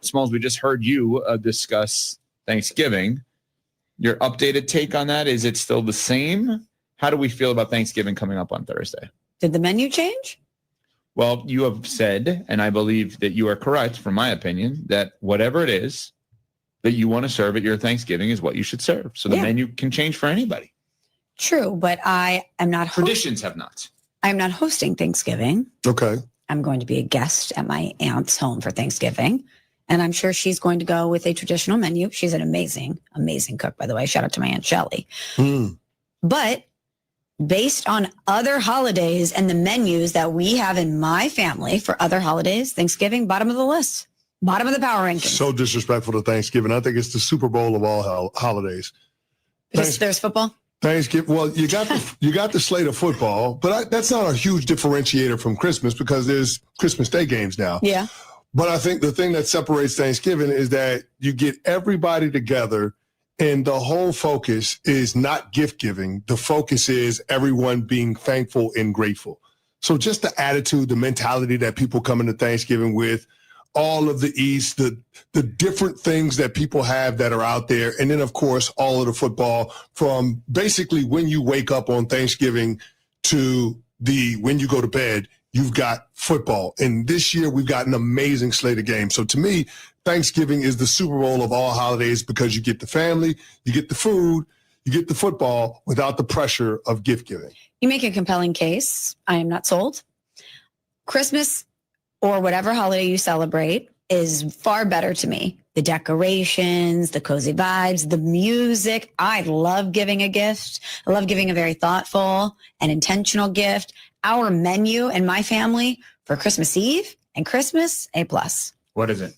Smalls, we just heard you discuss Thanksgiving. Your updated take on that, is it still the same? How do we feel about Thanksgiving coming up on Thursday? Did the menu change? Well, you have said, and I believe that you are correct, from my opinion, that whatever it is that you want to serve at your Thanksgiving is what you should serve. So the menu can change for anybody. True, but I am not. Traditions have not. I'm not hosting Thanksgiving. Okay. I'm going to be a guest at my aunt's home for Thanksgiving. And I'm sure she's going to go with a traditional menu. She's an amazing, amazing cook, by the way. Shout out to my Aunt Shelley. But based on other holidays and the menus that we have in my family for other holidays, Thanksgiving, bottom of the list, bottom of the power rankings. So disrespectful to Thanksgiving. I think it's the Super Bowl of all holidays. There's football. Thanksgiving. Well, you got the slate of football, but that's not a huge differentiator from Christmas because there's Christmas Day games now. Yeah. But I think the thing that separates Thanksgiving is that you get everybody together. And the whole focus is not gift giving. The focus is everyone being thankful and grateful. So just the attitude, the mentality that people come into Thanksgiving with, all of the eats, the different things that people have that are out there. And then, of course, all of the football from basically when you wake up on Thanksgiving to when you go to bed, you've got football. And this year we've got an amazing slate of games. So to me, Thanksgiving is the Super Bowl of all holidays because you get the family, you get the food, you get the football without the pressure of gift giving. You make a compelling case. I am not sold. Christmas or whatever holiday you celebrate is far better to me. The decorations, the cozy vibes, the music. I love giving a gift. I love giving a very thoughtful and intentional gift. Our menu and my family for Christmas Eve and Christmas, A+. What is it?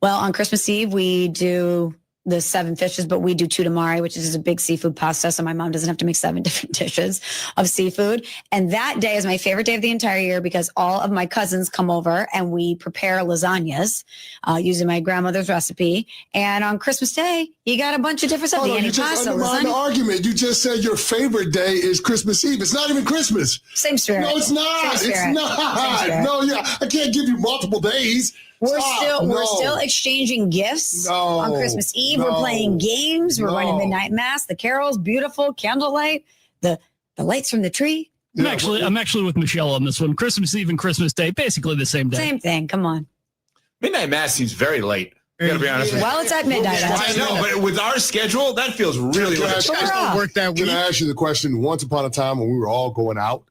Well, on Christmas Eve, we do the 7 fishes, but we do chutamari, which is a big seafood pasta. So my mom doesn't have to make 7 different dishes of seafood. And that day is my favorite day of the entire year because all of my cousins come over and we prepare lasagnas using my grandmother's recipe. And on Christmas Day, you got a bunch of different stuff. Hold on, you just undermined the argument. You just said your favorite day is Christmas Eve. It's not even Christmas. Same spirit. No, it's not. It's not. No, yeah, I can't give you multiple days. We're still exchanging gifts on Christmas Eve. We're playing games. We're running midnight mass. The carols, beautiful candlelight, the lights from the tree. I'm actually with Michelle on this one. Christmas Eve and Christmas Day, basically the same day. Same thing. Come on. Midnight mass seems very late. I gotta be honest with you. Well, it's at midnight. I know, but with our schedule, that feels really late. Can I ask you the question? Once upon a time when we were all going out,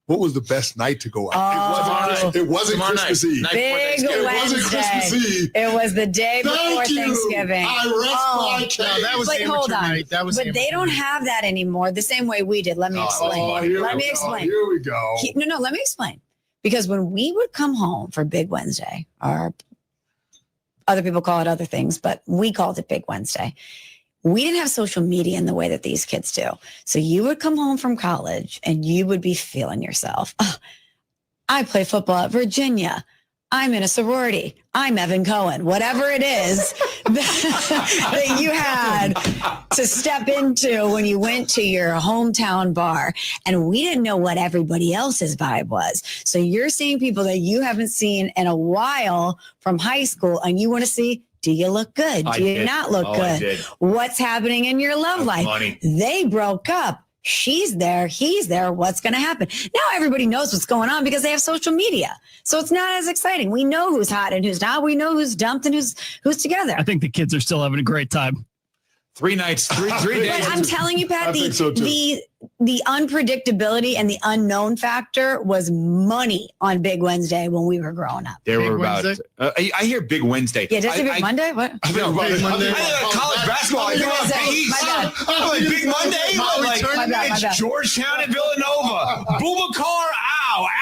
what was the best night to go out? It wasn't Christmas Eve. Big Wednesday. It wasn't Christmas Eve. It was the day before Thanksgiving. I rest my case. That was hold on. night. That was but they don't have that anymore the same way we did. Let me explain. Let me explain. Here we go. No, let me explain. Because when we would come home for Big Wednesday, or other people call it other things, but we called it Big Wednesday. We didn't have social media in the way that these kids do. So you would come home from college and you would be feeling yourself. Oh, I play football at Virginia. I'm in a sorority. I'm Evan Cohen. Whatever it is that you had to step into when you went to your hometown bar. And we didn't know what everybody else's vibe was. So you're seeing people that you haven't seen in a while from high school and you want to see, do you look good? Do you not look good? What's happening in your love life? Funny. They broke up. She's there. He's there. What's going to happen? Now everybody knows what's going on because they have social media. So it's not as exciting. We know who's hot and who's not. We know who's dumped and who's together. I think the kids are still having a great time. 3 nights, three days. But I'm telling you, Pat, the unpredictability and the unknown factor was money on Big Wednesday when we were growing up. There were about. I hear Big Wednesday. Yeah, did Big Monday? What? No, Big Monday. College basketball. I think about Big Monday. It's Georgetown and Villanova. Boubacar,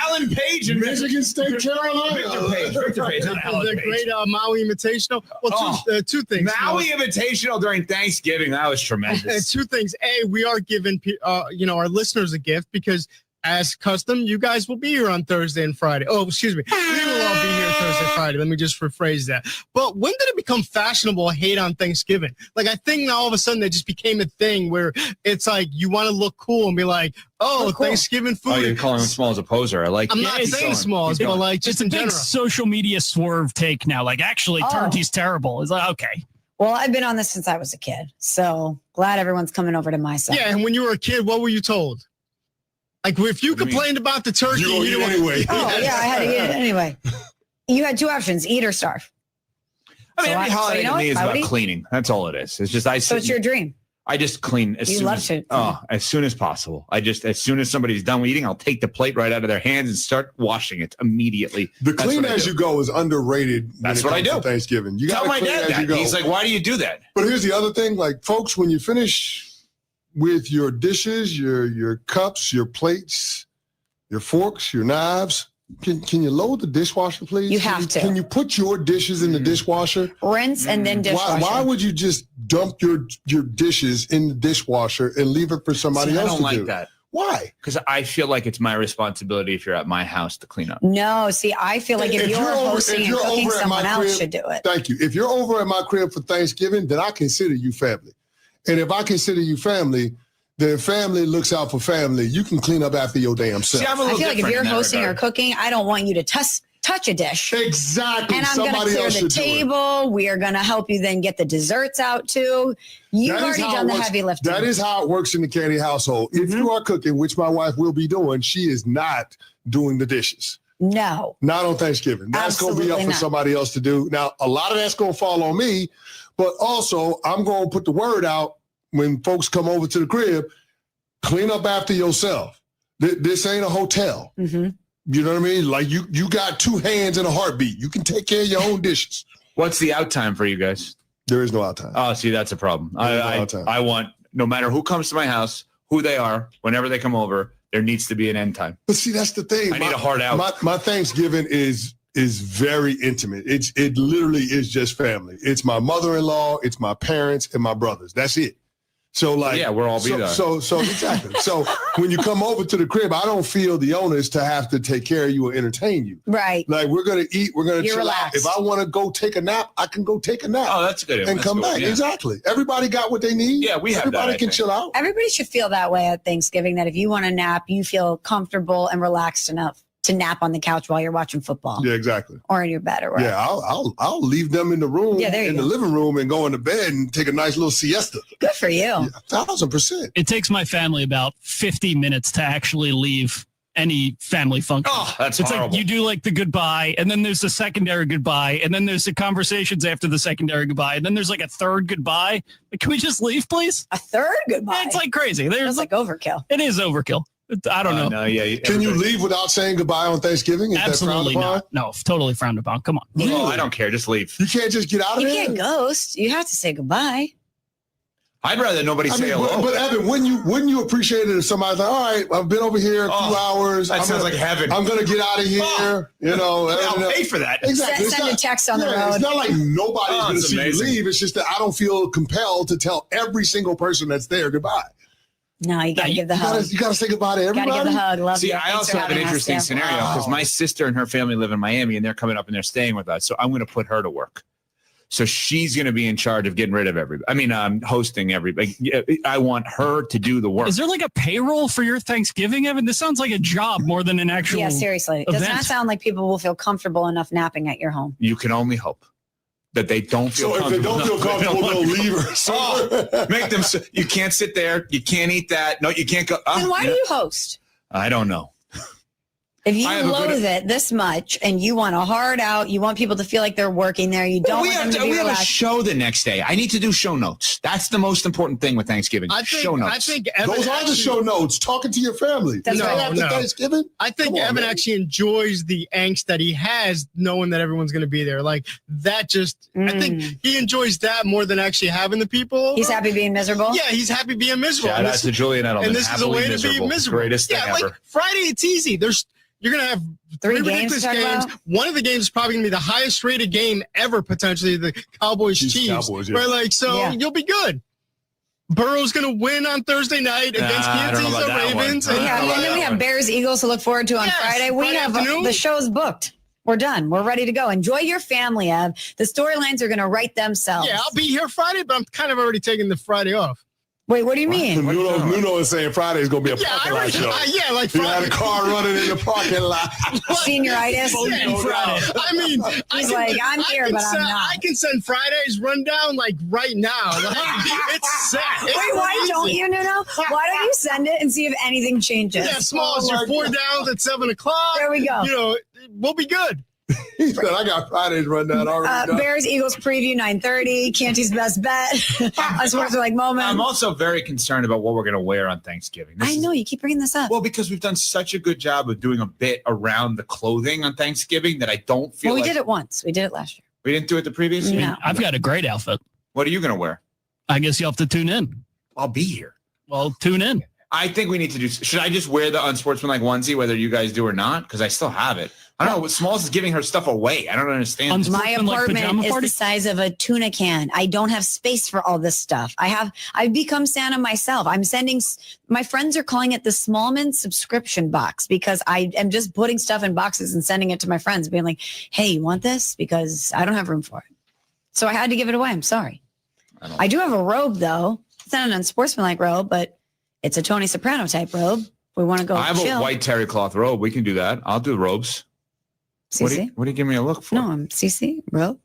Alan Page, and Michigan State, Carolina. Victor Page, not Alan The Page. great Maui Invitational. Well, two things. Maui Invitational during Thanksgiving. That was tremendous. Two things. A, we are giving our listeners a gift because as custom, you guys will be here on Thursday and Friday. Oh, excuse me. We will all be here Thursday, Friday. Let me just rephrase that. But when did it become fashionable to hate on Thanksgiving? Like, I think now all of a sudden it just became a thing where it's like you want to look cool and be like, cool. Thanksgiving food. Oh, you're calling him small as a poser. I like I'm not saying small, but like just in big general. Social media swerve take now. Like, actually, Turntie's terrible. It's like, okay. Well, I've been on this since I was a kid. So glad everyone's coming over to my side. Yeah, and when you were a kid, what were you told? Like, if you complained about the turkey, you didn't anyway. Oh, yeah, I had to eat it anyway. You had 2 options, eat or starve. I mean, every holiday to me is about eat? cleaning. That's all it is. It's just So it's your dream. I just clean as soon as possible. As soon as somebody's done eating, I'll take the plate right out of their hands and start washing it immediately. The clean as you go is underrated. That's what I do. Thanksgiving. You Tell my dad that. He's like, why do you do that? But here's the other thing. Like, folks, when you finish with your dishes, your cups, your plates, your forks, your knives, can you load the dishwasher, please? You have to. Can you put your dishes in the dishwasher? Rinse and then dishwasher. Why would you just dump your dishes in the dishwasher and leave it for somebody else to do? I don't like that. Why? Because I feel like it's my responsibility if you're at my house to clean up. No, see, I feel like if you're hosting and cooking, someone else should do it. Thank you. If you're over at my crib for Thanksgiving, then I consider you family. And if I consider you family, then family looks out for family. You can clean up after your damn self. See, I feel like if you're hosting or cooking, I don't want you to touch a dish. Exactly. And I'm going to clear the table. We are going to help you then get the desserts out too. You've already done the heavy lifting. That is how it works in the Candy household. If you are cooking, which my wife will be doing, she is not doing the dishes. No. Not on Thanksgiving. That's going to be up for somebody else to do. Now, a lot of that's going to fall on me, but also I'm going to put the word out when folks come over to the crib, clean up after yourself. This ain't a hotel. Mm-hmm. You know what I mean? Like you got 2 hands and a heartbeat. You can take care of your own dishes. What's the out time for you guys? There is no out time. Oh, see, that's a problem. I want, no matter who comes to my house, who they are, whenever they come over, there needs to be an end time. But see, that's the thing. I need a hard out. My Thanksgiving is very intimate. It literally is just family. It's my mother-in-law, it's my parents, and my brothers. That's it. So like, yeah, we're all be there. So exactly. So when you come over to the crib, I don't feel the onus to have to take care of you or entertain you. Right. Like we're gonna eat, we're gonna chill relaxed. out. If I want to go take a nap, I can go take a nap. Oh, that's good. And come back. Yeah. Exactly. Everybody got what they need. Yeah, we have Everybody that, can chill out. Everybody should feel that way at Thanksgiving, that if you want to nap, you feel comfortable and relaxed enough to nap on the couch while you're watching football. Yeah, exactly. Or in your bed or whatever. Yeah, I'll leave them in the room, in the living room, and go into bed and take a nice little siesta. Good for you. Yeah, 1,000%. It takes my family about 50 minutes to actually leave any family function. Oh, that's it's horrible. like you do like the goodbye, and then there's the secondary goodbye, and then there's the conversations after the secondary goodbye, and then there's like a third goodbye. Like, can we just leave, please? A third goodbye? It's like crazy. It's like overkill. It is overkill. I don't know. No, yeah. Can you leave without saying goodbye on Thanksgiving? Is Absolutely that frowned upon? not. No, totally frowned upon. Come on. Oh, I don't care. Just leave. You can't just get out of You there? can't ghost. You have to say goodbye. I'd rather nobody say hello. But Evan, wouldn't you appreciate it if somebody's like, all right, I've been over here 2 hours. That sounds like heaven. I'm going to get out of here. You know. I'll pay for that. Exactly. Send a text on the road. It's not like nobody's going to it's see you amazing. leave. It's just that I don't feel compelled to tell every single person that's there goodbye. No, you got to give the hug. You got to say goodbye to everybody. Got to give the hug. Love See, you. I Thanks also for have an having us. interesting Yeah. scenario because my sister and her family live in Miami, and they're coming up and they're staying with us. So I'm going to put her to work. So she's going to be in charge of getting rid of everybody. I mean, hosting everybody. I want her to do the work. Is there like a payroll for your Thanksgiving, Evan? This sounds like a job more than an actual Yeah, seriously. It does event. not sound like people will feel comfortable enough napping at your home. You can only hope that they don't feel So if they comfortable. don't feel comfortable, they'll leave her. Oh, make them. You can't sit there. You can't eat that. No, you can't go. Then why do you host? I don't know. If you I have a good- loathe it this much and you want a hard out, you want people to feel like they're working there, you don't we want have, them to be we have a relaxed. show the next day. I need to do show notes. That's the most important thing with Thanksgiving. Show notes. I think Evan Those are the show notes. Talking to your family. That's Right right. after Thanksgiving. I think Come on, Evan man. actually enjoys the angst that he has knowing that everyone's going to be there. Like that just, I think he enjoys that more than actually having the people. He's happy being miserable? Yeah, he's happy being miserable. Shout And out this- to Julian Edelman. And this is a Happily way to be miserable. miserable. Greatest thing like ever. Friday, it's easy. You're going to have Three three games ridiculous to talk games. about? One of the games is probably going to be the highest rated game ever, potentially, the Cowboys-Chiefs. Cowboys, yeah. Right? Like, so Yeah. you'll be good. Burrow's going to win on Thursday night against I don't know Kansas about that and Ravens. one. And- Yeah, and then we have Bears, Eagles to look forward to on Yes, Friday. We Friday have afternoon. the show's booked. We're done. We're ready to go. Enjoy your family, Ev. The storylines are going to write themselves. Yeah, I'll be here Friday, but I'm kind of already taking the Friday off. Wait, what do you mean? Nuno is saying Friday is going to be a Yeah, parking lot show. yeah, like You had Friday. a car running in the parking lot. Senioritis. Yeah, Friday. I mean, He's like, I'm here, but I'm not. I can send Friday's rundown like right now. Like, it's set. It's Wait, why easy. don't you, Nuno? Why don't you send it and see if anything changes? Yeah, small as your 4 downs at 7 o'clock. There we go. You know, we'll be good. He said, I got Friday's rundown already done. Bears Eagles preview 9:30. Canty's best bet. On Sports Are Like Moment. I'm also very concerned about what we're going to wear on Thanksgiving. I know you keep bringing this up. Well, because we've done such a good job of doing a bit around the clothing on Thanksgiving that I don't feel Well, we like did it once. We did it last year. we didn't do it the previous year. No. I've got a great outfit. What are you going to wear? I guess you'll have to tune in. I'll be here. Well, tune in. I think we need to do. Should I just wear the unsportsmanlike onesie, whether you guys do or not? Because I still have it. I don't know. Smalls is giving her stuff away. I don't understand. this. My apartment is the size of a tuna can. I don't have space for all this stuff. I've become Santa myself. I'm sending, my friends are calling it the Smallman subscription box because I am just putting stuff in boxes and sending it to my friends, being like, hey, you want this? Because I don't have room for it. So I had to give it away. I'm sorry. I do have a robe though. It's not an unsportsmanlike robe, but it's a Tony Soprano type robe. We want to go I have chill. a white terry cloth robe. We can do that. I'll do robes. CC? What do you give me a look for? No, I'm CC, bro.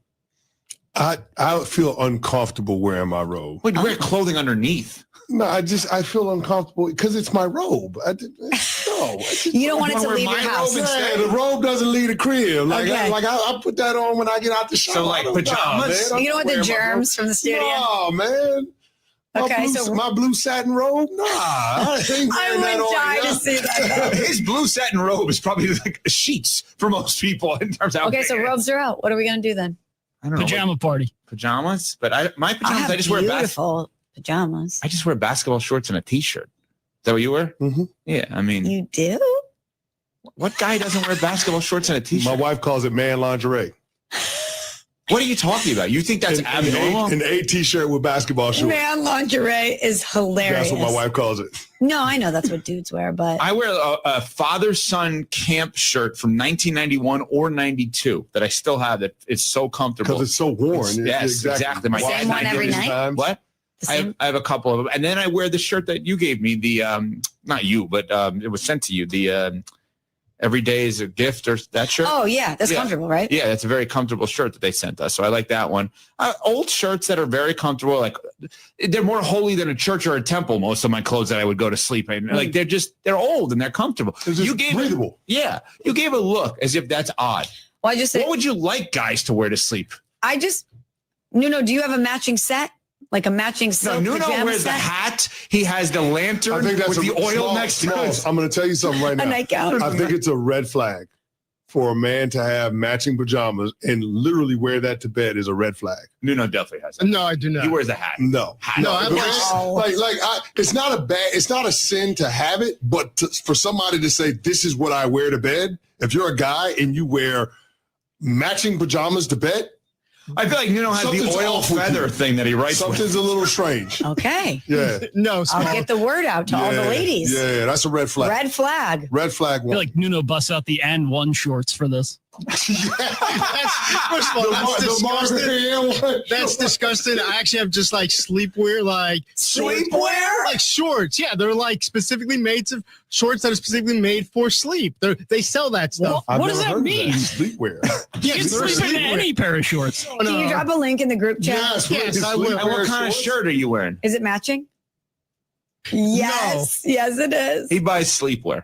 I feel uncomfortable wearing my robe. Wait, you wear clothing underneath? No, I feel uncomfortable because it's my robe. You don't want it to leave your house. Yeah, the robe doesn't leave the crib. I put that on when I get out the shower. So like pajamas? You don't want the germs from the studio? No, man. My blue satin robe? Nah. I would die to see that. His blue satin robe is probably like sheets for most people in terms of. Okay, so robes are out. What are we going to do then? I don't know. Pajama party. Pajamas? But my pajamas, I I just wear beautiful pajamas. I just wear basketball shorts and a t-shirt. Is that what you wear? Mm-hmm. Yeah, I mean. You do? What guy doesn't wear basketball shorts and a t-shirt? My wife calls it man lingerie. What are you talking about? You think that's abnormal? An A t-shirt with basketball shorts. Man lingerie is hilarious. That's what my wife calls it. No, I know that's what dudes wear, but I wear a father-son camp shirt from 1991 or 92 that I still have. That it's so comfortable because it's so worn. Yes, exactly. My same one every night. What? I have a couple of them, and then I wear the shirt that you gave me. The not you, but it was sent to you. The every day is a gift, or that shirt. Oh yeah, that's comfortable, right? Yeah, that's a very comfortable shirt that they sent us. So I like that one. Old shirts that are very comfortable, like they're more holy than a church or a temple. Most of my clothes that I would go to sleep in, like they're old and they're comfortable. You gave breathable. You gave a look as if that's odd. Well, what would you like guys to wear to sleep? Nuno, do you have a matching set? Like a matching silk Nuno pajama wears set? the hat. He has the lantern with the oil next to it. I'm going to tell you something right now. A nightgown. I think it's a red flag for a man to have matching pajamas and literally wear that to bed is a red flag. Nuno definitely has it. No, I do not. He wears a hat. No. It's not it's not a sin to have it, but for somebody to say this is what I wear to bed, if you're a guy and you wear matching pajamas to bed, I feel like Nuno has the oil feather thing that he writes Something's a little strange. Okay. Yeah. No, I'll get the word out to all the ladies. Yeah, that's a red flag. Red flag. Red flag I feel like Nuno busts out the N1 shorts for this. First of all, that's disgusting. That's disgusting. I actually have just like sleepwear, like shorts. Yeah, they're like specifically made to shorts that are specifically made for sleep. They sell that stuff. What does that mean? Sleepwear. You can sleep in any pair of shorts. Can you drop a link in the group chat? Yes, I will. And what kind of shirt are you wearing? Is it matching? Yes. No. Yes, it is. He buys sleepwear.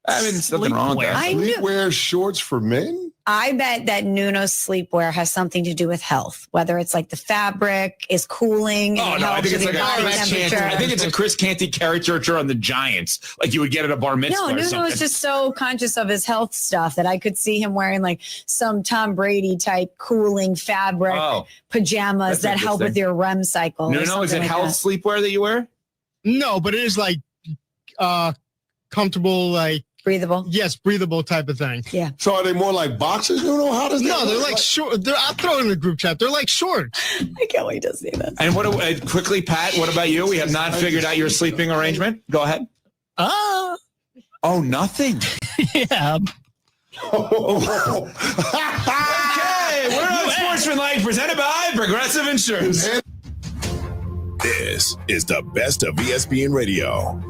I mean, there's nothing wrong with that. Sleepwear shorts for men? I bet that Nuno's sleepwear has something to do with health, whether it's like the fabric is cooling. Oh, no, I think it's like I think it's a Chris Canty caricature on the Giants, like you would get at a bar mitzvah. No, Nuno is just so conscious of his health stuff that I could see him wearing like some Tom Brady type cooling fabric pajamas that help with your REM cycle. Nuno, is it health sleepwear that you wear? No, but it is like comfortable, like breathable. Yes, breathable type of thing. Yeah. So are they more like boxers? How does that? No, they're like short. I'll throw it in the group chat. They're like shorts. I can't wait to see this. And quickly, Pat, what about you? We have not figured out your sleeping arrangement. Go ahead. Oh, nothing. Yeah. Okay, we're on Sportsmanlike, presented by Progressive Insurance. This is the best of ESPN Radio.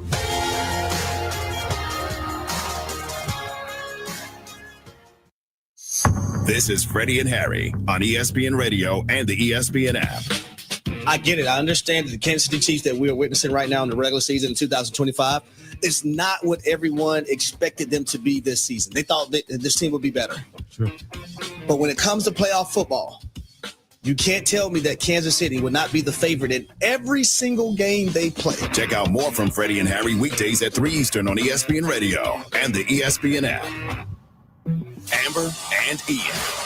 This is Freddie and Harry on ESPN Radio and the ESPN app. I get it. I understand that the Kansas City Chiefs that we are witnessing right now in the regular season in 2025 is not what everyone expected them to be this season. They thought that this team would be better. Sure. But when it comes to playoff football, you can't tell me that Kansas City would not be the favorite in every single game they play. Check out more from Freddie and Harry weekdays at 3 Eastern on ESPN Radio and the ESPN app. Amber and Ian.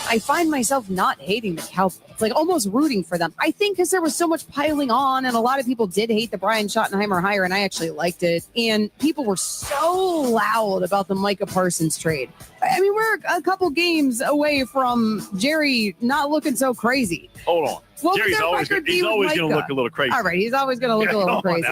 I find myself not hating the Cowboys, like almost rooting for them. I think because there was so much piling on, and a lot of people did hate the Brian Schottenheimer hire, and I actually liked it. And people were so loud about the Micah Parsons trade. I mean, we're a couple games away from Jerry not looking so crazy. Hold on. What Jerry's always going to look a little crazy. All right, he's always going to look a little crazy.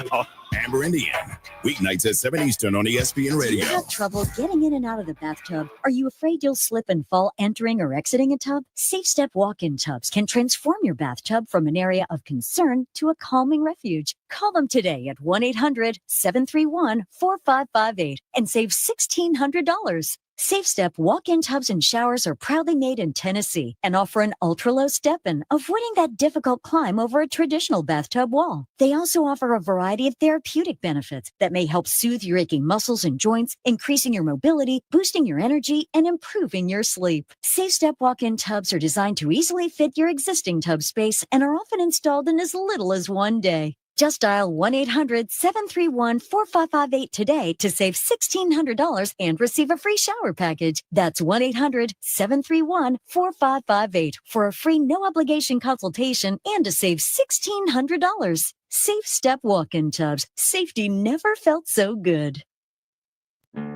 Amber and Ian, weeknights at 7 Eastern on ESPN Radio. Do you have trouble getting in and out of the bathtub? Are you afraid you'll slip and fall entering or exiting a tub? Safe Step walk-in tubs can transform your bathtub from an area of concern to a calming refuge. Call them today at 1-800-731-4558 and save $1,600. Safe Step walk-in tubs and showers are proudly made in Tennessee and offer an ultra-low step-in, avoiding that difficult climb over a traditional bathtub wall. They also offer a variety of therapeutic benefits that may help soothe your aching muscles and joints, increasing your mobility, boosting your energy, and improving your sleep. Safe Step walk-in tubs are designed to easily fit your existing tub space and are often installed in as little as one day. Just dial 1-800-731-4558 today to save $1,600 and receive a free shower package. That's 1-800-731-4558 for a free no-obligation consultation and to save $1,600. Safe Step walk-in tubs. Safety never felt so good.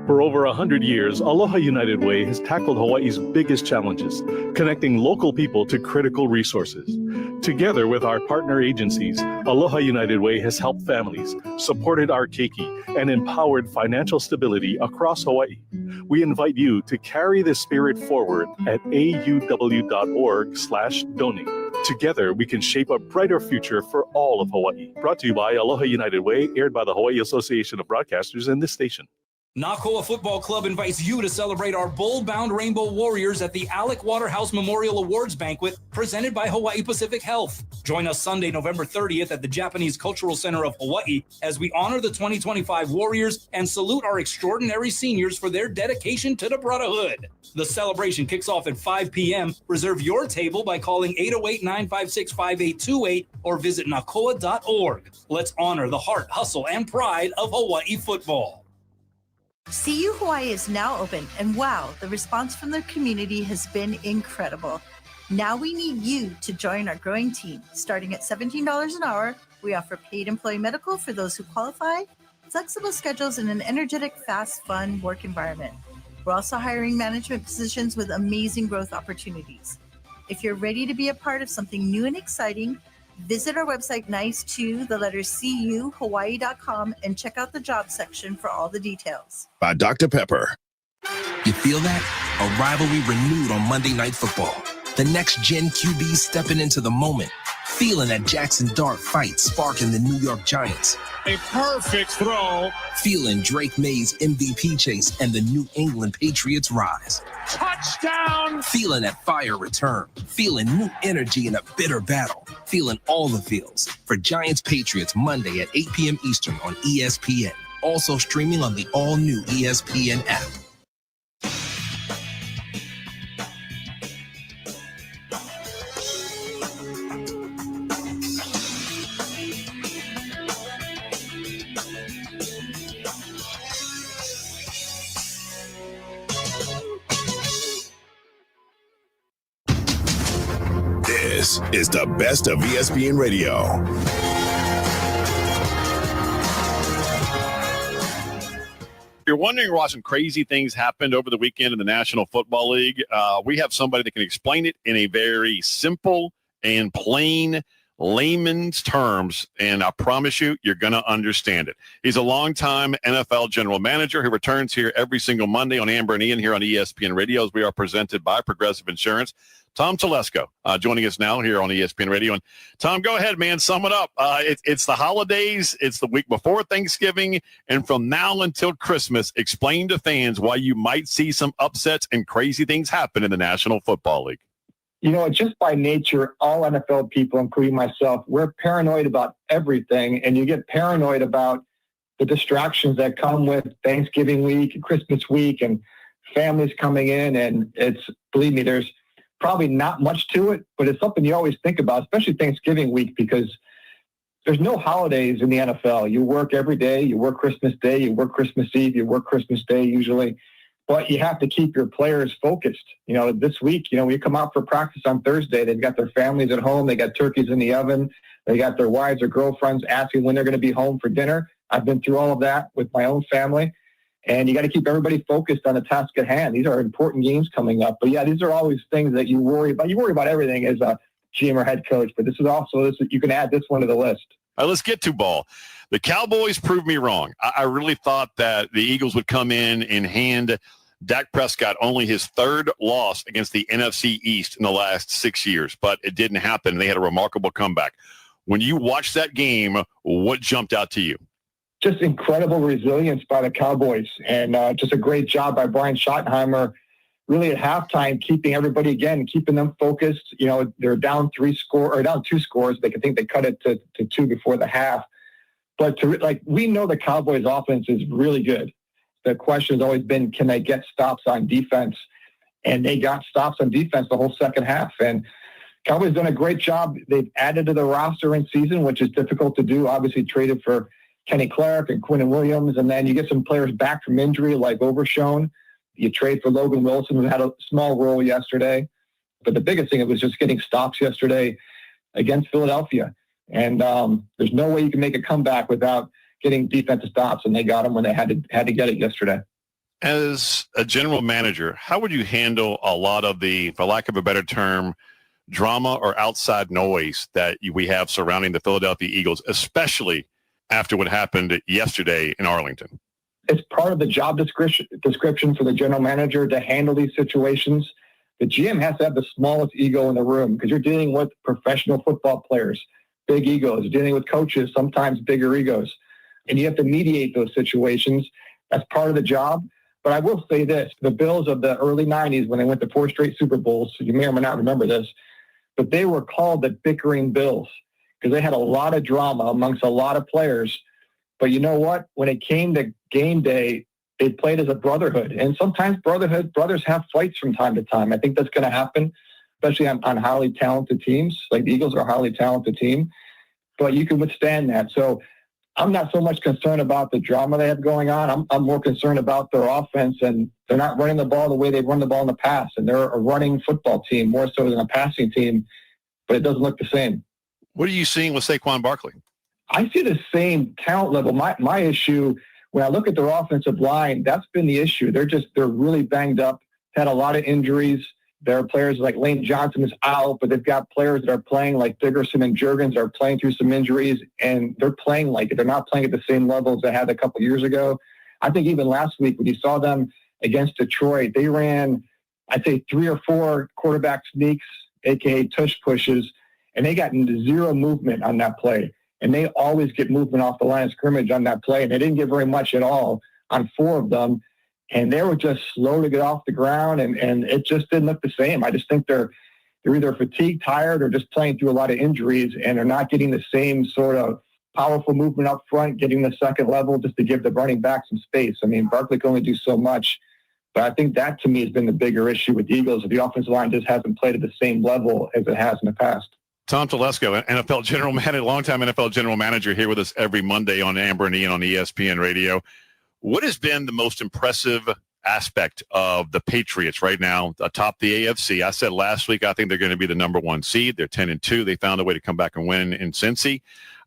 For over 100 years, Aloha United Way has tackled Hawaii's biggest challenges, connecting local people to critical resources. Together with our partner agencies, Aloha United Way has helped families, supported our keiki, and empowered financial stability across Hawaii. We invite you to carry this spirit forward at auw.org/donate. Together, we can shape a brighter future for all of Hawaii. Brought to you by Aloha United Way, aired by the Hawaii Association of Broadcasters and this station. Nakoa Football Club invites you to celebrate our Bull-bound Rainbow Warriors at the Alec Waterhouse Memorial Awards Banquet presented by Hawaii Pacific Health. Join us Sunday, November 30th at the Japanese Cultural Center of Hawaii as we honor the 2025 Warriors and salute our extraordinary seniors for their dedication to the brotherhood. The celebration kicks off at 5 p.m. Reserve your table by calling 808-956-5828 or visit nakoa.org. Let's honor the heart, hustle, and pride of Hawaii football. CU Hawaii is now open, and wow, the response from the community has been incredible. Now we need you to join our growing team. Starting at $17 an hour, we offer paid employee medical for those who qualify, flexible schedules, and an energetic, fast, fun work environment. We're also hiring management positions with amazing growth opportunities. If you're ready to be a part of something new and exciting, visit our website, cuhawaii.com, and check out the job section for all the details. By Dr. Pepper. You feel that? A rivalry renewed on Monday Night Football. The next gen QBs stepping into the moment. Feeling that Jackson Dart fight sparking the New York Giants. A perfect throw. Feeling Drake May's MVP chase and the New England Patriots rise. Touchdown! Feeling that fire return. Feeling new energy in a bitter battle. Feeling all the feels for Giants Patriots Monday at 8 p.m. Eastern on ESPN. Also streaming on the all-new ESPN app. This is the best of ESPN Radio. If you're wondering why some crazy things happened over the weekend in the National Football League, we have somebody that can explain it in a very simple and plain layman's terms, and I promise you, you're going to understand it. He's a longtime NFL general manager who returns here every single Monday on Amber and Ian here on ESPN Radio as we are presented by Progressive Insurance. Tom Telesco joining us now here on ESPN Radio. And Tom, go ahead, man. Sum it up. It's the holidays. It's the week before Thanksgiving. And from now until Christmas, explain to fans why you might see some upsets and crazy things happen in the National Football League. You know, just by nature, all NFL people, including myself, we're paranoid about everything. And you get paranoid about the distractions that come with Thanksgiving week and Christmas week and families coming in. And it's, believe me, there's probably not much to it, but it's something you always think about, especially Thanksgiving week, because there's no holidays in the NFL. You work every day. You work Christmas Day. You work Christmas Eve. You work Christmas Day usually. But you have to keep your players focused. You know, this week, when you come out for practice on Thursday, they've got their families at home. They got turkeys in the oven. They got their wives or girlfriends asking when they're going to be home for dinner. I've been through all of that with my own family. And you got to keep everybody focused on the task at hand. These are important games coming up. But, yeah, these are always things that you worry about. You worry about everything as a GM or head coach. But this is also, you can add this one to the list. All right, let's get to ball. The Cowboys proved me wrong. I really thought that the Eagles would come in and hand Dak Prescott only his third loss against the NFC East in the last 6 years. But it didn't happen. They had a remarkable comeback. When you watched that game, what jumped out to you? just incredible resilience by the Cowboys, and just a great job by Brian Schottenheimer, really at halftime, keeping everybody, again, keeping them focused. You know, they're down 2 scores. They could think they cut it to 2 before the half. But we know the Cowboys offense is really good. The question has always been, can they get stops on defense? And they got stops on defense the whole second half. And Cowboys done a great job. They've added to the roster in season, which is difficult to do. Obviously traded for Kenny Clark and Quinnen Williams. And then you get some players back from injury like Overshown. You trade for Logan Wilson, who had a small role yesterday. But the biggest thing, it was just getting stops yesterday against Philadelphia. And there's no way you can make a comeback without getting defensive stops, and they got them when they had to get it yesterday. As a general manager, how would you handle a lot of the, for lack of a better term, drama or outside noise that we have surrounding the Philadelphia Eagles, especially after what happened yesterday in Arlington? It's part of the job description for the general manager to handle these situations. The GM has to have the smallest ego in the room because you're dealing with professional football players, big egos. You're dealing with coaches, sometimes bigger egos. And you have to mediate those situations. That's part of the job. But I will say this, the Bills of the early 90s, when they went to 4 straight Super Bowls, you may or may not remember this, but they were called the bickering Bills because they had a lot of drama amongst a lot of players. But you know what? When it came to game day, they played as a brotherhood. And sometimes brothers have fights from time to time. I think that's going to happen, especially on highly talented teams. Like the Eagles are a highly talented team. But you can withstand that. So I'm not so much concerned about the drama they have going on. I'm more concerned about their offense, and they're not running the ball the way they've run the ball in the past. And they're a running football team more so than a passing team, but it doesn't look the same. What are you seeing with Saquon Barkley? I see the same talent level. My issue, when I look at their offensive line, that's been the issue. They're really banged up, had a lot of injuries. There are players like Lane Johnson is out, but they've got players that are playing like Dickerson and Juergens are playing through some injuries, and they're playing like it. They're not playing at the same levels they had a couple years ago. I think even last week when you saw them against Detroit, they ran, I'd say 3 or 4 quarterback sneaks, a.k.a. tush pushes, and they got into zero movement on that play. And they always get movement off the line of scrimmage on that play, and they didn't get very much at all on 4 of them. And they were just slow to get off the ground, and it just didn't look the same. I just think they're either fatigued, tired, or just playing through a lot of injuries, and they're not getting the same sort of powerful movement up front, getting the second level just to give the running back some space. I mean, Barkley can only do so much, but I think that to me has been the bigger issue with the Eagles. The offensive line just hasn't played at the same level as it has in the past. Tom Telesco, NFL general manager, longtime NFL general manager, here with us every Monday on Amber and Ian on ESPN Radio. What has been the most impressive aspect of the Patriots right now atop the AFC? I said last week I think they're going to be the number 1 seed. They're 10-2. They found a way to come back and win in Cincy.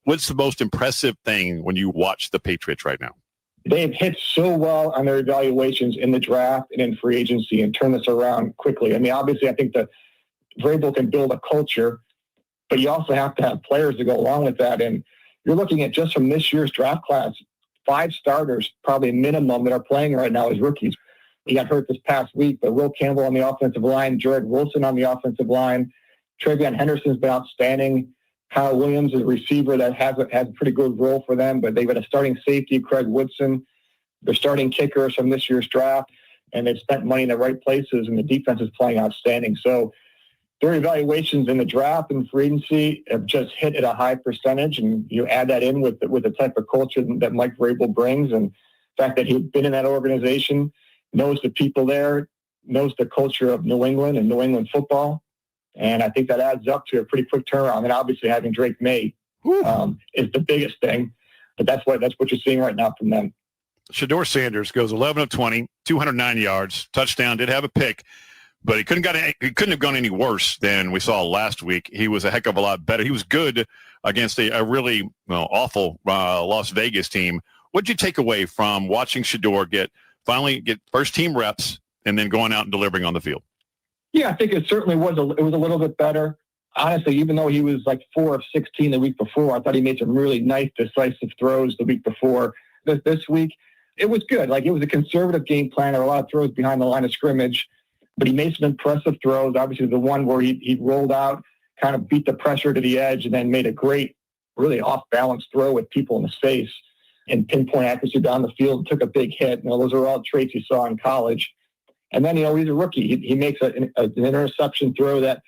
What's the most impressive thing when you watch the Patriots right now? They've hit so well on their evaluations in the draft and in free agency and turn this around quickly. I mean, obviously, I think that Vrabel can build a culture, but you also have to have players to go along with that. And you're looking at just from this year's draft class, 5 starters, probably minimum, that are playing right now as rookies. He got hurt this past week, but Will Campbell on the offensive line, Jared Wilson on the offensive line, Travion Henderson's been outstanding. Kyle Williams is a receiver that has a pretty good role for them, but they've got a starting safety, Craig Woodson. They're starting kickers from this year's draft, and they've spent money in the right places, and the defense is playing outstanding. So their evaluations in the draft and free agency have just hit at a high percentage, and you add that in with the type of culture that Mike Vrabel brings, and the fact that he's been in that organization, knows the people there, knows the culture of New England and New England football, and I think that adds up to a pretty quick turnaround. And obviously having Drake May is the biggest thing, but that's what you're seeing right now from them. Shedeur Sanders goes 11 of 20, 209 yards, touchdown, did have a pick, but he couldn't have gone any worse than we saw last week. He was a heck of a lot better. He was good against a really awful Las Vegas team. What did you take away from watching Shedeur finally get first team reps and then going out and delivering on the field? Yeah, I think it certainly was a little bit better. Honestly, even though he was like 4 of 16 the week before, I thought he made some really nice, decisive throws the week before. This week, it was good. Like, it was a conservative game plan. There were a lot of throws behind the line of scrimmage, but he made some impressive throws. Obviously, the one where he rolled out, kind of beat the pressure to the edge, and then made a great, really off-balance throw with people in his face. and pinpoint accuracy down the field, took a big hit. Those are all traits you saw in college. And then, he's a rookie. He makes an interception throw that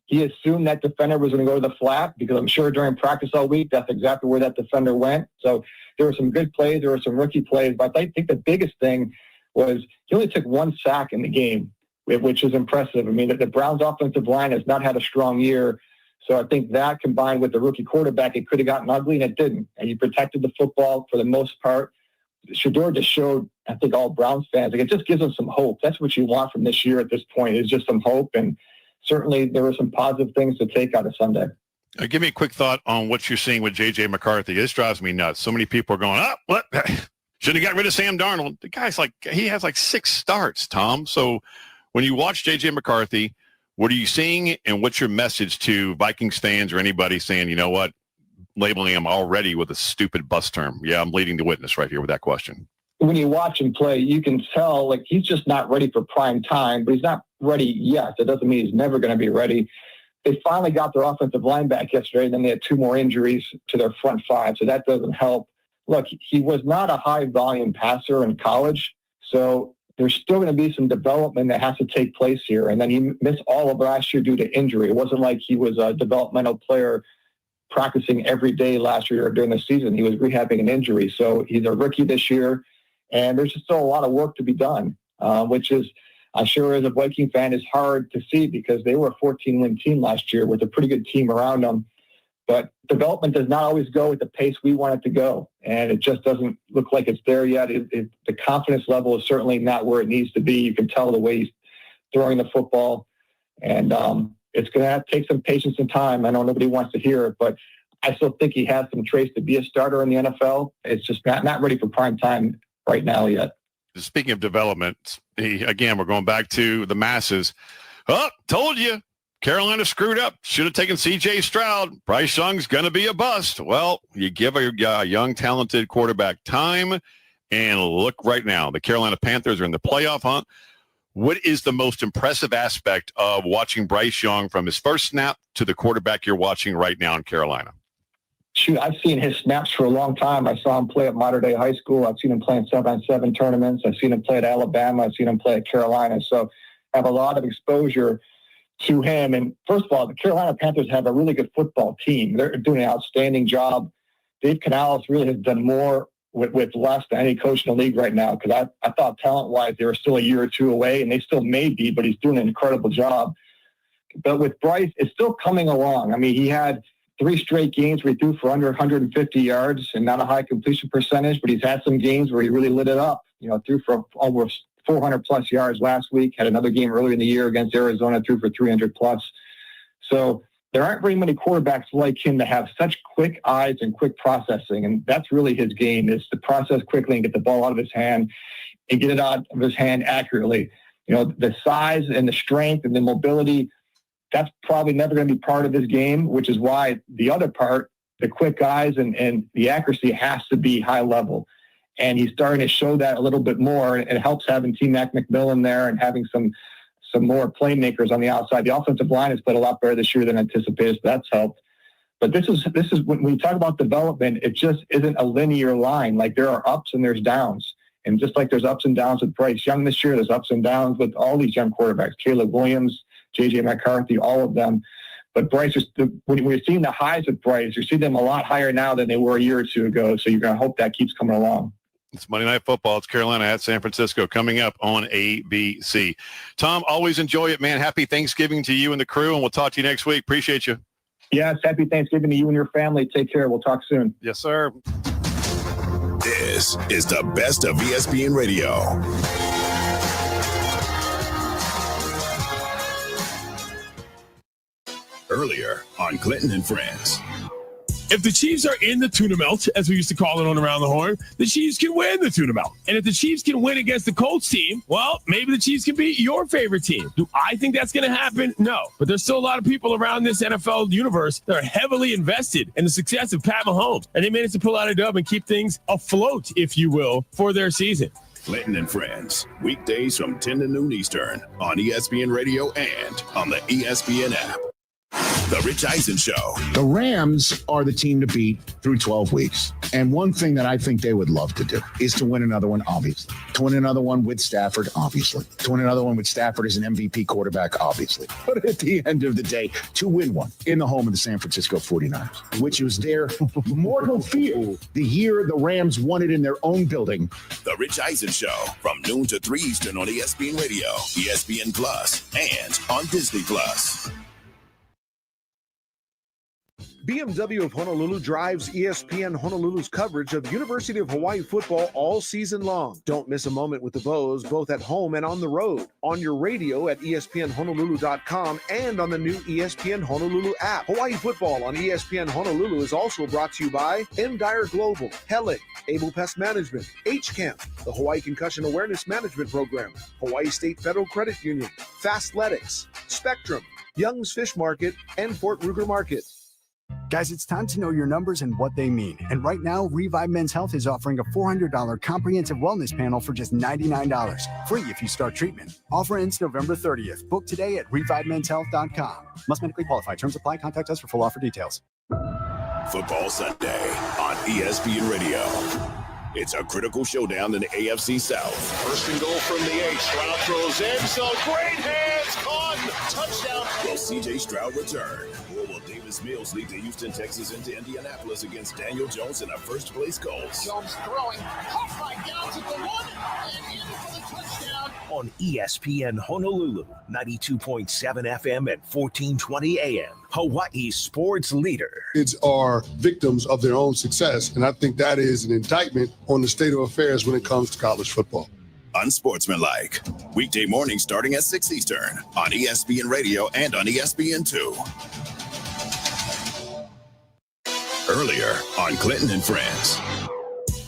he assumed that defender was going to go to the flat, because I'm sure during practice all week, that's exactly where that defender went. So there were some good plays. There were some rookie plays. But I think the biggest thing was he only took 1 sack in the game, which is impressive. I mean, the Browns offensive line has not had a strong year. So I think that combined with the rookie quarterback, it could have gotten ugly, and it didn't. And he protected the football for the most part. Shedeur just showed, I think, all Browns fans, it just gives them some hope. That's what you want from this year at this point, is just some hope. And certainly there were some positive things to take out of Sunday. Give me a quick thought on what you're seeing with J.J. McCarthy. This drives me nuts. So many people are going, what? Should have got rid of Sam Darnold. The guy's he has 6 starts, Tom. So when you watch J.J. McCarthy, what are you seeing, and what's your message to Vikings fans or anybody saying, you know what, labeling him already with a stupid bus term? Yeah, I'm leading the witness right here with that question. When you watch him play, you can tell he's just not ready for prime time, but he's not ready yet. That doesn't mean he's never going to be ready. They finally got their offensive line back yesterday, and then they had 2 more injuries to their front 5, so that doesn't help. Look, he was not a high-volume passer in college, so there's still going to be some development that has to take place here. And then he missed all of last year due to injury. It wasn't like he was a developmental player practicing every day last year or during the season. He was rehabbing an injury. So he's a rookie this year, and there's just still a lot of work to be done, which is, I'm sure as a Viking fan, is hard to see, because they were a 14-win team last year with a pretty good team around them. But development does not always go at the pace we want it to go, and it just doesn't look like it's there yet. The confidence level is certainly not where it needs to be. You can tell the way he's throwing the football, and it's going to take some patience and time. I know nobody wants to hear it, but I still think he has some traits to be a starter in the NFL. It's just not ready for prime time right now yet. Speaking of development, again, we're going back to the masses. Oh, told you. Carolina screwed up. Should have taken C.J. Stroud. Bryce Young's going to be a bust. Well, you give a young, talented quarterback time, and look right now. The Carolina Panthers are in the playoff hunt. What is the most impressive aspect of watching Bryce Young from his first snap to the quarterback you're watching right now in Carolina? Shoot, I've seen his snaps for a long time. I saw him play at Mater Dei High School. I've seen him play in 7-on-7 tournaments. I've seen him play at Alabama. I've seen him play at Carolina. So I have a lot of exposure to him. And first of all, the Carolina Panthers have a really good football team. They're doing an outstanding job. Dave Canales really has done more with less than any coach in the league right now, because I thought talent-wise they were still a year or two away, and they still may be, but he's doing an incredible job. But with Bryce, it's still coming along. I mean, he had 3 straight games where he threw for under 150 yards and not a high completion percentage, but he's had some games where he really lit it up. Threw for almost 400-plus yards last week, had another game earlier in the year against Arizona, threw for 300-plus. So there aren't very many quarterbacks like him that have such quick eyes and quick processing, and that's really his game, is to process quickly and get the ball out of his hand and get it out of his hand accurately. The size and the strength and the mobility, that's probably never going to be part of his game, which is why the other part, the quick eyes and the accuracy, has to be high level. And he's starting to show that a little bit more. And it helps having T-Mac McMillan there and having some more playmakers on the outside. The offensive line has played a lot better this year than anticipated, so that's helped. But this is when we talk about development, it just isn't a linear line. Like, there are ups and there's downs. And just like there's ups and downs with Bryce Young this year, there's ups and downs with all these young quarterbacks, Caleb Williams, J.J. McCarthy, all of them. But Bryce, when we're seeing the highs with Bryce, you see them a lot higher now than they were a year or two ago. So you're going to hope that keeps coming along. It's Monday Night Football. It's Carolina at San Francisco coming up on ABC. Tom, always enjoy it, man. Happy Thanksgiving to you and the crew, and we'll talk to you next week. Appreciate you. Yes, happy Thanksgiving to you and your family. Take care. We'll talk soon. Yes, sir. This is the best of ESPN Radio. Earlier on Clinton and Friends. If the Chiefs are in the tuna melt, as we used to call it on Around the Horn, the Chiefs can win the tuna melt. And if the Chiefs can win against the Colts team, well, maybe the Chiefs can be your favorite team. Do I think that's going to happen? No. But there's still a lot of people around this NFL universe that are heavily invested in the success of Pat Mahomes. And they managed to pull out a dub and keep things afloat, if you will, for their season. Clinton and Friends, weekdays from 10 to noon Eastern on ESPN Radio and on the ESPN app. The Rich Eisen Show. The Rams are the team to beat through 12 weeks. And one thing that I think they would love to do is to win another one, obviously. To win another one with Stafford, obviously. To win another one with Stafford as an MVP quarterback, obviously. But at the end of the day, to win one in the home of the San Francisco 49ers, which was their mortal fear the year the Rams won it in their own building. The Rich Eisen Show from noon to 3 Eastern on ESPN Radio, ESPN Plus, and on Disney Plus. BMW of Honolulu drives ESPN Honolulu's coverage of University of Hawaii football all season long. Don't miss a moment with the Bows, both at home and on the road. On your radio at ESPNHonolulu.com and on the new ESPN Honolulu app. Hawaii football on ESPN Honolulu is also brought to you by M. Dyer Global, Helen, Able Pest Management, HCAMP, the Hawaii Concussion Awareness Management Program, Hawaii State Federal Credit Union, Fastletics, Spectrum, Young's Fish Market, and Fort Ruger Market. Guys, it's time to know your numbers and what they mean. And right now, Revive Men's Health is offering a $400 comprehensive wellness panel for just $99. Free if you start treatment. Offer ends November 30th. Book today at revivemenshealth.com. Must medically qualify. Terms apply. Contact us for full offer details. Football Sunday on ESPN Radio. It's a critical showdown in the AFC South. First and goal from the 8. Stroud throws in, so great hands, caught, touchdown. Will C.J. Stroud return? Or will Davis Mills lead the Houston Texans into Indianapolis against Daniel Jones and a first-place Colts? Jones throwing, caught by Downs at the 1, and in for the touchdown. On ESPN Honolulu, 92.7 FM and 1420 AM, Hawaii's sports leader. Kids are victims of their own success, and I think that is an indictment on the state of affairs when it comes to college football. Unsportsmanlike. Weekday mornings starting at 6 Eastern on ESPN Radio and on ESPN2. Earlier on Clinton and Friends.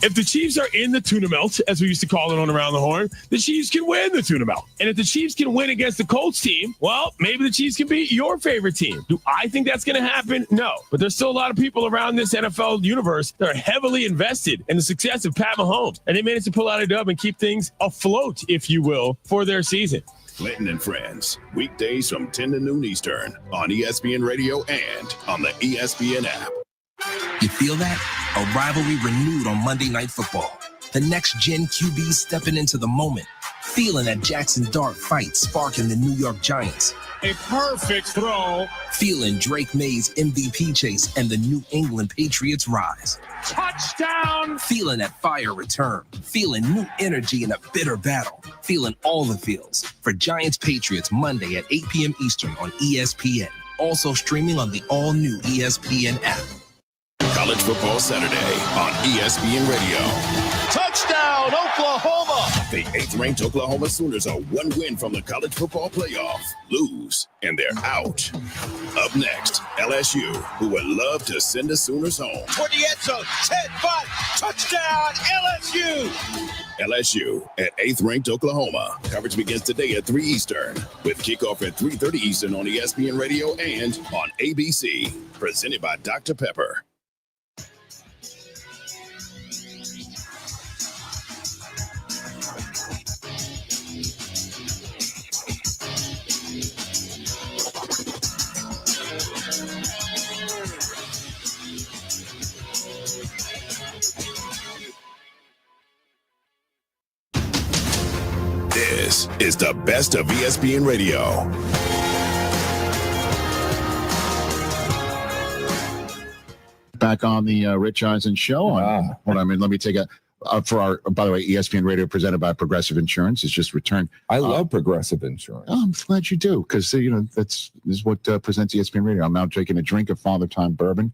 If the Chiefs are in the tuna melt, as we used to call it on Around the Horn, the Chiefs can win the tuna melt. And if the Chiefs can win against the Colts team, well, maybe the Chiefs can be your favorite team. Do I think that's going to happen? No. But there's still a lot of people around this NFL universe that are heavily invested in the success of Pat Mahomes. And they managed to pull out a dub and keep things afloat, if you will, for their season. Clinton and Friends, weekdays from 10 to noon Eastern on ESPN Radio and on the ESPN app. You feel that? A rivalry renewed on Monday Night Football. The next-gen QBs stepping into the moment. Feeling that Jackson Dart fight sparking the New York Giants. A perfect throw. Feeling Drake May's MVP chase and the New England Patriots rise. Touchdown. Feeling that fire return. Feeling new energy in a bitter battle. Feeling all the feels for Giants-Patriots Monday at 8 p.m. Eastern on ESPN. Also streaming on the all-new ESPN app. College Football Saturday on ESPN Radio. Touchdown, Oklahoma. The 8th-ranked Oklahoma Sooners are one win from the college football playoff. Lose, and they're out. Up next, LSU, who would love to send the Sooners home. Toward the end zone, 10-5, touchdown, LSU. LSU at 8th-ranked Oklahoma. Coverage begins today at 3 Eastern, with kickoff at 3:30 Eastern on ESPN Radio and on ABC. Presented by Dr. Pepper. This is the best of ESPN Radio. Back on the Rich Eisen Show. Let me take a for our. By the way, ESPN Radio presented by Progressive Insurance is just returned. I love Progressive Insurance. I'm glad you do, because this is what presents ESPN Radio. I'm now taking a drink of Father Time bourbon.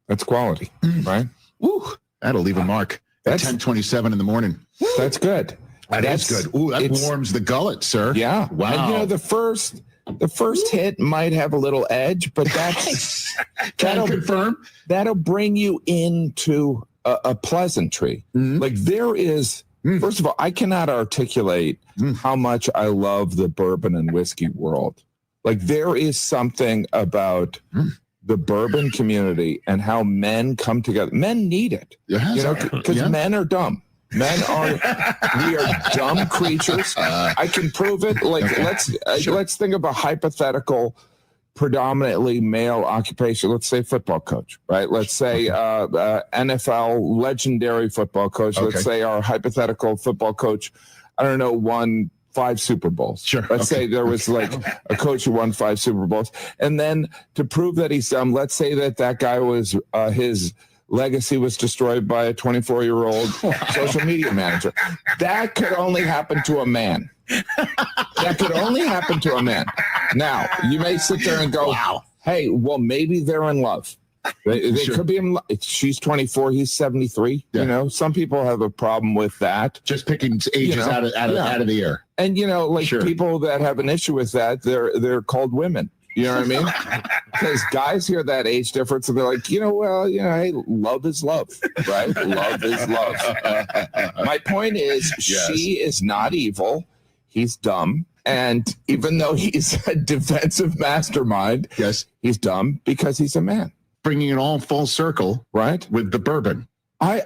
That's quality, right? Ooh, that'll leave a mark. At 10:27 in the morning. That's good. That's good. Ooh, that warms the gullet, sir. Yeah. Wow. And, the first hit might have a little edge, but that'll confirm. That'll bring you into a pleasantry. Mm-hmm. Like there is. First of all, I cannot articulate how much I love the bourbon and whiskey world. Like there is something about the bourbon community and how men come together. Men need it, because men are dumb. We are dumb creatures. I can prove it. Like let's think of a hypothetical predominantly male occupation, let's say football coach, right? Let's say NFL legendary football coach. Let's say our hypothetical football coach, I don't know, won 5 Super Bowls. Sure. Let's say there was like a coach who won 5 Super Bowls. And then to prove that he's dumb, let's say that guy was his legacy was destroyed by a 24-year-old social media manager. That could only happen to a man. That could only happen to a man. Now, you may sit there and go, wow, hey, well, maybe they're in love. They could be in love. She's 24, he's 73. Yeah. You know, some people have a problem with that. Just picking ages out of the air. And, you know, like people that have an issue with that, they're called women. You know what I mean? Because guys hear that age difference and they're like, hey, love is love, right? Love is love. My point is, she is not evil. He's dumb. And even though he's a defensive mastermind, he's dumb because he's a man. Bringing it all full circle, right? With the bourbon. I